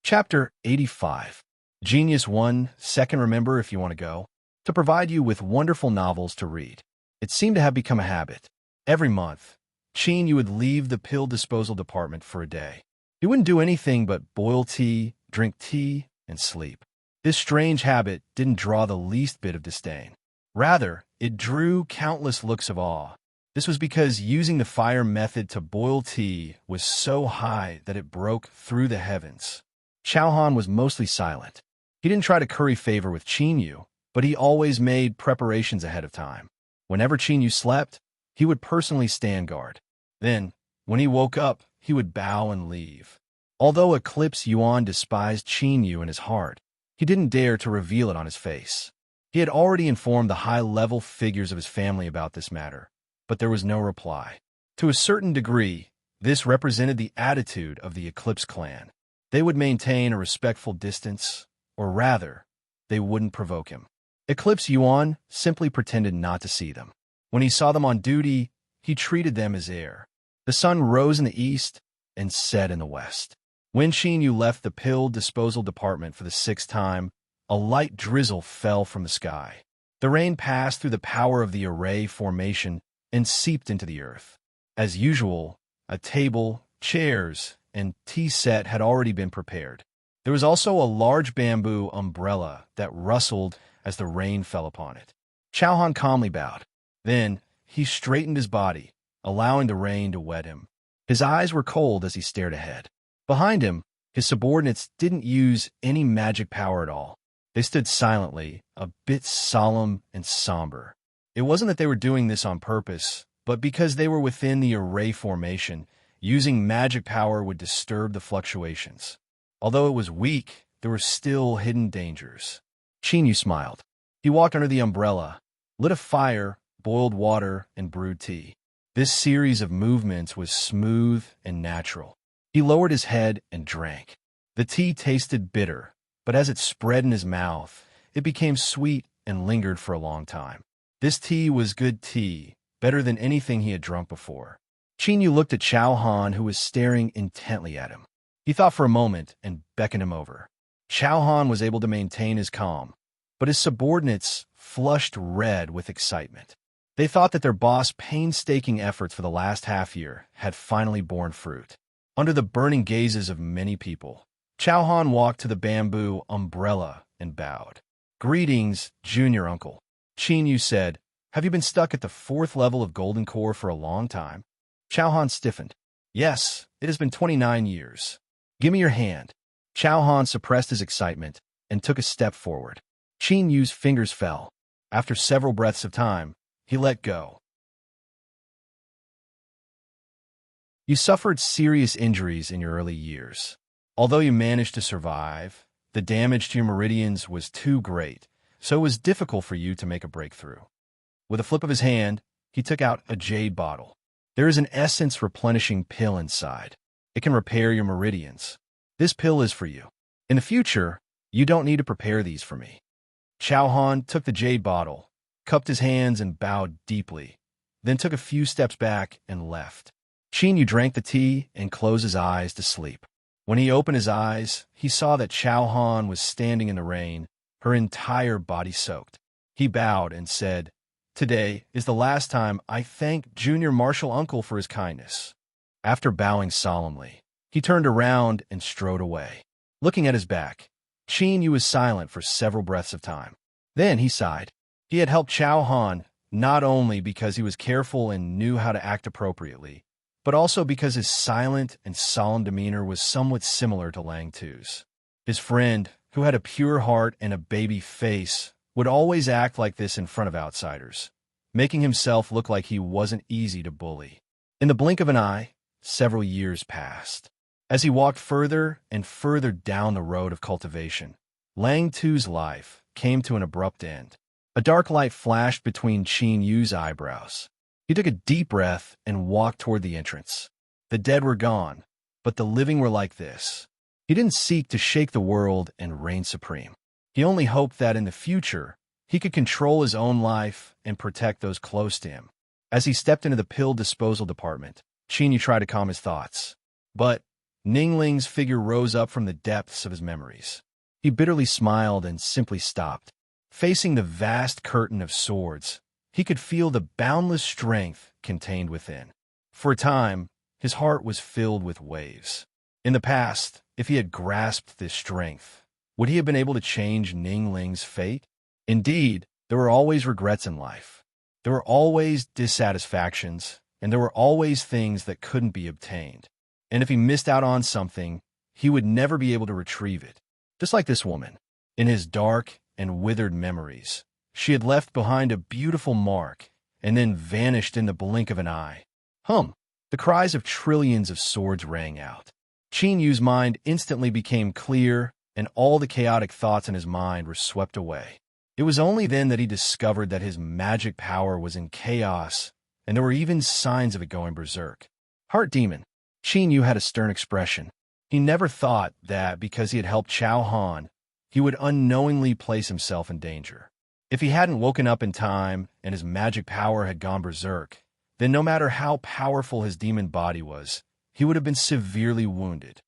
Chapter 85. Genius 1, second remember if you want to go. To provide you with wonderful novels to read. It seemed to have become a habit. Every month, Qin Yu would leave the pill disposal department for a day. He wouldn't do anything but boil tea, drink tea, and sleep. This strange habit didn't draw the least bit of disdain. Rather, it drew countless looks of awe. This was because using the fire method to boil tea was so high that it broke through the heavens. Chauhan was mostly silent. He didn't try to curry favor with Qin, but he always made preparations ahead of time. Whenever Qin slept, he would personally stand guard. Then, when he woke up, he would bow and leave. Although Eclipse Yuan despised Qin in his heart, he didn't dare to reveal it on his face. He had already informed the high-level figures of his family about this matter, but there was no reply. To a certain degree, this represented the attitude of the Eclipse clan. They would maintain a respectful distance, or rather, they wouldn't provoke him. Eclipse Yuan simply pretended not to see them. When he saw them on duty, he treated them as air. The sun rose in the east and set in the west. When Qin left the pill disposal department for the 6th time, a light drizzle fell from the sky. The rain passed through the power of the array formation and seeped into the earth. As usual, a table, chairs, and tea set had already been prepared. There was also a large bamboo umbrella that rustled as the rain fell upon it. Chauhan calmly bowed. Then, he straightened his body, allowing the rain to wet him. His eyes were cold as he stared ahead. Behind him, his subordinates didn't use any magic power at all. They stood silently, a bit solemn and somber. It wasn't that they were doing this on purpose, but because they were within the array formation, using magic power would disturb the fluctuations. Although it was weak, there were still hidden dangers. Qin smiled. He walked under the umbrella, lit a fire, boiled water, and brewed tea. This series of movements was smooth and natural. He lowered his head and drank. The tea tasted bitter, but as it spread in his mouth, it became sweet and lingered for a long time. This tea was good tea, better than anything he had drunk before. Qin looked at Chauhan, who was staring intently at him. He thought for a moment and beckoned him over. Chauhan was able to maintain his calm, but his subordinates flushed red with excitement. They thought that their boss' painstaking efforts for the last half-year had finally borne fruit. Under the burning gazes of many people, Chauhan walked to the bamboo umbrella and bowed. "Greetings, junior uncle." Qin said, "Have you been stuck at the 4th level of Golden Core for a long time?" Chauhan stiffened. "Yes, it has been 29 years. Give me your hand." Chauhan suppressed his excitement and took a step forward. Qin fingers fell. After several breaths of time, he let go. You suffered serious injuries in your early years. Although you managed to survive, the damage to your meridians was too great, so it was difficult for you to make a breakthrough. With a flip of his hand, he took out a jade bottle. There is an essence-replenishing pill inside. It can repair your meridians. This pill is for you. In the future, you don't need to prepare these for me. Chauhan took the jade bottle, cupped his hands and bowed deeply, then took a few steps back and left. Qin drank the tea and closed his eyes to sleep. When he opened his eyes, he saw that Chauhan was standing in the rain, her entire body soaked. He bowed and said, "Today is the last time I thank Junior Martial Uncle for his kindness." After bowing solemnly, he turned around and strode away. Looking at his back, Qin was silent for several breaths of time. Then he sighed. He had helped Chauhan not only because he was careful and knew how to act appropriately, but also because his silent and solemn demeanor was somewhat similar to Lang Tu's. His friend, who had a pure heart and a baby face, would always act like this in front of outsiders, making himself look like he wasn't easy to bully. In the blink of an eye, several years passed. As he walked further and further down the road of cultivation, Lang Tu's life came to an abrupt end. A dark light flashed between Qin eyebrows. He took a deep breath and walked toward the entrance. The dead were gone, but the living were like this. He didn't seek to shake the world and reign supreme. He only hoped that in the future, he could control his own life and protect those close to him. As he stepped into the pill disposal department, Qin tried to calm his thoughts. But Ningling's figure rose up from the depths of his memories. He bitterly smiled and simply stopped. Facing the vast curtain of swords, he could feel the boundless strength contained within. For a time, his heart was filled with waves. In the past, if he had grasped this strength, would he have been able to change Ningling's fate? Indeed, there were always regrets in life. There were always dissatisfactions, and there were always things that couldn't be obtained. And if he missed out on something, he would never be able to retrieve it. Just like this woman. In his dark and withered memories, she had left behind a beautiful mark and then vanished in the blink of an eye. The cries of trillions of swords rang out. Qin Yu's mind instantly became clear, and all the chaotic thoughts in his mind were swept away. It was only then that he discovered that his magic power was in chaos, and there were even signs of it going berserk. Heart Demon. Qin Yu had a stern expression. He never thought that because he had helped Chao Han, he would unknowingly place himself in danger. If he hadn't woken up in time and his magic power had gone berserk, then no matter how powerful his demon body was, he would have been severely wounded.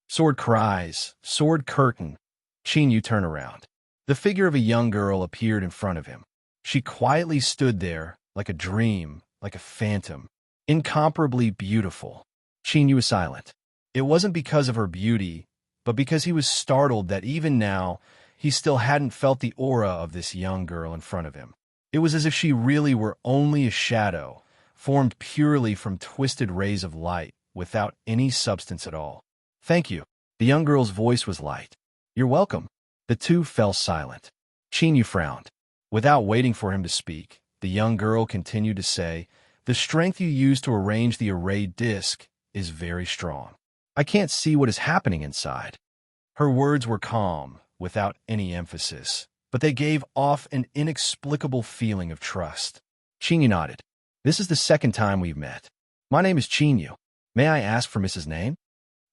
Sword cries, sword curtain. Qin Yu turned around. The figure of a young girl appeared in front of him. She quietly stood there, like a dream, like a phantom, incomparably beautiful. Qin Yu was silent. It wasn't because of her beauty, but because he was startled that even now, he still hadn't felt the aura of this young girl in front of him. It was as if she really were only a shadow, formed purely from twisted rays of light, without any substance at all. Thank you. The young girl's voice was light. You're welcome. The two fell silent. Qin Yu frowned. Without waiting for him to speak, the young girl continued to say, the strength you use to arrange the arrayed disc is very strong. I can't see what is happening inside. Her words were calm, without any emphasis, but they gave off an inexplicable feeling of trust. Qin Yu nodded. This is the second time we've met. My name is Qin Yu. May I ask for Mrs. Name?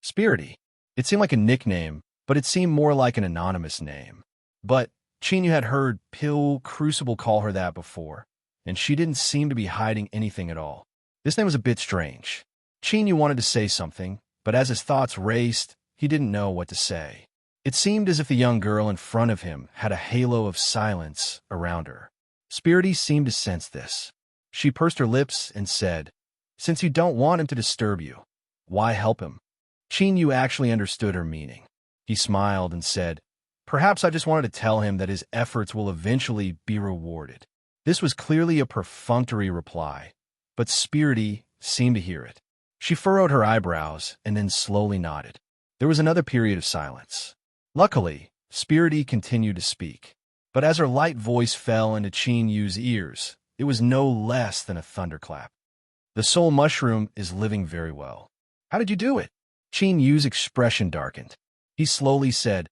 Spirity. It seemed like a nickname, but it seemed more like an anonymous name. But Qin Yu had heard Pill Crucible call her that before, and she didn't seem to be hiding anything at all. This name was a bit strange. Qin Yu wanted to say something, but as his thoughts raced, he didn't know what to say. It seemed as if the young girl in front of him had a halo of silence around her. Spirity seemed to sense this. She pursed her lips and said, Since you don't want him to disturb you, why help him? Qin Yu actually understood her meaning. He smiled and said, Perhaps I just wanted to tell him that his efforts will eventually be rewarded. This was clearly a perfunctory reply, but Spirity seemed to hear it. She furrowed her eyebrows and then slowly nodded. There was another period of silence. Luckily, Spirity continued to speak, but as her light voice fell into Qin Yu's ears, it was no less than a thunderclap. The soul mushroom is living very well. How did you do it? Qin Yu's expression darkened. He slowly said,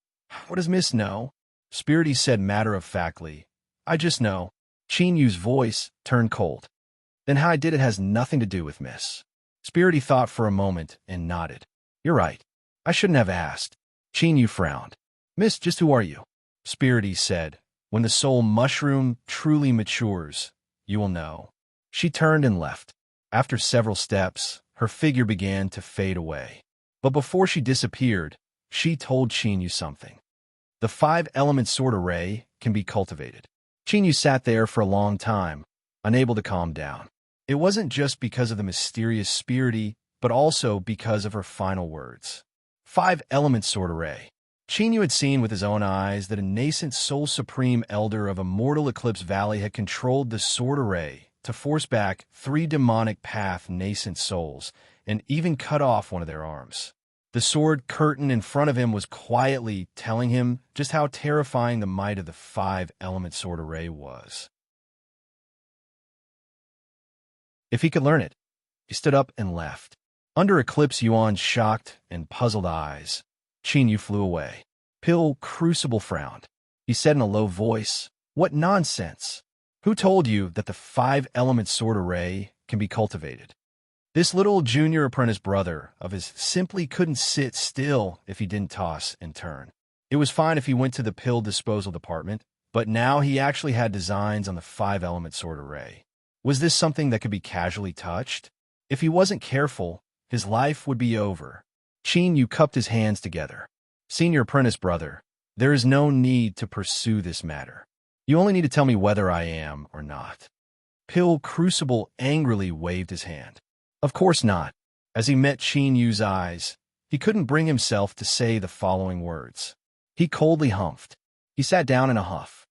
What does Miss know? Spirity said matter-of-factly, I just know. Qin Yu's voice turned cold. Then how I did it has nothing to do with Miss. Spirity thought for a moment and nodded. You're right. I shouldn't have asked. Qin Yu frowned. Miss, just who are you? Spirity said, When the soul mushroom truly matures, you will know. She turned and left. After several steps, her figure began to fade away. But before she disappeared, she told Qin Yu something. The 5-element sword array can be cultivated. Qin Yu sat there for a long time, unable to calm down. It wasn't just because of the mysterious Spirity, but also because of her final words. 5-element sword array. Qin Yu had seen with his own eyes that a nascent Soul Supreme Elder of Immortal Eclipse Valley had controlled the sword array to force back 3 demonic path nascent souls and even cut off one of their arms. The sword curtain in front of him was quietly telling him just how terrifying the might of the 5-element sword array was. If he could learn it. He stood up and left. Under Eclipse Yuan's shocked and puzzled eyes, Qin Yu flew away. Pill Crucible frowned. He said in a low voice, What nonsense! Who told you that the 5-element sword array can be cultivated? This little junior apprentice brother of his simply couldn't sit still if he didn't toss and turn. It was fine if he went to the pill disposal department, but now he actually had designs on the 5-element sword array. Was this something that could be casually touched? If he wasn't careful, his life would be over. Qin Yu cupped his hands together. Senior apprentice brother, there is no need to pursue this matter. You only need to tell me whether I am or not. Pill Crucible angrily waved his hand. Of course not. As he met Qin Yu's eyes, he couldn't bring himself to say the following words. He coldly humphed. He sat down in a huff.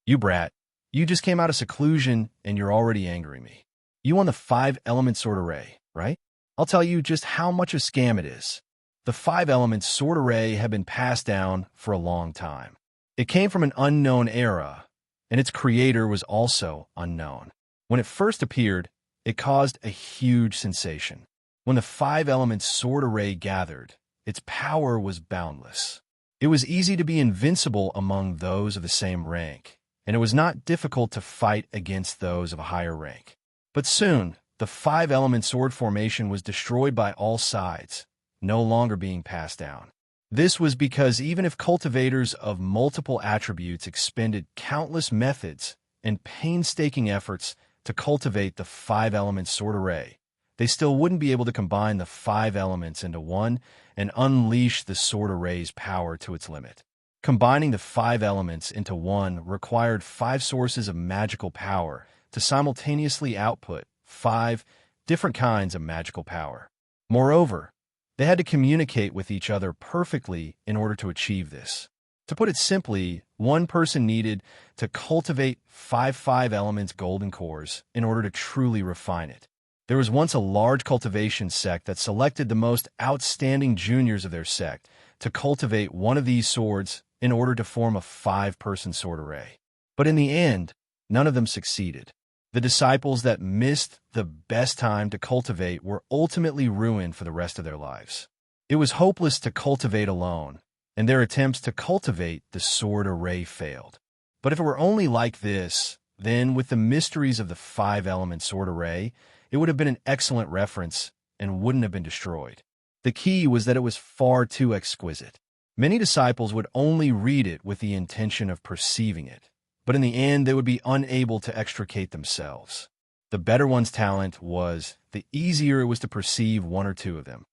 You brat, you just came out of seclusion and you're already angering me. You won the 5-element sword array, right? I'll tell you just how much a scam it is. The 5-element sword array had been passed down for a long time. It came from an unknown era, and its creator was also unknown. When it first appeared, it caused a huge sensation. When the 5-element sword array gathered, its power was boundless. It was easy to be invincible among those of the same rank, and it was not difficult to fight against those of a higher rank. But soon, the 5-element sword formation was destroyed by all sides, no longer being passed down. This was because even if cultivators of multiple attributes expended countless methods and painstaking efforts to cultivate the 5-element sword array, they still wouldn't be able to combine the 5 elements into one and unleash the sword array's power to its limit. Combining the 5 elements into one required 5 sources of magical power to simultaneously output 5 different kinds of magical power. Moreover, they had to communicate with each other perfectly in order to achieve this. To put it simply, one person needed to cultivate 5 elements golden cores in order to truly refine it. There was once a large cultivation sect that selected the most outstanding juniors of their sect to cultivate one of these swords in order to form a 5-person sword array. But in the end, none of them succeeded. The disciples that missed the best time to cultivate were ultimately ruined for the rest of their lives. It was hopeless to cultivate alone, and their attempts to cultivate the sword array failed. But if it were only like this, then with the mysteries of the 5-element sword array, it would have been an excellent reference and wouldn't have been destroyed. The key was that it was far too exquisite. Many disciples would only read it with the intention of perceiving it, but in the end they would be unable to extricate themselves. The better one's talent was, the easier it was to perceive one or two of them.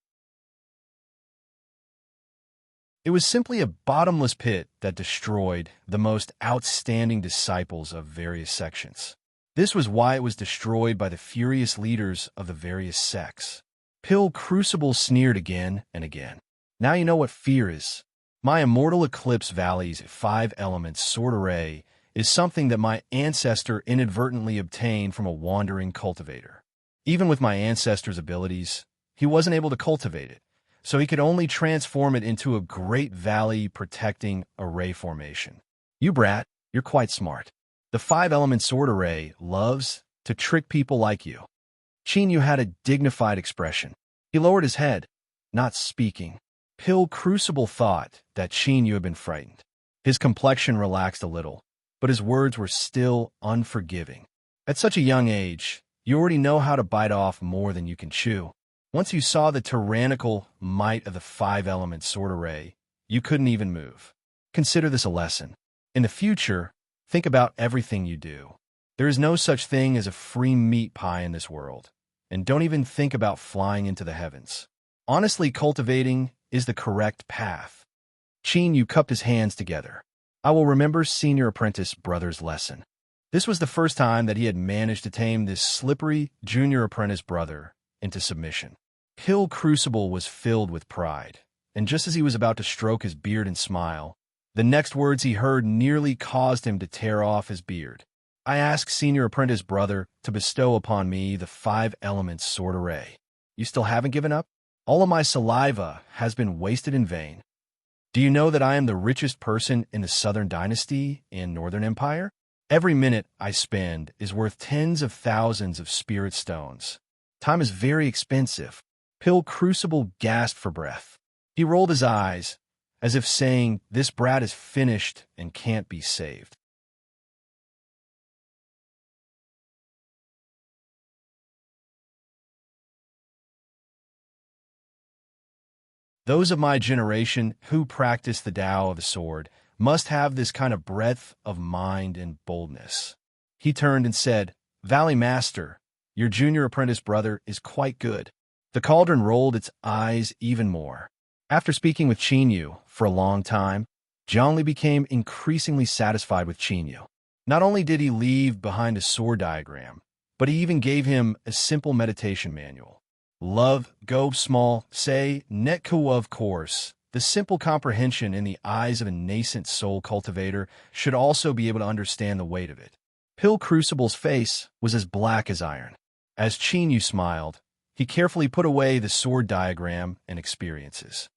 It was simply a bottomless pit that destroyed the most outstanding disciples of various sections. This was why it was destroyed by the furious leaders of the various sects. Pill Crucible sneered again and again. Now you know what fear is. My Immortal Eclipse Valley's 5-element sword array is something that my ancestor inadvertently obtained from a wandering cultivator. Even with my ancestor's abilities, he wasn't able to cultivate it, so he could only transform it into a great valley-protecting array formation. You brat, you're quite smart. The 5-element sword array loves to trick people like you. Chinyu had a dignified expression. He lowered his head, not speaking. Pill Crucible thought that Chinyu had been frightened. His complexion relaxed a little, but his words were still unforgiving. At such a young age, you already know how to bite off more than you can chew. Once you saw the tyrannical might of the 5-element sword array, you couldn't even move. Consider this a lesson. In the future, think about everything you do. There is no such thing as a free meat pie in this world, and don't even think about flying into the heavens. Honestly, cultivating is the correct path. Chinyu cupped his hands together. I will remember Senior Apprentice Brother's lesson. This was the first time that he had managed to tame this slippery Junior Apprentice brother into submission. Pill Crucible was filled with pride, and just as he was about to stroke his beard and smile, the next words he heard nearly caused him to tear off his beard. I ask Senior Apprentice Brother to bestow upon me the 5-element sword array. You still haven't given up? All of my saliva has been wasted in vain. Do you know that I am the richest person in the Southern Dynasty in Northern Empire? Every minute I spend is worth tens of thousands of spirit stones. Time is very expensive. Pill Crucible gasped for breath. He rolled his eyes, as if saying, this brat is finished and can't be saved. Those of my generation who practice the Tao of the sword must have this kind of breadth of mind and boldness. He turned and said, Valley Master, your junior apprentice brother is quite good. The cauldron rolled its eyes even more. After speaking with Chinyu for a long time, Zhongli became increasingly satisfied with Chinyu. Not only did he leave behind a sword diagram, but he even gave him a simple meditation manual. Love, go small, say, netku of course. The simple comprehension in the eyes of a nascent soul cultivator should also be able to understand the weight of it. Pill Crucible's face was as black as iron. As Chinyu smiled, he carefully put away the sword diagram and experiences.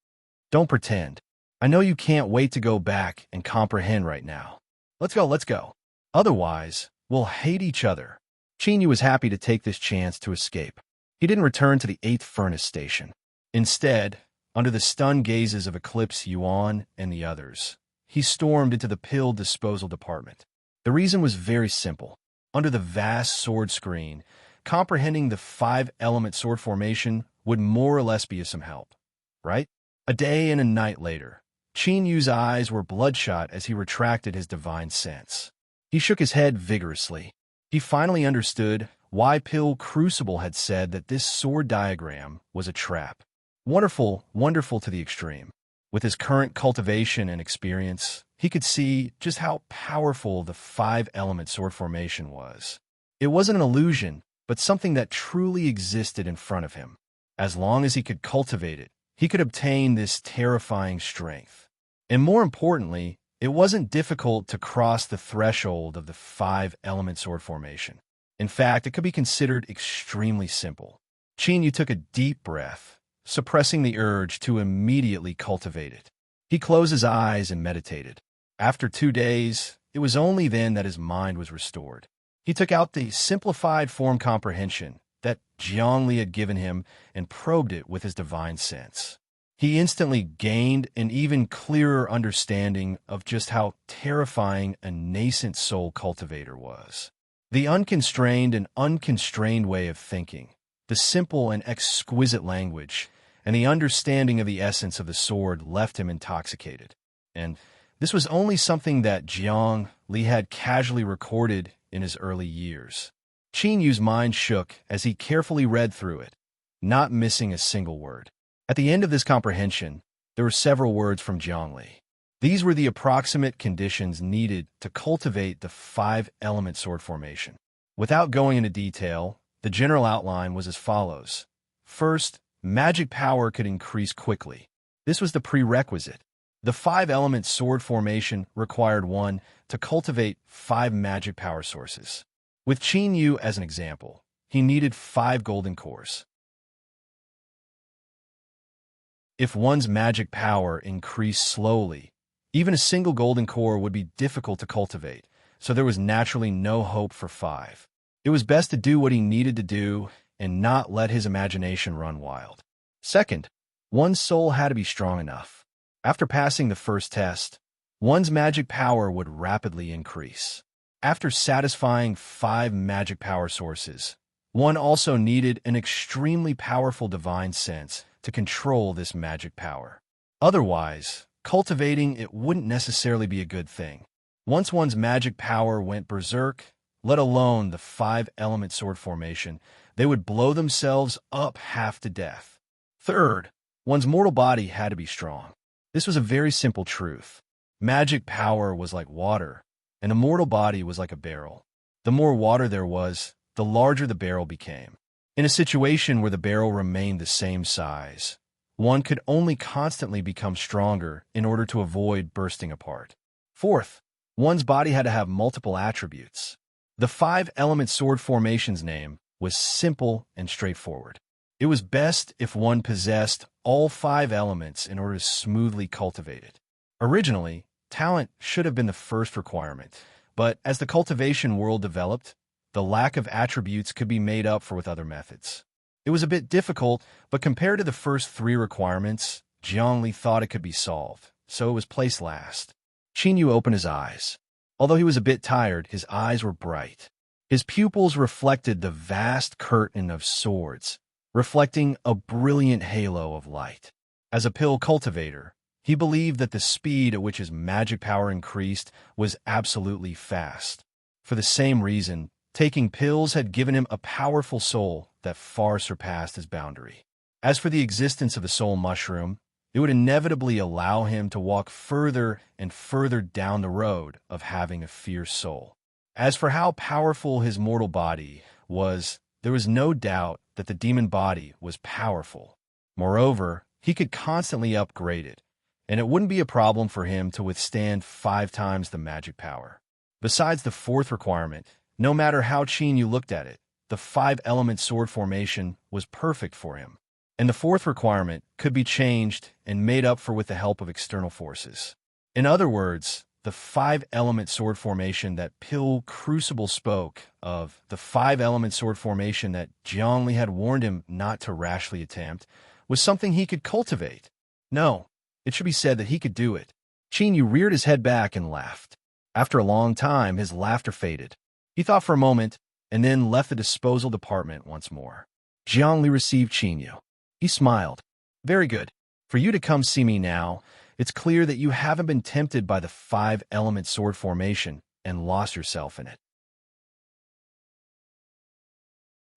Don't pretend. I know you can't wait to go back and comprehend right now. Let's go, let's go. Otherwise, we'll hate each other. Chinyu was happy to take this chance to escape. He didn't return to the 8th furnace station. Instead, under the stunned gazes of Eclipse Yuan and the others, he stormed into the pill disposal department. The reason was very simple. Under the vast sword screen, comprehending the 5-element sword formation would more or less be of some help, right? A day and a night later, Qinyu's eyes were bloodshot as he retracted his divine sense. He shook his head vigorously. He finally understood why Pill Crucible had said that this sword diagram was a trap. Wonderful, wonderful to the extreme. With his current cultivation and experience, he could see just how powerful the 5-element sword formation was. It wasn't an illusion, but something that truly existed in front of him. As long as he could cultivate it, he could obtain this terrifying strength. And more importantly, it wasn't difficult to cross the threshold of the 5-element sword formation. In fact, it could be considered extremely simple. Chinyu took a deep breath, suppressing the urge to immediately cultivate it. He closed his eyes and meditated. After 2 days, it was only then that his mind was restored. He took out the simplified form comprehension that Zhongli had given him and probed it with his divine sense. He instantly gained an even clearer understanding of just how terrifying a nascent soul cultivator was. The unconstrained and unconstrained way of thinking, the simple and exquisite language, and the understanding of the essence of the sword left him intoxicated. And this was only something that Jiang Li had casually recorded in his early years. Qinyu's mind shook as he carefully read through it, not missing a single word. At the end of this comprehension, there were several words from Jiang Li. These were the approximate conditions needed to cultivate the 5-element sword formation. Without going into detail, the general outline was as follows. First, magic power could increase quickly. This was the prerequisite. The 5-element sword formation required one to cultivate 5 magic power sources. With Chinyu as an example, he needed 5 golden cores. If one's magic power increased slowly, even a single golden core would be difficult to cultivate, so there was naturally no hope for 5. It was best to do what he needed to do and not let his imagination run wild. Second, one's soul had to be strong enough. After passing the first test, one's magic power would rapidly increase. After satisfying 5 magic power sources, one also needed an extremely powerful divine sense to control this magic power. Otherwise, cultivating it wouldn't necessarily be a good thing. Once one's magic power went berserk, let alone the 5-element sword formation, they would blow themselves up half to death. Third, one's mortal body had to be strong. This was a very simple truth. Magic power was like water, and a mortal body was like a barrel. The more water there was, the larger the barrel became. In a situation where the barrel remained the same size, one could only constantly become stronger in order to avoid bursting apart. Fourth, one's body had to have multiple attributes. The 5-element sword formation's name was simple and straightforward. It was best if one possessed all 5 elements in order to smoothly cultivate it. Originally, talent should have been the first requirement, but as the cultivation world developed, the lack of attributes could be made up for with other methods. It was a bit difficult, but compared to the first 3 requirements, Zhongli thought it could be solved, so it was placed last. Chinyu opened his eyes. Although he was a bit tired, his eyes were bright. His pupils reflected the vast curtain of swords, reflecting a brilliant halo of light. As a pill cultivator, he believed that the speed at which his magic power increased was absolutely fast. For the same reason, taking pills had given him a powerful soul that far surpassed his boundary. As for the existence of the soul mushroom, it would inevitably allow him to walk further and further down the road of having a fierce soul. As for how powerful his mortal body was, there was no doubt that the demon body was powerful. Moreover, he could constantly upgrade it, and it wouldn't be a problem for him to withstand 5 times the magic power. Besides the fourth requirement, no matter how keen you looked at it, the 5-element sword formation was perfect for him. And the fourth requirement could be changed and made up for with the help of external forces. In other words, the 5-element sword formation that Pil Crucible spoke of, the 5-element sword formation that Zhongli had warned him not to rashly attempt, was something he could cultivate. No, it should be said that he could do it. Qin Yu reared his head back and laughed. After a long time, his laughter faded. He thought for a moment, and then left the disposal department once more. Zhongli received Qin Yu. He smiled. Very good. For you to come see me now, it's clear that you haven't been tempted by the 5-element sword formation and lost yourself in it.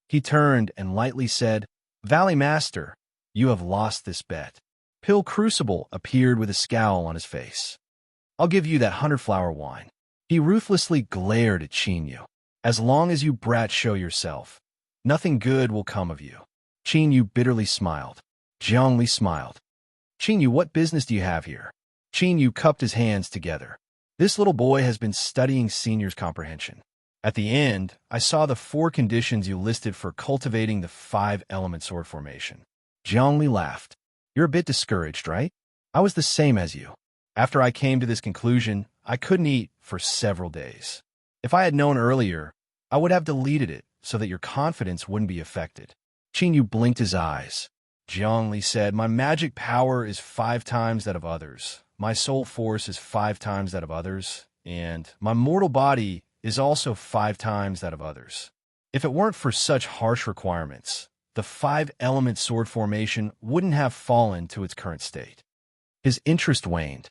He turned and lightly said, Valley Master, you have lost this bet. Pil Crucible appeared with a scowl on his face. I'll give you that 100-flower wine. He ruthlessly glared at Qin Yu. As long as you brats show yourself, nothing good will come of you. Qin Yu bitterly smiled. Zhongli smiled. Qin Yu, what business do you have here? Qin Yu cupped his hands together. This little boy has been studying senior's comprehension. At the end, I saw the 4 conditions you listed for cultivating the 5-element sword formation. Zhongli laughed. You're a bit discouraged, right? I was the same as you. After I came to this conclusion, I couldn't eat for several days. If I had known earlier, I would have deleted it so that your confidence wouldn't be affected. Qin Yu blinked his eyes. Zhongli said, my magic power is 5 times that of others. My soul force is 5 times that of others. And my mortal body is also 5 times that of others. If it weren't for such harsh requirements, the 5-element sword formation wouldn't have fallen to its current state. His interest waned.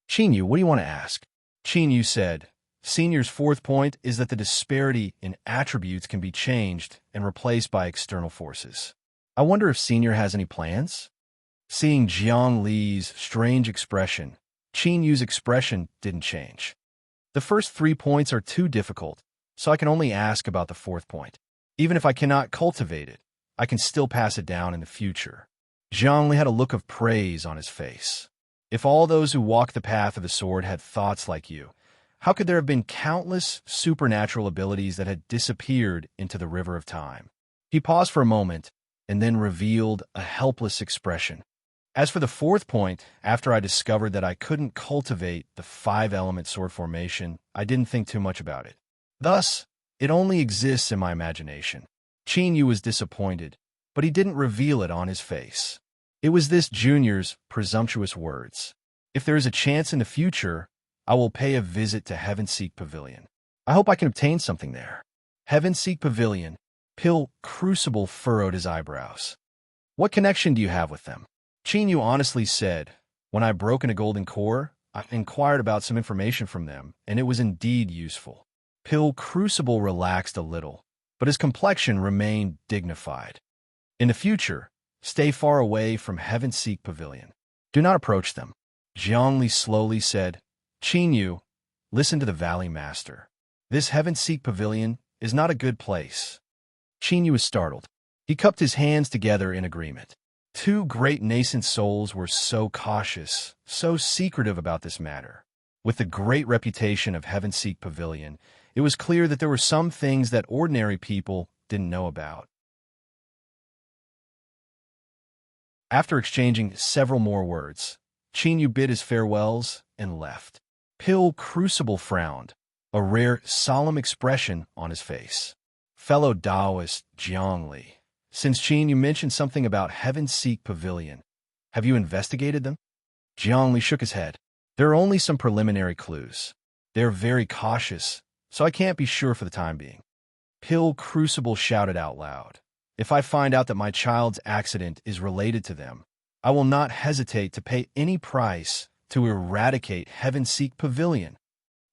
Qin Yu, what do you want to ask? Qin Yu said, Senior's 4th point is that the disparity in attributes can be changed and replaced by external forces. I wonder if Senior has any plans? Seeing Jiang Li's strange expression, Qin Yu's expression didn't change. The first 3 points are too difficult, so I can only ask about the 4th point. Even if I cannot cultivate it, I can still pass it down in the future. Jiang Li had a look of praise on his face. If all those who walk the path of the sword had thoughts like you, how could there have been countless supernatural abilities that had disappeared into the river of time? He paused for a moment and then revealed a helpless expression. As for the 4th point, after I discovered that I couldn't cultivate the 5-element sword formation, I didn't think too much about it. Thus, it only exists in my imagination. Qin Yu was disappointed, but he didn't reveal it on his face. It was this junior's presumptuous words. If there is a chance in the future, I will pay a visit to Heavenseek Pavilion. I hope I can obtain something there. Heavenseek Pavilion. Pil Crucible furrowed his eyebrows. What connection do you have with them? Qin Yu honestly said, when I broke into Golden Core, I inquired about some information from them, and it was indeed useful. Pil Crucible relaxed a little, but his complexion remained dignified. In the future, stay far away from Heavenseek Pavilion. Do not approach them. Zhongli slowly said, Qin Yu, listen to the Valley Master. This Heavenseek Pavilion is not a good place. Qin Yu was startled. He cupped his hands together in agreement. 2 great nascent souls were so cautious, so secretive about this matter. With the great reputation of Heavenseek Pavilion, it was clear that there were some things that ordinary people didn't know about. After exchanging several more words, Qin Yu bid his farewells and left. Pil Crucible frowned, a rare, solemn expression on his face. Fellow Taoist Jiang Li, since Qin Yu mentioned something about Heavenseek Pavilion, have you investigated them? Jiang Li shook his head. There are only some preliminary clues. They're very cautious, so I can't be sure for the time being. Pil Crucible shouted out loud. If I find out that my child's accident is related to them, I will not hesitate to pay any price to eradicate Heavenseek Pavilion.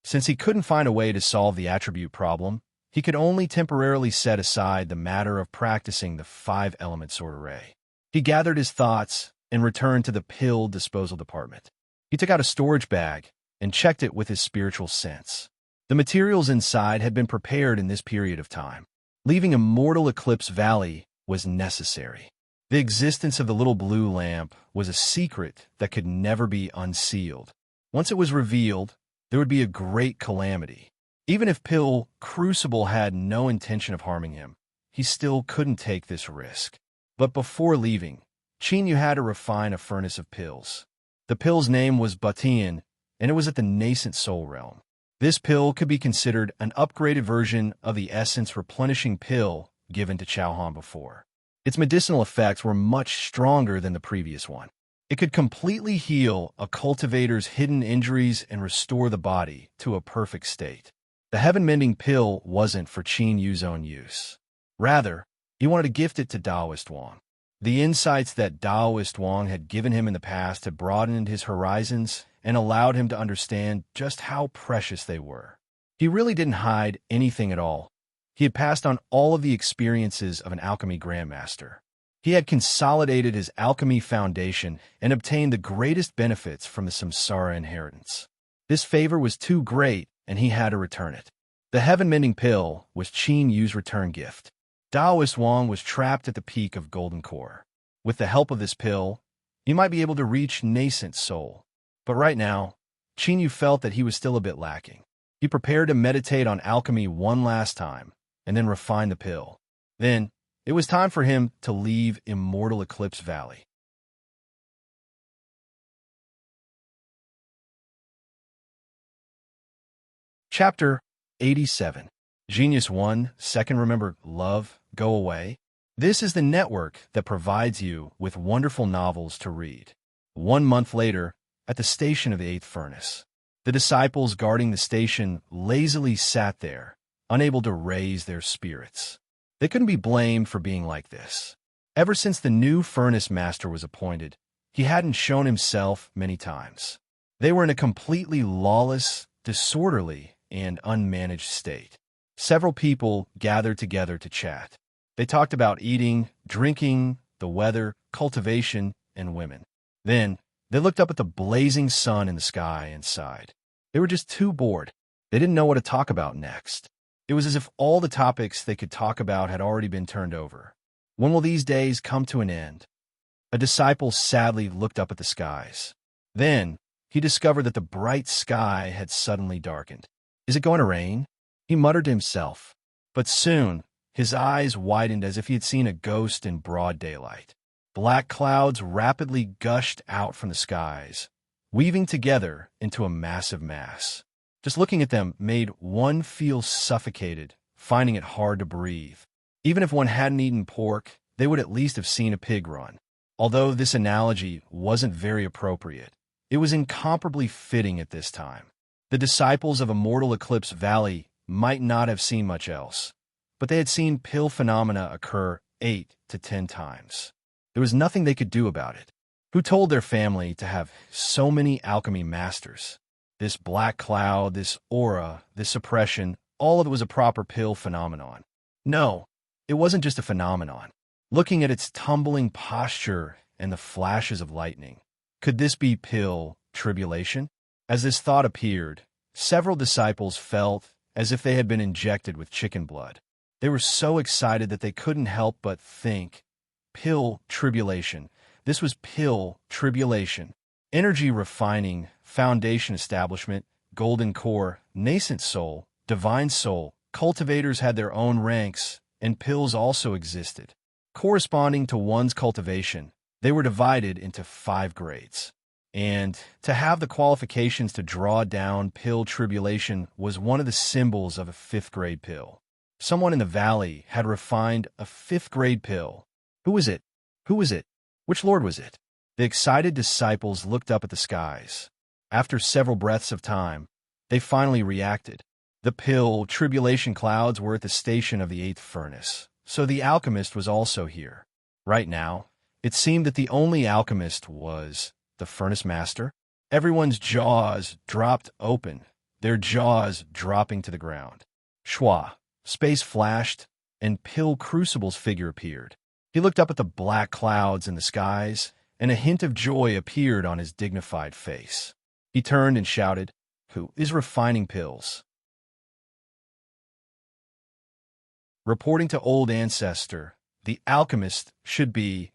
Since he couldn't find a way to solve the attribute problem, he could only temporarily set aside the matter of practicing the 5-element sword array. He gathered his thoughts and returned to the pill disposal department. He took out a storage bag and checked it with his spiritual sense. The materials inside had been prepared in this period of time. Leaving a mortal Eclipse Valley was necessary. The existence of the little blue lamp was a secret that could never be unsealed. Once it was revealed, there would be a great calamity. Even if Pill Crucible had no intention of harming him, he still couldn't take this risk. But before leaving, Chinyu had to refine a furnace of pills. The pill's name was Butian, and it was at the nascent soul realm. This pill could be considered an upgraded version of the essence replenishing pill given to Chao Han before. Its medicinal effects were much stronger than the previous one. It could completely heal a cultivator's hidden injuries and restore the body to a perfect state. The heaven-mending pill wasn't for Qin Yu's own use. Rather, he wanted to gift it to Taoist Wang. The insights that Taoist Wang had given him in the past had broadened his horizons and allowed him to understand just how precious they were. He really didn't hide anything at all. He had passed on all of the experiences of an alchemy grandmaster. He had consolidated his alchemy foundation and obtained the greatest benefits from the samsara inheritance. This favor was too great, and he had to return it. The heaven-mending pill was Qin Yu's return gift. Taoist Wang was trapped at the peak of Golden Core. With the help of this pill, he might be able to reach nascent soul. But right now, Qin Yu felt that he was still a bit lacking. He prepared to meditate on alchemy one last time, and then refine the pill. Then, it was time for him to leave Immortal Eclipse Valley. Chapter 87. Genius 1, Second Remember Love, Go Away. This is the network that provides you with wonderful novels to read. 1 month later, at the station of the 8th furnace, the disciples guarding the station lazily sat there, unable to raise their spirits. They couldn't be blamed for being like this. Ever since the new furnace master was appointed, he hadn't shown himself many times. They were in a completely lawless, disorderly, and unmanaged state. Several people gathered together to chat. They talked about eating, drinking, the weather, cultivation, and women. Then, they looked up at the blazing sun in the sky and sighed. They were just too bored. They didn't know what to talk about next. It was as if all the topics they could talk about had already been turned over. When will these days come to an end? A disciple sadly looked up at the skies. Then, he discovered that the bright sky had suddenly darkened. Is it going to rain? He muttered to himself. But soon, his eyes widened as if he had seen a ghost in broad daylight. Black clouds rapidly gushed out from the skies, weaving together into a massive mass. Just looking at them made one feel suffocated, finding it hard to breathe. Even if one hadn't eaten pork, they would at least have seen a pig run. Although this analogy wasn't very appropriate, it was incomparably fitting at this time. The disciples of Immortal Eclipse Valley might not have seen much else, but they had seen pill phenomena occur 8 to 10 times. There was nothing they could do about it. Who told their family to have so many alchemy masters? This black cloud, this aura, this suppression, all of it was a proper pill phenomenon. No, it wasn't just a phenomenon. Looking at its tumbling posture and the flashes of lightning, could this be pill tribulation? As this thought appeared, several disciples felt as if they had been injected with chicken blood. They were so excited that they couldn't help but think, pill tribulation. This was pill tribulation. Energy refining, foundation establishment, golden core, nascent soul, divine soul, cultivators had their own ranks, and pills also existed. Corresponding to one's cultivation, they were divided into 5 grades. And to have the qualifications to draw down pill tribulation was one of the symbols of a 5th grade pill. Someone in the valley had refined a 5th grade pill. Who was it? Who was it? Which lord was it? The excited disciples looked up at the skies. After several breaths of time, they finally reacted. The pill tribulation clouds were at the station of the 8th furnace, so the alchemist was also here. Right now, it seemed that the only alchemist was the furnace master. Everyone's jaws dropped open, their jaws dropping to the ground. Schwa, space flashed, and Pill Crucible's figure appeared. He looked up at the black clouds in the skies, and a hint of joy appeared on his dignified face. He turned and shouted, "Who is refining pills?" Reporting to Old Ancestor, the alchemist should be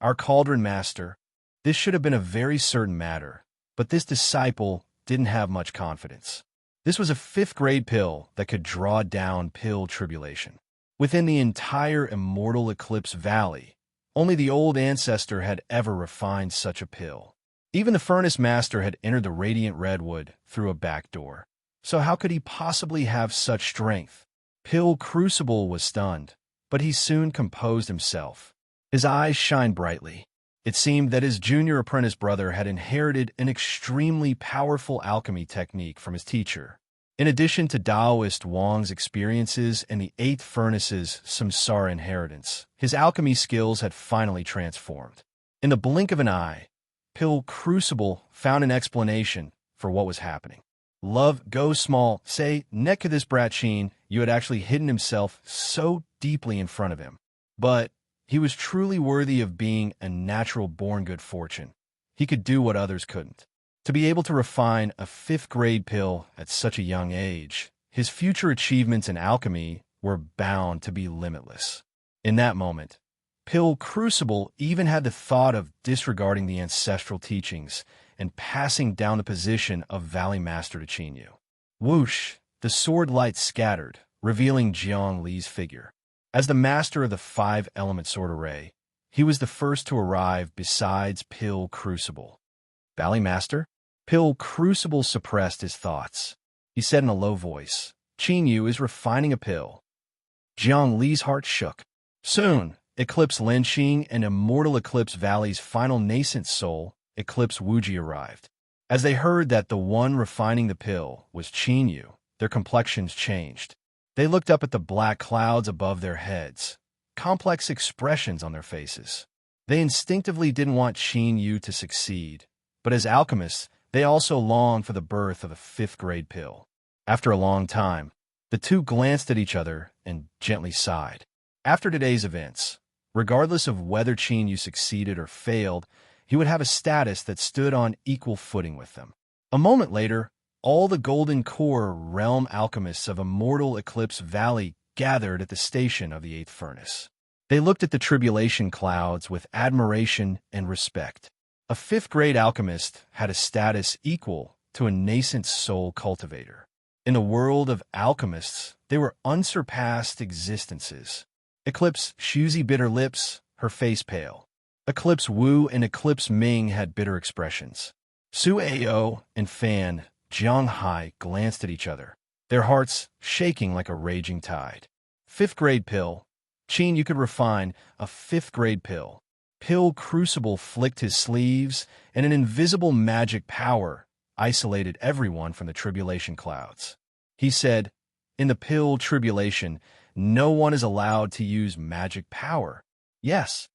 our cauldron master. This should have been a very certain matter, but this disciple didn't have much confidence. This was a fifth-grade pill that could draw down pill tribulation. Within the entire immortal Eclipse Valley, only the old ancestor had ever refined such a pill. Even the furnace master had entered the radiant redwood through a back door. So how could he possibly have such strength? Pill Crucible was stunned, but he soon composed himself. His eyes shined brightly. It seemed that his junior apprentice brother had inherited an extremely powerful alchemy technique from his teacher. In addition to Taoist Wang's experiences and the Eighth Furnace's samsara inheritance, his alchemy skills had finally transformed. In the blink of an eye, Pill Crucible found an explanation for what was happening. Love, go small, say, neck of this brat Sheen, you had actually hidden himself so deeply in front of him. But he was truly worthy of being a natural-born good fortune. He could do what others couldn't. To be able to refine a fifth-grade pill at such a young age, his future achievements in alchemy were bound to be limitless. In that moment, Pill Crucible even had the thought of disregarding the ancestral teachings and passing down the position of Valley Master to Qinyu. Whoosh! The sword light scattered, revealing Jiang Li's figure. As the master of the five-element sword array, he was the first to arrive besides Pill Crucible. Valley Master? Pill Crucible suppressed his thoughts. He said in a low voice, Qinyu is refining a pill. Jiang Li's heart shook. Soon, Eclipse Lenqing and Immortal Eclipse Valley's final nascent soul, Eclipse Wuji, arrived. As they heard that the one refining the pill was Qinyu, their complexions changed. They looked up at the black clouds above their heads, complex expressions on their faces. They instinctively didn't want Qinyu to succeed, but as alchemists, they also longed for the birth of a fifth-grade pill. After a long time, the two glanced at each other and gently sighed. After today's events, regardless of whether Qinyu succeeded or failed, he would have a status that stood on equal footing with them. A moment later, all the Golden Core realm alchemists of Immortal Eclipse Valley gathered at the station of the Eighth Furnace. They looked at the tribulation clouds with admiration and respect. A fifth-grade alchemist had a status equal to a nascent soul cultivator. In the world of alchemists, they were unsurpassed existences. Eclipse Shuzi bit her lips, her face pale. Eclipse Wu and Eclipse Ming had bitter expressions. Su Ao and Fan Jianghai glanced at each other, their hearts shaking like a raging tide. Fifth-grade pill. Qin, you could refine a fifth-grade pill. Pill Crucible flicked his sleeves, and an invisible magic power isolated everyone from the tribulation clouds. He said, in the pill tribulation, no one is allowed to use magic power. Yes.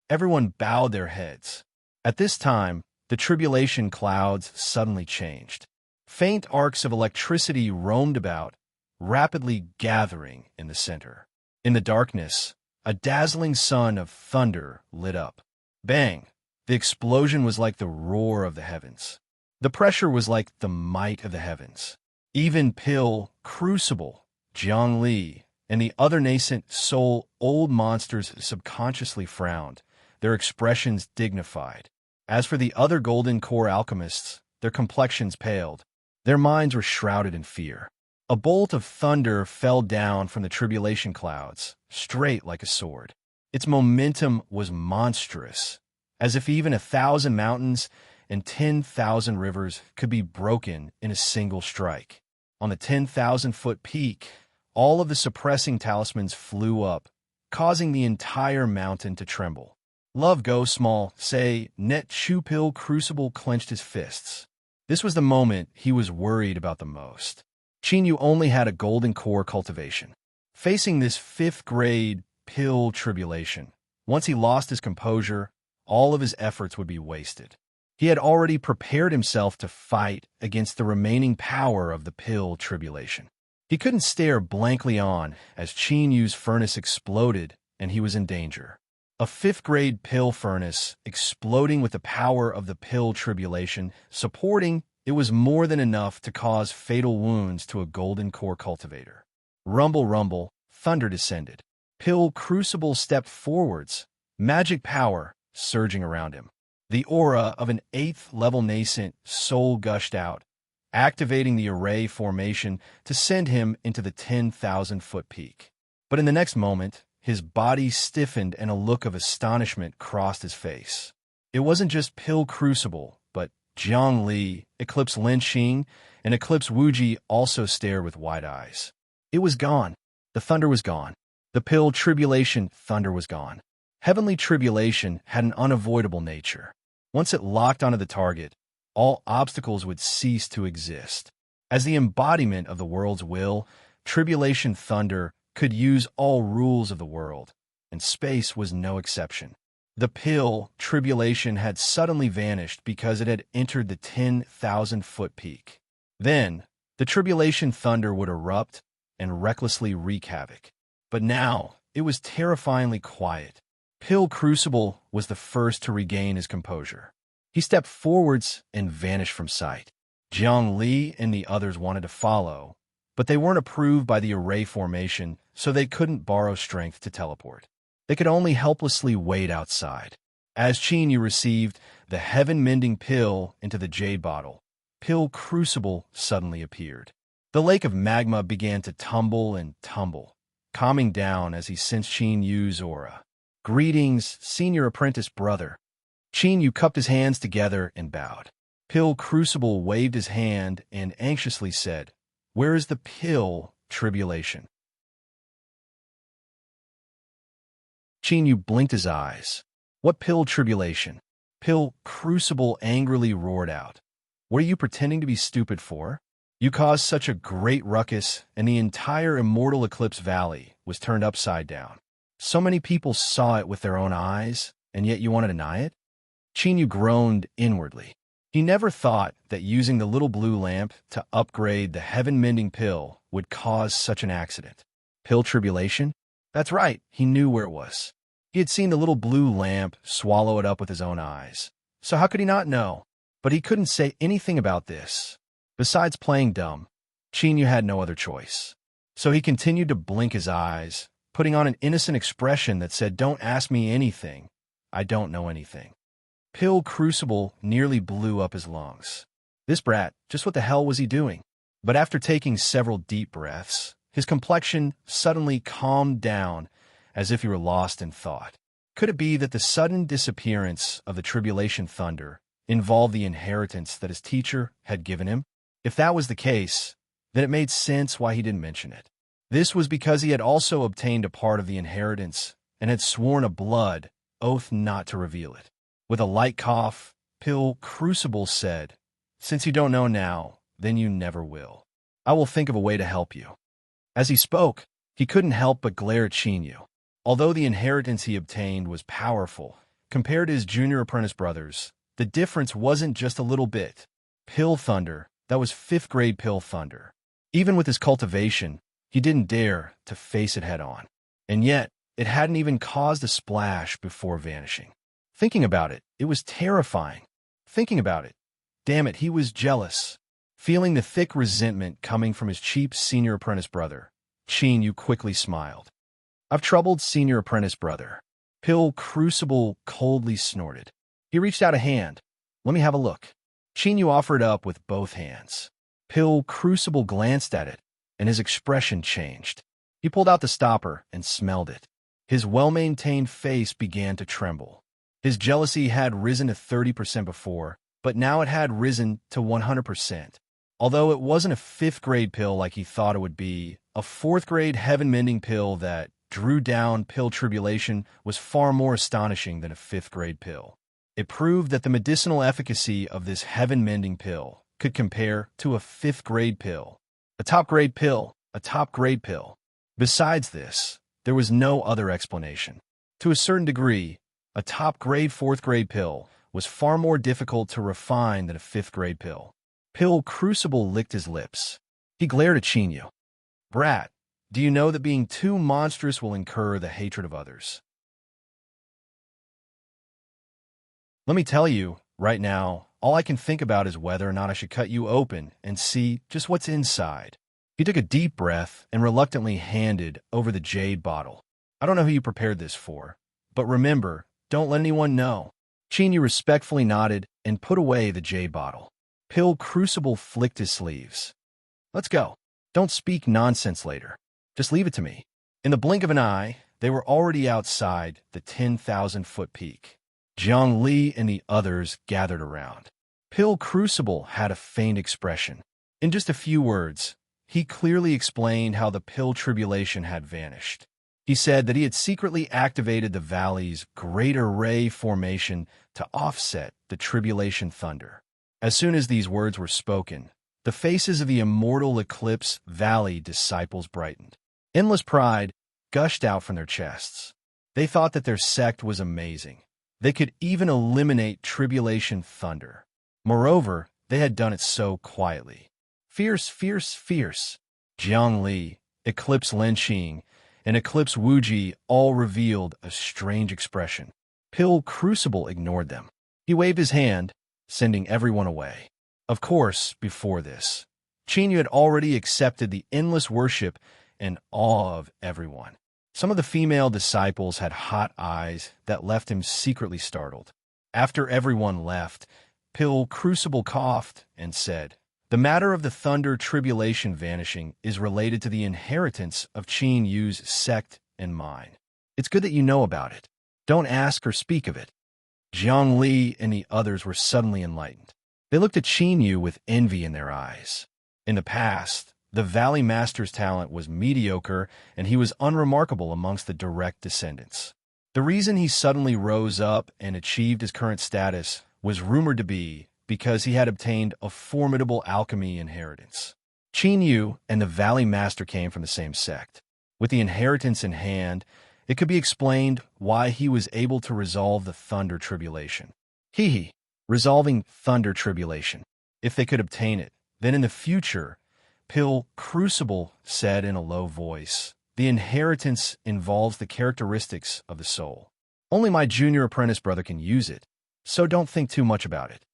Everyone bowed their heads. At this time, the tribulation clouds suddenly changed. Faint arcs of electricity roamed about, rapidly gathering in the center. In the darkness, a dazzling sun of thunder lit up. Bang! The explosion was like the roar of the heavens. The pressure was like the might of the heavens. Even Pill Crucible, Jiang Li, and the other nascent soul old monsters subconsciously frowned, their expressions dignified. As for the other Golden Core alchemists, their complexions paled. Their minds were shrouded in fear. A bolt of thunder fell down from the tribulation clouds, straight like a sword. Its momentum was monstrous, as if even 1,000 mountains and 10,000 rivers could be broken in a single strike. On the 10,000-foot peak, all of the suppressing talismans flew up, causing the entire mountain to tremble. Love go small, say, Net Chu Pill Crucible clenched his fists. This was the moment he was worried about the most. Qinyu only had a Golden Core cultivation. Facing this fifth-grade pill tribulation, once he lost his composure, all of his efforts would be wasted. He had already prepared himself to fight against the remaining power of the pill tribulation. He couldn't stare blankly on as Qinyu's furnace exploded and he was in danger. A fifth-grade pill furnace exploding with the power of the pill tribulation, supporting it was more than enough to cause fatal wounds to a Golden Core cultivator. Rumble, rumble, thunder descended. Pill Crucible stepped forwards, magic power surging around him. The aura of an 8th-level nascent soul gushed out, activating the array formation to send him into the 10,000-foot peak. But in the next moment, his body stiffened and a look of astonishment crossed his face. It wasn't just Pill Crucible, but Jiang Li, Eclipse Lin Xing, and Eclipse Wuji also stared with wide eyes. It was gone. The thunder was gone. The Pill Tribulation thunder was gone. Heavenly tribulation had an unavoidable nature. Once it locked onto the target, all obstacles would cease to exist. As the embodiment of the world's will, tribulation thunder could use all rules of the world, and space was no exception. The Pill Tribulation had suddenly vanished because it had entered the 10,000-foot peak. Then, the tribulation thunder would erupt and recklessly wreak havoc. But now, it was terrifyingly quiet. Pill Crucible was the first to regain his composure. He stepped forwards and vanished from sight. Jiang Li and the others wanted to follow, but they weren't approved by the array formation, so they couldn't borrow strength to teleport. They could only helplessly wait outside. As Qin Yu received the heaven-mending pill into the jade bottle, Pill Crucible suddenly appeared. The lake of magma began to tumble and tumble, calming down as he sensed Qin Yu's aura. "Greetings, senior apprentice brother." Qin Yu cupped his hands together and bowed. Pill Crucible waved his hand and anxiously said, "Where is the Pill Tribulation?" Qin Yu blinked his eyes. "What Pill Tribulation?" Pill Crucible angrily roared out. "What are you pretending to be stupid for? You caused such a great ruckus, and the entire Immortal Eclipse Valley was turned upside down. So many people saw it with their own eyes, and yet you want to deny it?" Qin Yu groaned inwardly. He never thought that using the little blue lamp to upgrade the heaven-mending pill would cause such an accident. Pill Tribulation? That's right, he knew where it was. He had seen the little blue lamp swallow it up with his own eyes. So how could he not know? But he couldn't say anything about this. Besides playing dumb, Qin Yu had no other choice. So he continued to blink his eyes, putting on an innocent expression that said, "Don't ask me anything. I don't know anything." Pill Crucible nearly blew up his lungs. This brat, just what the hell was he doing? But after taking several deep breaths, his complexion suddenly calmed down as if he were lost in thought. Could it be that the sudden disappearance of the tribulation thunder involved the inheritance that his teacher had given him? If that was the case, then it made sense why he didn't mention it. This was because he had also obtained a part of the inheritance and had sworn a blood oath not to reveal it. With a light cough, Pill Crucible said, "Since you don't know now, then you never will. I will think of a way to help you." As he spoke, he couldn't help but glare at Qin Yu. Although the inheritance he obtained was powerful, compared to his junior apprentice brothers, the difference wasn't just a little bit. Pill Thunder, that was 5th grade Pill Thunder. Even with his cultivation, he didn't dare to face it head-on. And yet, it hadn't even caused a splash before vanishing. Thinking about it, it was terrifying. Thinking about it, damn it, he was jealous. Feeling the thick resentment coming from his cheap senior apprentice brother, Qin Yu quickly smiled. "I've troubled senior apprentice brother." Pill Crucible coldly snorted. He reached out a hand. "Let me have a look." Qin Yu offered up with both hands. Pill Crucible glanced at it, and his expression changed. He pulled out the stopper and smelled it. His well-maintained face began to tremble. His jealousy had risen to 30% before, but now it had risen to 100%. Although it wasn't a 5th grade pill like he thought it would be, a 4th grade heaven-mending pill that drew down Pill Tribulation was far more astonishing than a 5th grade pill. It proved that the medicinal efficacy of this heaven-mending pill could compare to a 5th grade pill. A top grade pill, a top grade pill. Besides this, there was no other explanation. To a certain degree, a top grade 4th grade pill was far more difficult to refine than a 5th grade pill. Pill Crucible licked his lips. He glared at Qin Yu. "Brat, do you know that being too monstrous will incur the hatred of others?" "Let me tell you, right now, all I can think about is whether or not I should cut you open and see just what's inside." He took a deep breath and reluctantly handed over the jade bottle. I don't know who you prepared this for, but remember, don't let anyone know. Qin Yu respectfully nodded and put away the jade bottle. Pill Crucible flicked his sleeves. Let's go. Don't speak nonsense later. Just leave it to me. In the blink of an eye, they were already outside the 10,000-foot peak. Jiang Li and the others gathered around. Pill Crucible had a faint expression. In just a few words, he clearly explained how the Pill Tribulation had vanished. He said that he had secretly activated the valley's Great Array formation to offset the Tribulation thunder. As soon as these words were spoken, the faces of the immortal Eclipse Valley disciples brightened. Endless pride gushed out from their chests. They thought that their sect was amazing. They could even eliminate Tribulation thunder. Moreover, they had done it so quietly. Fierce, fierce, fierce. Jiang Li, Eclipse Lenqing, and Eclipse Wuji all revealed a strange expression. Pill Crucible ignored them. He waved his hand, sending everyone away. Of course, before this, Qin Yu had already accepted the endless worship and awe of everyone. Some of the female disciples had hot eyes that left him secretly startled. After everyone left, Pill Crucible coughed and said, "The matter of the thunder tribulation vanishing is related to the inheritance of Qin Yu's sect and mine. It's good that you know about it. Don't ask or speak of it." Jiang Li and the others were suddenly enlightened. They looked at Qin Yu with envy in their eyes. In the past, the Valley Master's talent was mediocre and he was unremarkable amongst the direct descendants. The reason he suddenly rose up and achieved his current status was rumored to be because he had obtained a formidable alchemy inheritance. Qin Yu and the Valley Master came from the same sect. With the inheritance in hand, it could be explained why he was able to resolve the Thunder Tribulation. Resolving Thunder Tribulation. If they could obtain it, then in the future, Pill Crucible said in a low voice, the inheritance involves the characteristics of the soul. Only my junior apprentice brother can use it, so don't think too much about it.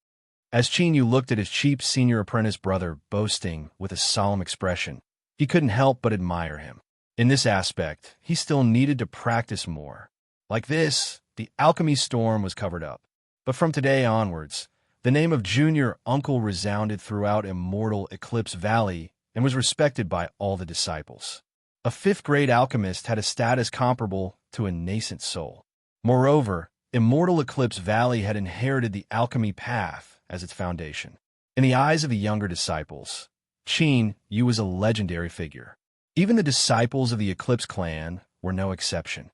As Qin Yu looked at his cheap senior apprentice brother boasting with a solemn expression, he couldn't help but admire him. In this aspect, he still needed to practice more. Like this, the alchemy storm was covered up. But from today onwards, the name of Junior Uncle resounded throughout immortal Eclipse Valley and was respected by all the disciples. A fifth-grade alchemist had a status comparable to a nascent soul. Moreover, immortal Eclipse Valley had inherited the alchemy path as its foundation. In the eyes of the younger disciples, Qin Yu was a legendary figure. Even the disciples of the Eclipse clan were no exception.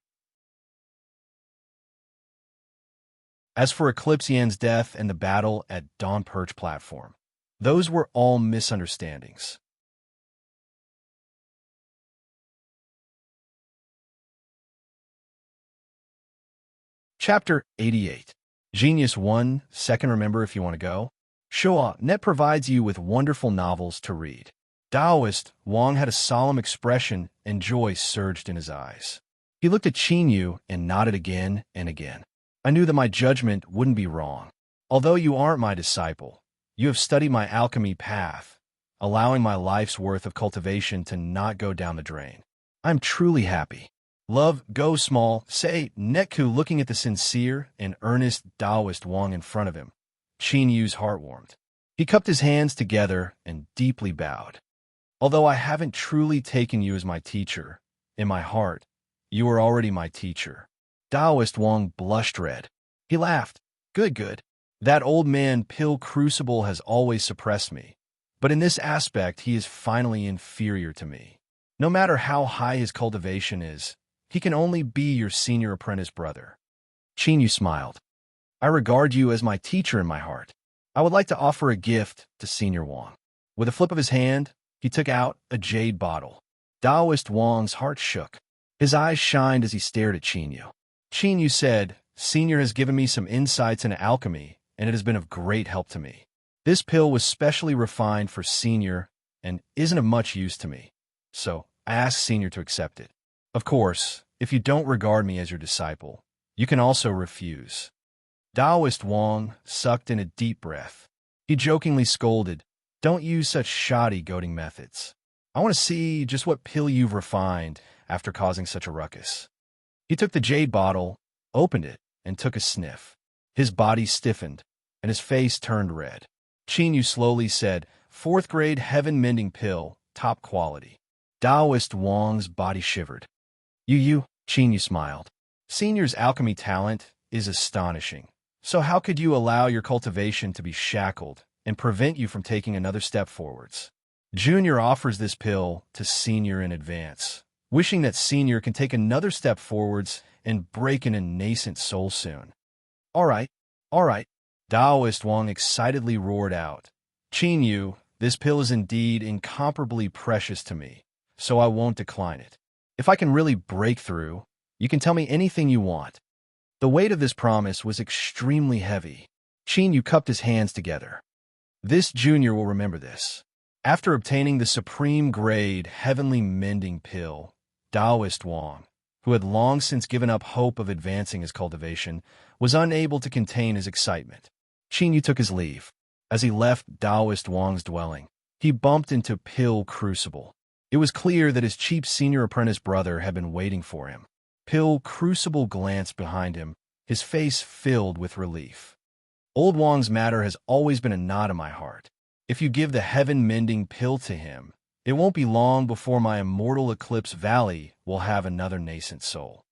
As for Eclipse Yan's death and the battle at Dawn Perch platform, those were all misunderstandings. Chapter 88. Genius 1, second remember if you want to go. Showa Net provides you with wonderful novels to read. Taoist Wang had a solemn expression and joy surged in his eyes. He looked at Qin Yu and nodded again and again. I knew that my judgment wouldn't be wrong. Although you aren't my disciple, you have studied my alchemy path, allowing my life's worth of cultivation to not go down the drain. I'm truly happy. Love, go small, say Netku looking at the sincere and earnest Taoist Wang in front of him. Qin Yu's heart warmed. He cupped his hands together and deeply bowed. Although I haven't truly taken you as my teacher, in my heart, you are already my teacher. Taoist Wang blushed red. He laughed. Good. That old man Pill Crucible has always suppressed me. But in this aspect, he is finally inferior to me. No matter how high his cultivation is, he can only be your senior apprentice brother. Qin Yu smiled. I regard you as my teacher in my heart. I would like to offer a gift to Senior Wang. With a flip of his hand, he took out a jade bottle. Taoist Wang's heart shook. His eyes shined as he stared at Qin Yu. Qin Yu said, Senior has given me some insights into alchemy, and it has been of great help to me. This pill was specially refined for Senior and isn't of much use to me, so I asked Senior to accept it. Of course, if you don't regard me as your disciple, you can also refuse. Taoist Wang sucked in a deep breath. He jokingly scolded, Don't use such shoddy goading methods. I want to see just what pill you've refined after causing such a ruckus. He took the jade bottle, opened it, and took a sniff. His body stiffened, and his face turned red. Qin slowly said, "Fourth grade heaven-mending pill, top quality." Taoist Wang's body shivered. Qin smiled. Senior's alchemy talent is astonishing. So how could you allow your cultivation to be shackled and prevent you from taking another step forwards? Junior offers this pill to Senior in advance, wishing that Senior can take another step forwards and break in a nascent soul soon. All right, all right, Taoist Wang excitedly roared out. Qin Yu, this pill is indeed incomparably precious to me, so I won't decline it. If I can really break through, you can tell me anything you want. The weight of this promise was extremely heavy. Qin Yu cupped his hands together. This junior will remember this. After obtaining the supreme grade heavenly mending pill, Taoist Wang, who had long since given up hope of advancing his cultivation, was unable to contain his excitement. Qin Yu took his leave. As he left Taoist Wang's dwelling, he bumped into Pill Crucible. It was clear that his cheap senior apprentice brother had been waiting for him. Pill Crucible glanced behind him, his face filled with relief. Old Wang's matter has always been a knot in my heart. If you give the heaven-mending pill to him, it won't be long before my immortal Eclipse Valley will have another nascent soul.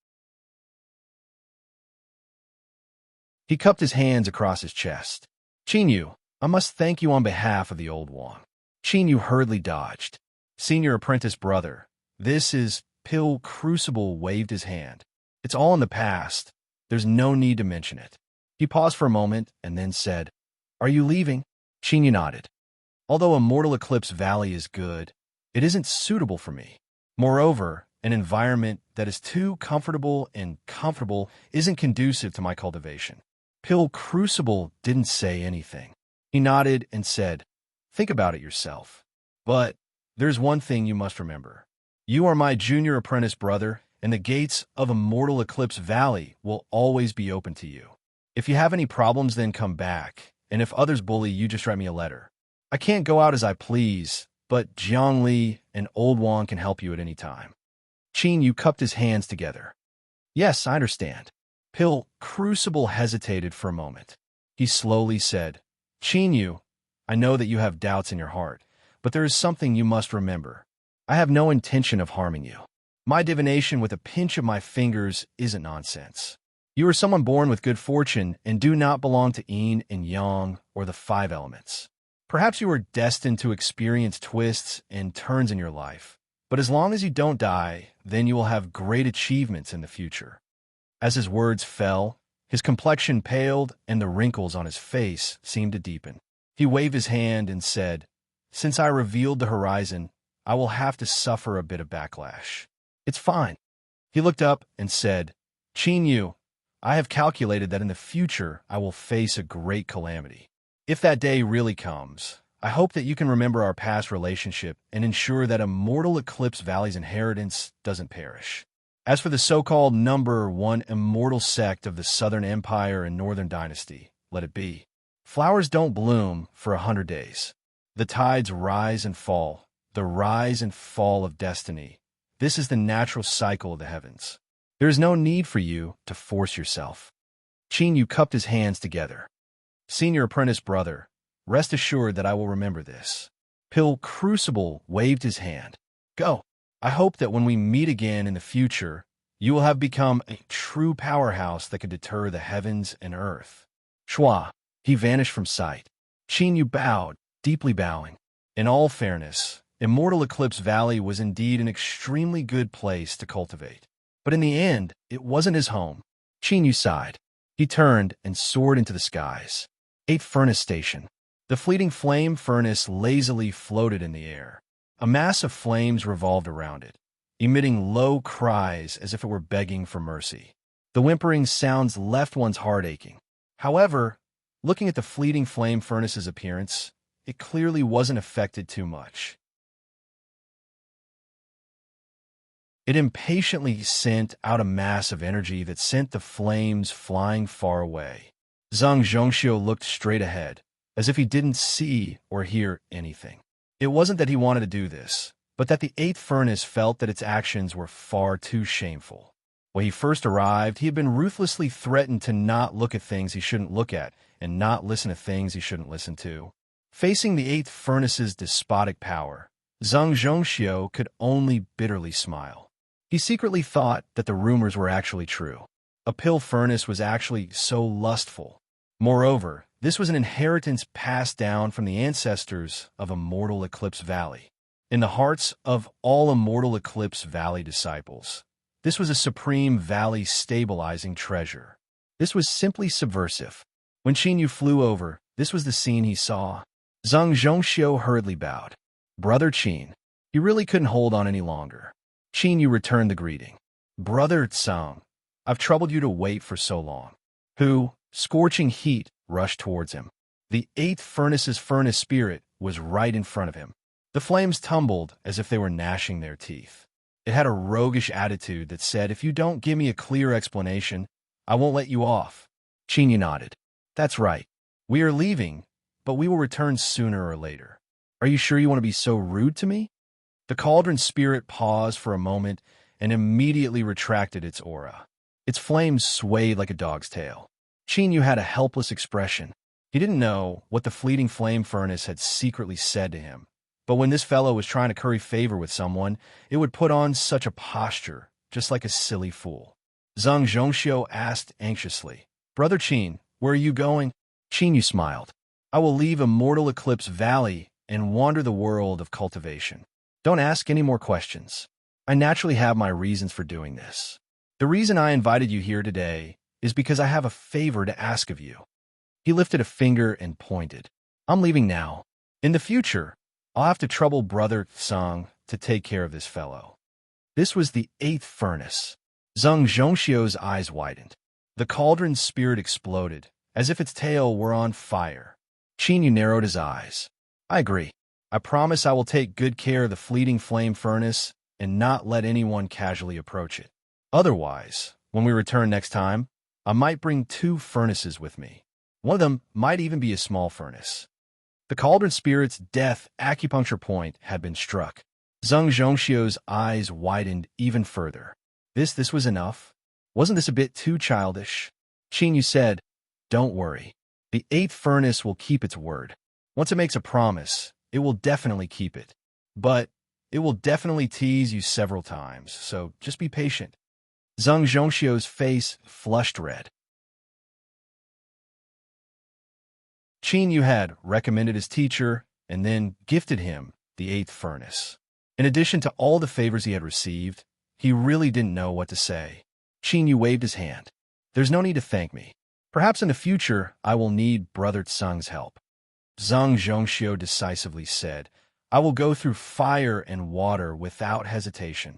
He cupped his hands across his chest. Qin Yu, I must thank you on behalf of the old Wang. Qin Yu hurriedly dodged. Senior apprentice brother, this is... Pill Crucible waved his hand. It's all in the past. There's no need to mention it. He paused for a moment and then said, Are you leaving? Qin Yu nodded. Although Immortal Eclipse Valley is good, it isn't suitable for me. Moreover, an environment that is too comfortable isn't conducive to my cultivation. Pill Crucible didn't say anything. He nodded and said, Think about it yourself. But there's one thing you must remember. You are my junior apprentice brother, and the gates of Immortal Eclipse Valley will always be open to you. If you have any problems, then come back, and if others bully you, just write me a letter. I can't go out as I please, but Jiangli and Old Wang can help you at any time. Qin Yu cupped his hands together. Yes, I understand. Pill Crucible hesitated for a moment. He slowly said, Qin Yu, I know that you have doubts in your heart, but there is something you must remember. I have no intention of harming you. My divination with a pinch of my fingers isn't nonsense. You are someone born with good fortune and do not belong to yin and yang or the 5 elements. Perhaps you are destined to experience twists and turns in your life, but as long as you don't die, then you will have great achievements in the future. As his words fell, his complexion paled and the wrinkles on his face seemed to deepen. He waved his hand and said, Since I revealed the horizon, I will have to suffer a bit of backlash. It's fine. He looked up and said, Qin Yu, I have calculated that in the future I will face a great calamity. If that day really comes, I hope that you can remember our past relationship and ensure that Immortal Eclipse Valley's inheritance doesn't perish. As for the so-called number 1 immortal sect of the Southern Empire and Northern Dynasty, let it be. Flowers don't bloom for 100 days. The tides rise and fall. The rise and fall of destiny. This is the natural cycle of the heavens. There is no need for you to force yourself. Qin Yu cupped his hands together. Senior apprentice brother, rest assured that I will remember this. Pill Crucible waved his hand. Go. I hope that when we meet again in the future, you will have become a true powerhouse that can deter the heavens and earth. Shua. He vanished from sight. Qin Yu bowed, deeply bowing. In all fairness, Immortal Eclipse Valley was indeed an extremely good place to cultivate. But in the end, it wasn't his home. Qin Yu sighed. He turned and soared into the skies. 8 Furnace Station. The fleeting flame furnace lazily floated in the air. A mass of flames revolved around it, emitting low cries as if it were begging for mercy. The whimpering sounds left one's heart aching. However, looking at the fleeting flame furnace's appearance, it clearly wasn't affected too much. It impatiently sent out a mass of energy that sent the flames flying far away. Zhang Zhongxiu looked straight ahead, as if he didn't see or hear anything. It wasn't that he wanted to do this, but that the 8th furnace felt that its actions were far too shameful. When he first arrived, he had been ruthlessly threatened to not look at things he shouldn't look at and not listen to things he shouldn't listen to. Facing the eighth furnace's despotic power, Zhang Zhongxiu could only bitterly smile. He secretly thought that the rumors were actually true. A pill furnace was actually so lustful. Moreover, this was an inheritance passed down from the ancestors of Immortal Eclipse Valley. In the hearts of all Immortal Eclipse Valley disciples, this was a supreme valley stabilizing treasure. This was simply subversive. When Qin flew over, this was the scene he saw. Zhang Zhongxiu hurriedly bowed. Brother Qin. He really couldn't hold on any longer. Qin returned the greeting. Brother Tsang, I've troubled you to wait for so long. Who, scorching heat, rushed towards him. The eighth furnace's furnace spirit was right in front of him. The flames tumbled as if they were gnashing their teeth. It had a roguish attitude that said, if you don't give me a clear explanation, I won't let you off. Qin nodded. That's right. We are leaving, but we will return sooner or later. Are you sure you want to be so rude to me? The cauldron spirit paused for a moment and immediately retracted its aura. Its flames swayed like a dog's tail. Qin had a helpless expression. He didn't know what the fleeting flame furnace had secretly said to him. But when this fellow was trying to curry favor with someone, it would put on such a posture, just like a silly fool. Zhang Zhongxiu asked anxiously, Brother Qin, where are you going? Qin smiled. I will leave Immortal Eclipse Valley and wander the world of cultivation. Don't ask any more questions. I naturally have my reasons for doing this. The reason I invited you here today is because I have a favor to ask of you. He lifted a finger and pointed. I'm leaving now. In the future, I'll have to trouble Brother Tsang to take care of this fellow. This was the eighth furnace. Zhang Zhongxiu's eyes widened. The cauldron's spirit exploded, as if its tail were on fire. Qin narrowed his eyes. I agree. I promise I will take good care of the fleeting flame furnace and not let anyone casually approach it. Otherwise, when we return next time, I might bring 2 furnaces with me. One of them might even be a small furnace. The cauldron spirit's death acupuncture point had been struck. Zhang Zhongxiu's eyes widened even further. This was enough? Wasn't this a bit too childish? Qin said, Don't worry. The 8th furnace will keep its word. Once it makes a promise, it will definitely keep it. But it will definitely tease you several times, so just be patient. Zhang Zhongxiu's face flushed red. Qin had recommended his teacher and then gifted him the 8th furnace. In addition to all the favors he had received, he really didn't know what to say. Qin waved his hand. There's no need to thank me. Perhaps in the future I will need Brother Tsang's help. Zhang Zhongxiu decisively said, I will go through fire and water without hesitation.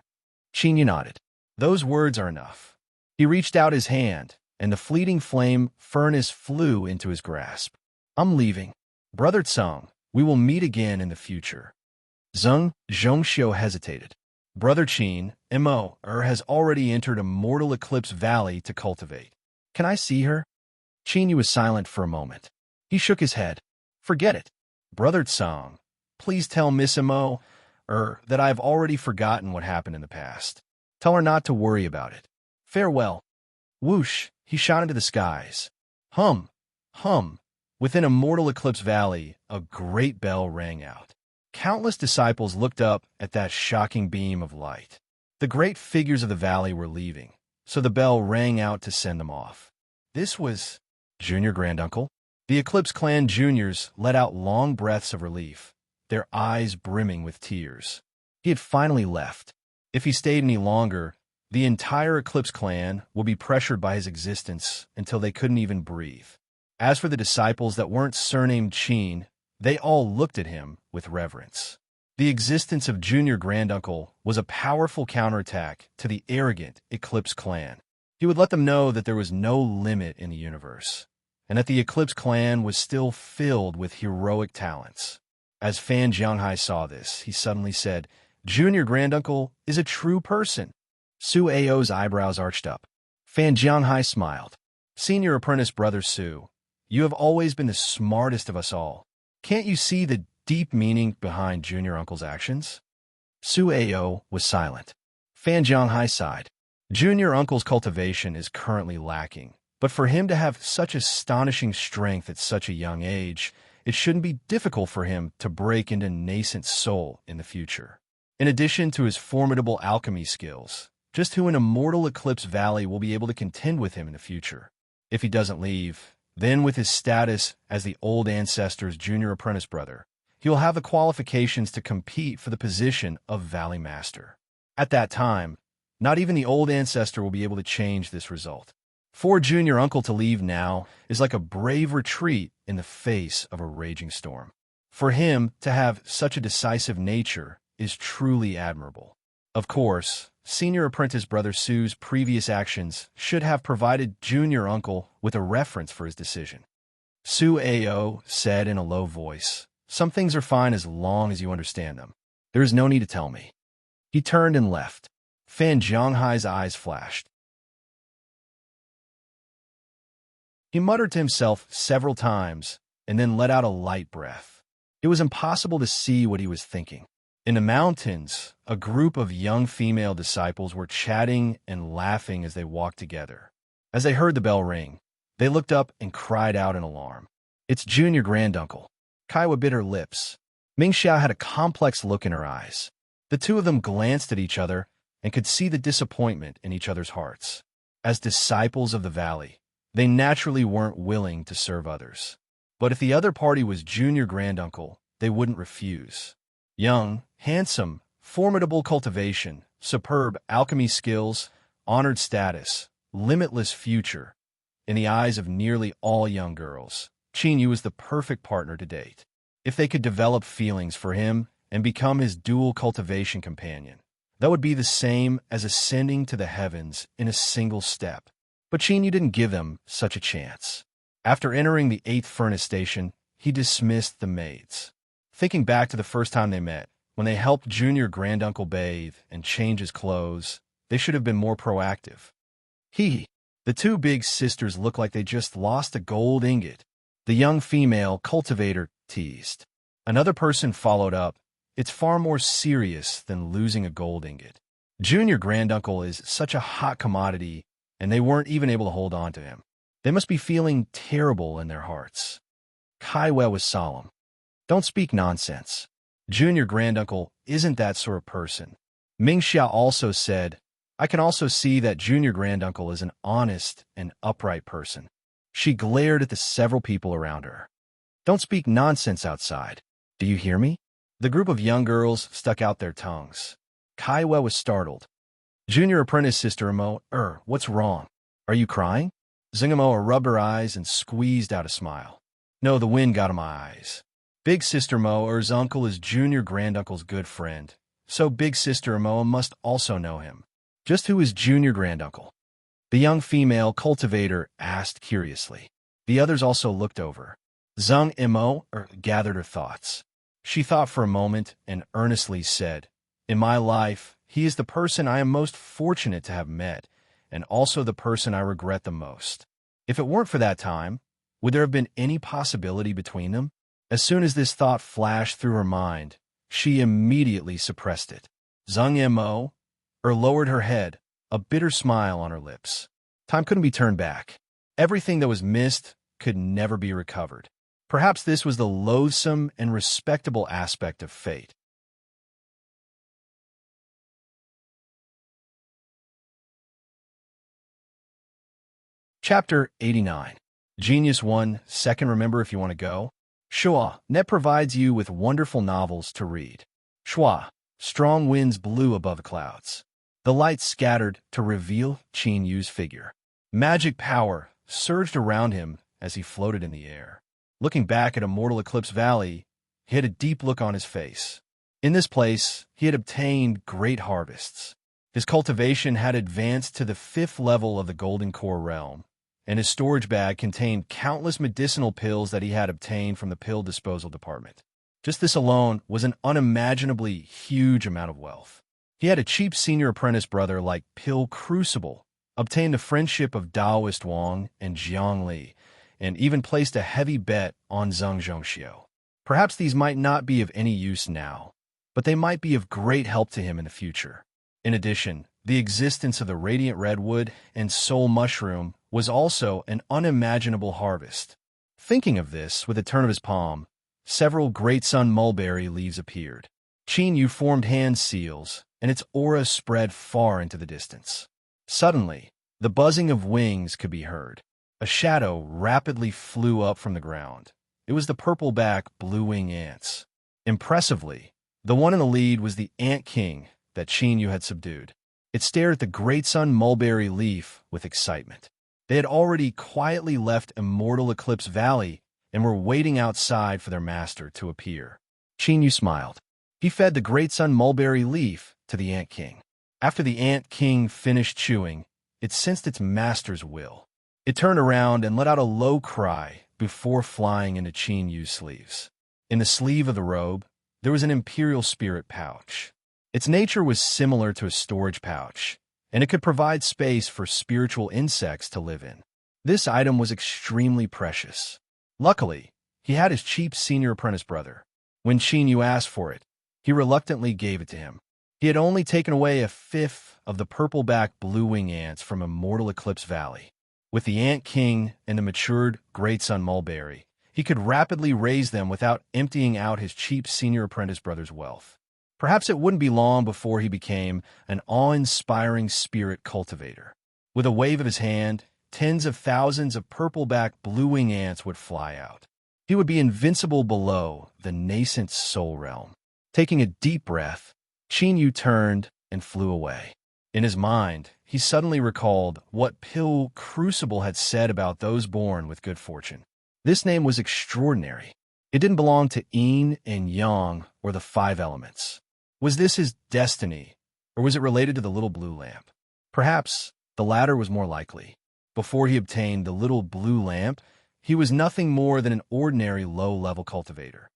Qin nodded. Those words are enough. He reached out his hand, and the fleeting flame furnace flew into his grasp. I'm leaving. Brother Tsang, we will meet again in the future. Zhang Zhongxiu hesitated. Brother Qin, Mo, has already entered Immortal Eclipse Valley to cultivate. Can I see her? Qin was silent for a moment. He shook his head. Forget it. Brother Tsang, please tell Miss Mo, that I have already forgotten what happened in the past. Tell her not to worry about it. Farewell. Whoosh, he shot into the skies. Hum, hum. Within Immortal Eclipse Valley, a great bell rang out. Countless disciples looked up at that shocking beam of light. The great figures of the valley were leaving, so the bell rang out to send them off. This was Junior Granduncle. The Eclipse Clan juniors let out long breaths of relief, their eyes brimming with tears. He had finally left. If he stayed any longer, the entire Eclipse Clan would be pressured by his existence until they couldn't even breathe. As for the disciples that weren't surnamed Qin, they all looked at him with reverence. The existence of Junior Granduncle was a powerful counterattack to the arrogant Eclipse Clan. He would let them know that there was no limit in the universe, and that the Eclipse Clan was still filled with heroic talents. As Fan Jianghai saw this, he suddenly said, Junior Granduncle is a true person. Su Ao's eyebrows arched up. Fan Jianghai smiled. Senior Apprentice Brother Su, you have always been the smartest of us all. Can't you see the deep meaning behind Junior Uncle's actions? Su Ao was silent. Fan Jianghai sighed. Junior uncle's cultivation is currently lacking, but for him to have such astonishing strength at such a young age, it shouldn't be difficult for him to break into nascent soul in the future. In addition to his formidable alchemy skills, just who in Immortal Eclipse Valley will be able to contend with him in the future? If he doesn't leave, then with his status as the old ancestor's junior apprentice brother, he will have the qualifications to compete for the position of Valley Master. At that time, not even the old ancestor will be able to change this result. For junior uncle to leave now is like a brave retreat in the face of a raging storm. For him to have such a decisive nature is truly admirable. Of course, senior apprentice brother Su's previous actions should have provided junior uncle with a reference for his decision. Su Ao said in a low voice, "Some things are fine as long as you understand them. There is no need to tell me." He turned and left. Fan Zhonghai's eyes flashed. He muttered to himself several times and then let out a light breath. It was impossible to see what he was thinking. In the mountains, a group of young female disciples were chatting and laughing as they walked together. As they heard the bell ring, they looked up and cried out in alarm. "It's junior granduncle." Kaiwa bit her lips. Mingxiao had a complex look in her eyes. The two of them glanced at each other and could see the disappointment in each other's hearts. As disciples of the valley, they naturally weren't willing to serve others. But if the other party was junior granduncle, they wouldn't refuse. Young, handsome, formidable cultivation, superb alchemy skills, honored status, limitless future. In the eyes of nearly all young girls, Qinyu was the perfect partner to date. If they could develop feelings for him and become his dual cultivation companion, that would be the same as ascending to the heavens in a single step. But Qinyu didn't give them such a chance. After entering the 8th furnace station, he dismissed the maids. Thinking back to the first time they met, when they helped junior granduncle bathe and change his clothes, they should have been more proactive. The two big sisters looked like they just lost a gold ingot. The young female cultivator teased. Another person followed up, "It's far more serious than losing a gold ingot. Junior granduncle is such a hot commodity, and they weren't even able to hold on to him. They must be feeling terrible in their hearts." Kaiwa was solemn. "Don't speak nonsense. Junior granduncle isn't that sort of person." Mingxiao also said, "I can also see that junior granduncle is an honest and upright person." She glared at the several people around her. "Don't speak nonsense outside. Do you hear me?" The group of young girls stuck out their tongues. Kaiwa was startled. "Junior apprentice sister Imo, what's wrong? Are you crying?" Zingamo rubbed her eyes and squeezed out a smile. "No, the wind got in my eyes. Big sister Mo's uncle is junior granduncle's good friend, so big sister Moa must also know him. Just who is junior granduncle?" The young female cultivator asked curiously. The others also looked over. Zhang Imo gathered her thoughts. She thought for a moment and earnestly said, "In my life, he is the person I am most fortunate to have met, and also the person I regret the most. If it weren't for that time, would there have been any possibility between them?" As soon as this thought flashed through her mind, she immediately suppressed it. Zhang Imo lowered her head, a bitter smile on her lips. Time couldn't be turned back. Everything that was missed could never be recovered. Perhaps this was the loathsome and respectable aspect of fate. Chapter 89. Genius 1, second remember if you want to go. Shua, Net provides you with wonderful novels to read. Shua, strong winds blew above the clouds. The light scattered to reveal Qin Yu's figure. Magic power surged around him as he floated in the air. Looking back at Immortal Eclipse Valley, he had a deep look on his face. In this place, he had obtained great harvests. His cultivation had advanced to the 5th level of the Golden Core realm, and his storage bag contained countless medicinal pills that he had obtained from the pill disposal department. Just this alone was an unimaginably huge amount of wealth. He had a cheap senior apprentice brother like Pill Crucible, obtained the friendship of Daoist Wang and Jiang Li, and even placed a heavy bet on Zheng Zhongxiu. Perhaps these might not be of any use now, but they might be of great help to him in the future. In addition, The existence of the radiant redwood and soul mushroom was also an unimaginable harvest. Thinking of this, with a turn of his palm, several great sun mulberry leaves appeared. Chin formed hand seals, and its aura spread far into the distance. Suddenly, the buzzing of wings could be heard. A shadow rapidly flew up from the ground. It was the purple-back blue-wing ants. Impressively, the one in the lead was the ant king that Chin had subdued. It stared at the great sun mulberry leaf with excitement. They had already quietly left Immortal Eclipse Valley and were waiting outside for their master to appear. Chin smiled. He fed the great sun mulberry leaf to the ant king. After the ant king finished chewing, it sensed its master's will. It turned around and let out a low cry before flying into Chin Yu's sleeves. In the sleeve of the robe, there was an imperial spirit pouch. Its nature was similar to a storage pouch, and it could provide space for spiritual insects to live in. This item was extremely precious. Luckily, he had his cheap senior apprentice brother. When Chin Yu asked for it, he reluctantly gave it to him. He had only taken away a fifth of the purple-back blue-wing ants from Immortal Eclipse Valley. With the Ant King and the matured Great Sun Mulberry, he could rapidly raise them without emptying out his cheap senior apprentice brother's wealth. Perhaps it wouldn't be long before he became an awe-inspiring spirit cultivator. With a wave of his hand, tens of thousands of purple-back blue-wing ants would fly out. He would be invincible below the nascent soul realm. Taking a deep breath, Chin Yu turned and flew away. In his mind, he suddenly recalled what Pil Crucible had said about those born with good fortune. This name was extraordinary. It didn't belong to yin and yang or the five elements. Was this his destiny, or was it related to the little blue lamp? Perhaps the latter was more likely. Before he obtained the little blue lamp, he was nothing more than an ordinary low-level cultivator.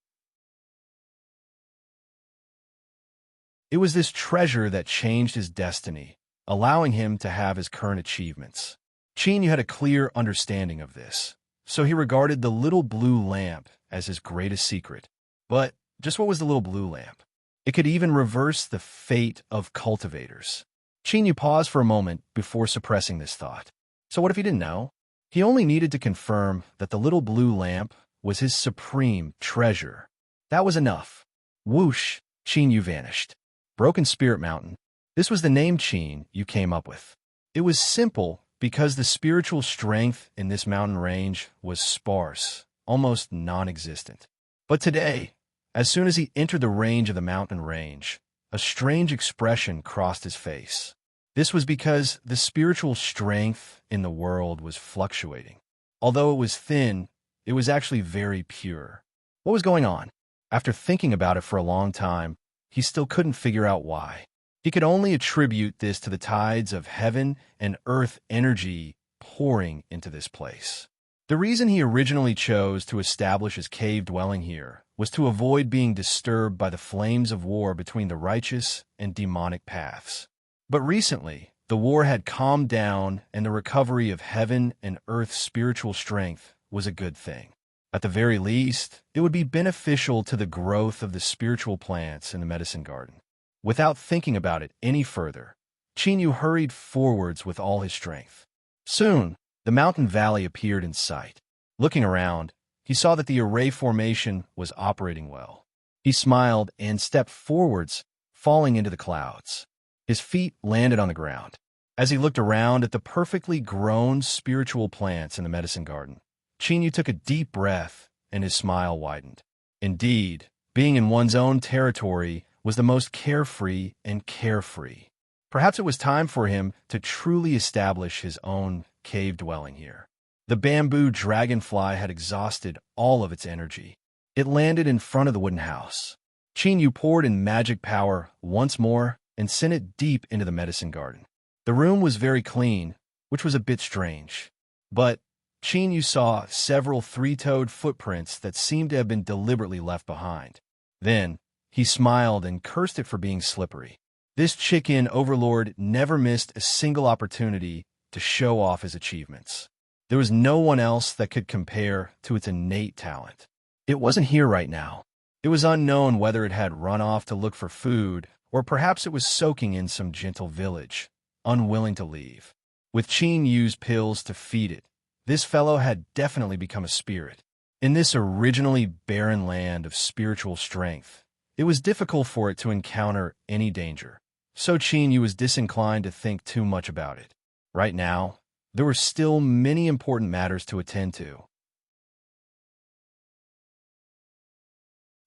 It was this treasure that changed his destiny, allowing him to have his current achievements. Chin Yu had a clear understanding of this, so he regarded the little blue lamp as his greatest secret. But just what was the little blue lamp? It could even reverse the fate of cultivators. Chin Yu paused for a moment before suppressing this thought. So what if he didn't know? He only needed to confirm that the little blue lamp was his supreme treasure. That was enough. Whoosh, Chin Yu vanished. Broken Spirit Mountain. This was the name Chin Yu came up with. It was simple because the spiritual strength in this mountain range was sparse, almost non-existent. But today, as soon as he entered the range of the mountain range, a strange expression crossed his face. This was because the spiritual strength in the world was fluctuating. Although it was thin, it was actually very pure. What was going on? After thinking about it for a long time, he still couldn't figure out why. He could only attribute this to the tides of heaven and earth energy pouring into this place. The reason he originally chose to establish his cave dwelling here was to avoid being disturbed by the flames of war between the righteous and demonic paths. But recently, the war had calmed down, and the recovery of heaven and earth's spiritual strength was a good thing. At the very least, it would be beneficial to the growth of the spiritual plants in the medicine garden. Without thinking about it any further, Chin Yu hurried forwards with all his strength. Soon, the mountain valley appeared in sight. Looking around, he saw that the array formation was operating well. He smiled and stepped forwards, falling into the clouds. His feet landed on the ground. As he looked around at the perfectly grown spiritual plants in the medicine garden, Chin Yu took a deep breath, and his smile widened. Indeed, being in one's own territory was the most carefree and carefree. Perhaps it was time for him to truly establish his own cave dwelling here. The bamboo dragonfly had exhausted all of its energy. It landed in front of the wooden house. Chin Yu poured in magic power once more and sent it deep into the medicine garden. The room was very clean, which was a bit strange. But Chin Yu saw several three-toed footprints that seemed to have been deliberately left behind. Then, he smiled and cursed it for being slippery. This chicken overlord never missed a single opportunity to show off his achievements. There was no one else that could compare to its innate talent. It wasn't here right now. It was unknown whether it had run off to look for food, or perhaps it was soaking in some gentle village, unwilling to leave. With Qin Yu's pills to feed it, this fellow had definitely become a spirit. In this originally barren land of spiritual strength, it was difficult for it to encounter any danger, so Qin Yu was disinclined to think too much about it. Right now, there were still many important matters to attend to.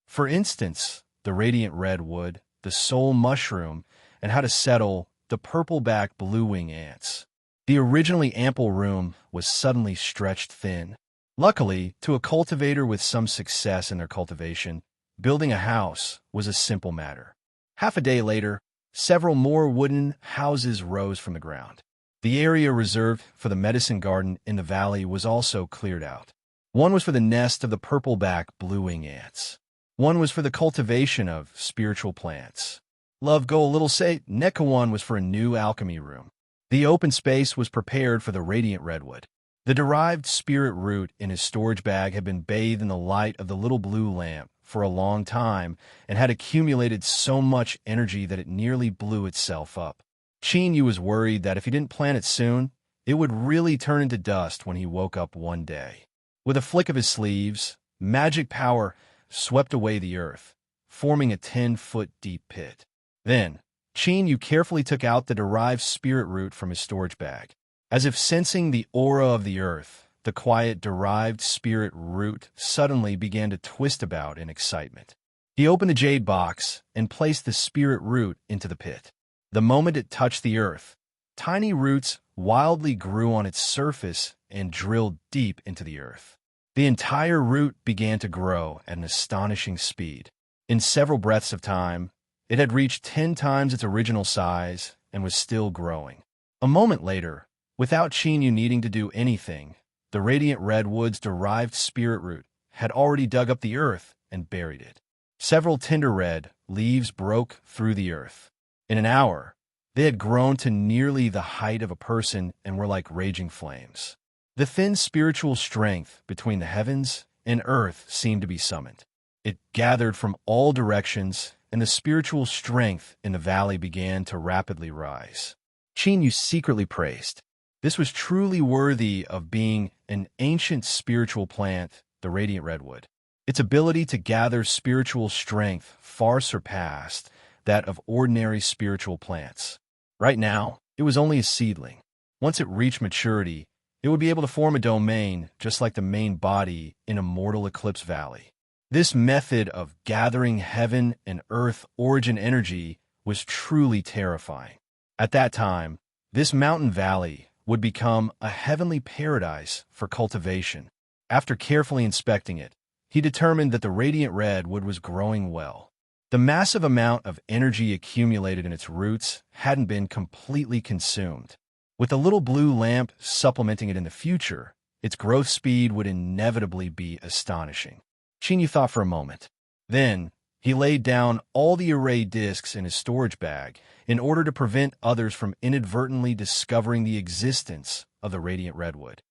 For instance, the radiant redwood, the soul mushroom, and how to settle the purple-back blue-wing ants. The originally ample room was suddenly stretched thin. Luckily, to a cultivator with some success in their cultivation, building a house was a simple matter. Half a day later, several more wooden houses rose from the ground. The area reserved for the medicine garden in the valley was also cleared out. One was for the nest of the purple-back blue-wing ants. One was for the cultivation of spiritual plants. Love go a little say, Neka one was for a new alchemy room. The open space was prepared for the radiant redwood. The derived spirit root in his storage bag had been bathed in the light of the little blue lamp for a long time and had accumulated so much energy that it nearly blew itself up. Qin Yu was worried that if he didn't plant it soon, it would really turn into dust when he woke up one day. With a flick of his sleeves, magic power swept away the earth, forming a 10-foot deep pit. Then, Qin Yu carefully took out the derived spirit root from his storage bag. As if sensing the aura of the earth, the quiet derived spirit root suddenly began to twist about in excitement. He opened the jade box and placed the spirit root into the pit. The moment it touched the earth, tiny roots wildly grew on its surface and drilled deep into the earth. The entire root began to grow at an astonishing speed. In several breaths of time, it had reached 10 times its original size and was still growing. A moment later, without Qin Yu needing to do anything, the radiant redwood's derived spirit root had already dug up the earth and buried it. Several tender red leaves broke through the earth. In an hour, they had grown to nearly the height of a person and were like raging flames. The thin spiritual strength between the heavens and earth seemed to be summoned. It gathered from all directions, and the spiritual strength in the valley began to rapidly rise. Qin Yu secretly praised. This was truly worthy of being an ancient spiritual plant, the radiant redwood. Its ability to gather spiritual strength far surpassed that of ordinary spiritual plants. Right now, it was only a seedling. Once it reached maturity, it would be able to form a domain just like the main body in a mortal eclipse valley. This method of gathering heaven and earth origin energy was truly terrifying. At that time, this mountain valley would become a heavenly paradise for cultivation. After carefully inspecting it, he determined that the radiant redwood was growing well. The massive amount of energy accumulated in its roots hadn't been completely consumed. With a little blue lamp supplementing it in the future, its growth speed would inevitably be astonishing. Qin Yu thought for a moment. Then, he laid down all the array discs in his storage bag in order to prevent others from inadvertently discovering the existence of the radiant redwood.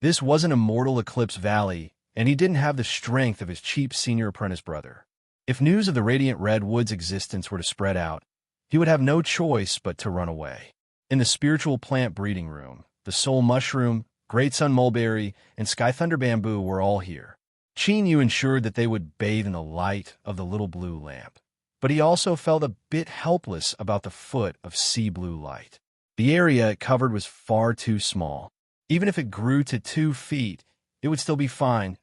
This wasn't a mortal eclipse valley, and he didn't have the strength of his cheap senior apprentice brother. If news of the radiant redwood's existence were to spread out, he would have no choice but to run away. In the spiritual plant breeding room, the soul mushroom, great sun mulberry, and sky thunder bamboo were all here. Qin Yu ensured that they would bathe in the light of the little blue lamp, but he also felt a bit helpless about the foot of sea blue light. The area it covered was far too small. Even if it grew to 2 feet, it would still be fine.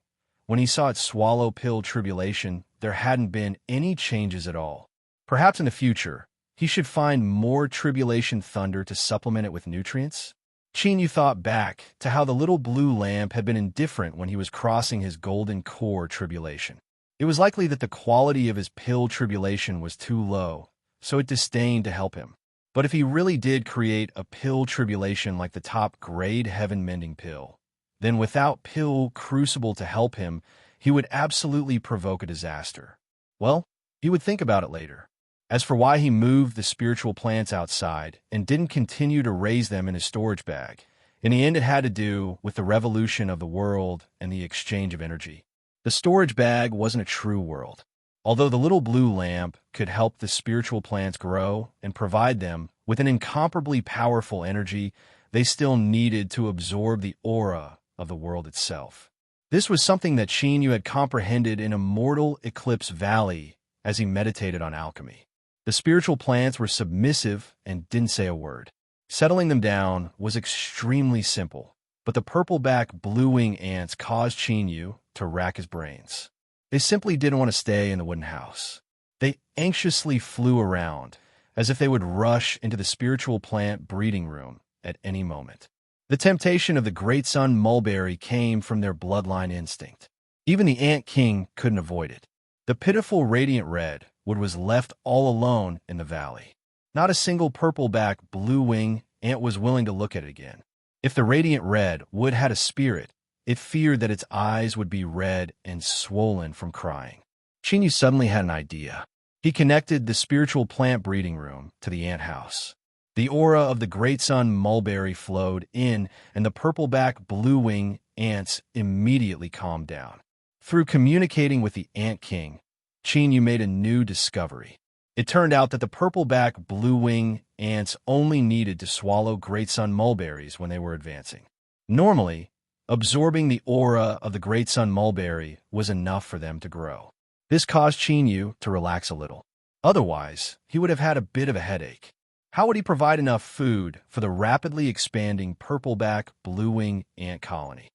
When he saw it swallow pill tribulation, there hadn't been any changes at all. Perhaps in the future, he should find more tribulation thunder to supplement it with nutrients. Qin Yu thought back to how the little blue lamp had been indifferent when he was crossing his golden core tribulation. It was likely that the quality of his pill tribulation was too low, so it disdained to help him. But if he really did create a pill tribulation like the top grade heaven mending pill, then without pill crucible to help him, he would absolutely provoke a disaster. Well, he would think about it later. As for why he moved the spiritual plants outside and didn't continue to raise them in his storage bag, in the end it had to do with the revolution of the world and the exchange of energy. The storage bag wasn't a true world. Although the little blue lamp could help the spiritual plants grow and provide them with an incomparably powerful energy, they still needed to absorb the aura of the world itself. This was something that Yu had comprehended in Immortal Eclipse Valley as he meditated on alchemy. The spiritual plants were submissive and didn't say a word. Settling them down was extremely simple, but the purple-back blue-wing ants caused Yu to rack his brains. They simply didn't want to stay in the wooden house. They anxiously flew around, as if they would rush into the spiritual plant breeding room at any moment. The temptation of the great sun mulberry came from their bloodline instinct. Even the ant king couldn't avoid it. The pitiful radiant red wood was left all alone in the valley. Not a single purple-back blue-wing ant was willing to look at it again. If the radiant red wood had a spirit, it feared that its eyes would be red and swollen from crying. Yu suddenly had an idea. He connected the spiritual plant breeding room to the ant house. The aura of the great sun mulberry flowed in, and the purple-back blue-wing ants immediately calmed down. Through communicating with the ant king, Yu made a new discovery. It turned out that the purple-back blue-wing ants only needed to swallow great sun mulberries when they were advancing. Normally, absorbing the aura of the great sun mulberry was enough for them to grow. This caused Yu to relax a little. Otherwise, he would have had a bit of a headache. How would he provide enough food for the rapidly expanding purple-back blue-wing ant colony?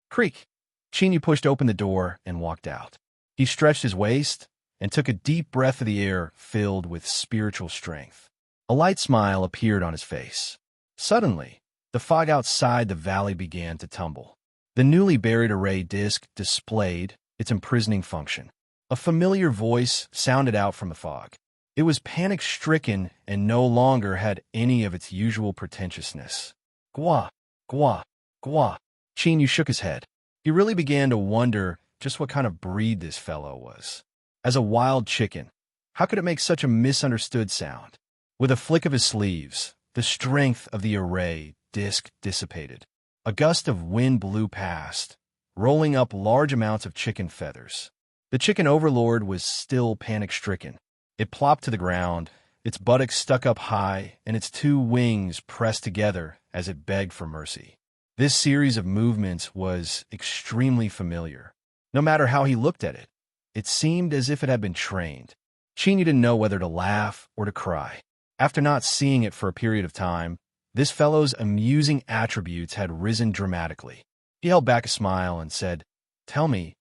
Creak! Yu pushed open the door and walked out. He stretched his waist and took a deep breath of the air filled with spiritual strength. A light smile appeared on his face. Suddenly, the fog outside the valley began to tumble. The newly buried array disk displayed its imprisoning function. A familiar voice sounded out from the fog. It was panic-stricken and no longer had any of its usual pretentiousness. Gwa, gwa, gwa. Yu shook his head. He really began to wonder just what kind of breed this fellow was. As a wild chicken, how could it make such a misunderstood sound? With a flick of his sleeves, the strength of the array disk dissipated. A gust of wind blew past, rolling up large amounts of chicken feathers. The chicken overlord was still panic-stricken. It plopped to the ground, its buttocks stuck up high, and its two wings pressed together as it begged for mercy. This series of movements was extremely familiar. No matter how he looked at it, it seemed as if it had been trained. Yu didn't know whether to laugh or to cry. After not seeing it for a period of time, this fellow's amusing attributes had risen dramatically. He held back a smile and said, "Tell me,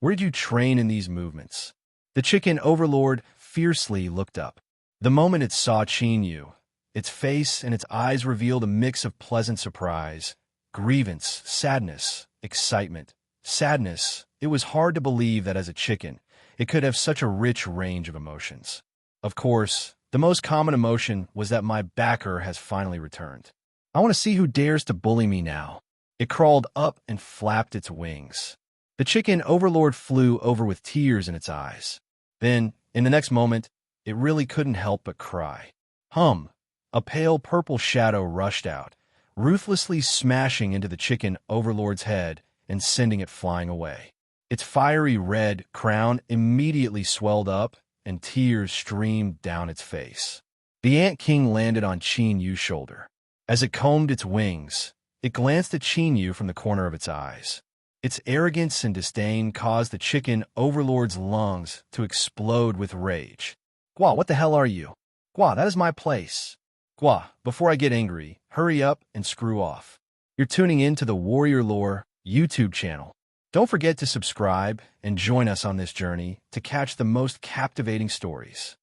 where did you train in these movements?" The chicken overlord fiercely looked up. The moment it saw Yu, its face and its eyes revealed a mix of pleasant surprise, grievance, sadness, excitement. Sadness. It was hard to believe that as a chicken, it could have such a rich range of emotions. Of course, the most common emotion was that my backer has finally returned. I want to see who dares to bully me now. It crawled up and flapped its wings. The chicken overlord flew over with tears in its eyes. Then, in the next moment, it really couldn't help but cry. Hum! A pale purple shadow rushed out, ruthlessly smashing into the chicken overlord's head and sending it flying away. Its fiery red crown immediately swelled up, and tears streamed down its face. The ant king landed on Yu's shoulder. As it combed its wings, it glanced at Yu from the corner of its eyes. Its arrogance and disdain caused the chicken overlord's lungs to explode with rage. Gwa, what the hell are you? Gwa, that is my place. Gwa, before I get angry, hurry up and screw off. You're tuning in to the Warrior Lore YouTube channel. Don't forget to subscribe and join us on this journey to catch the most captivating stories.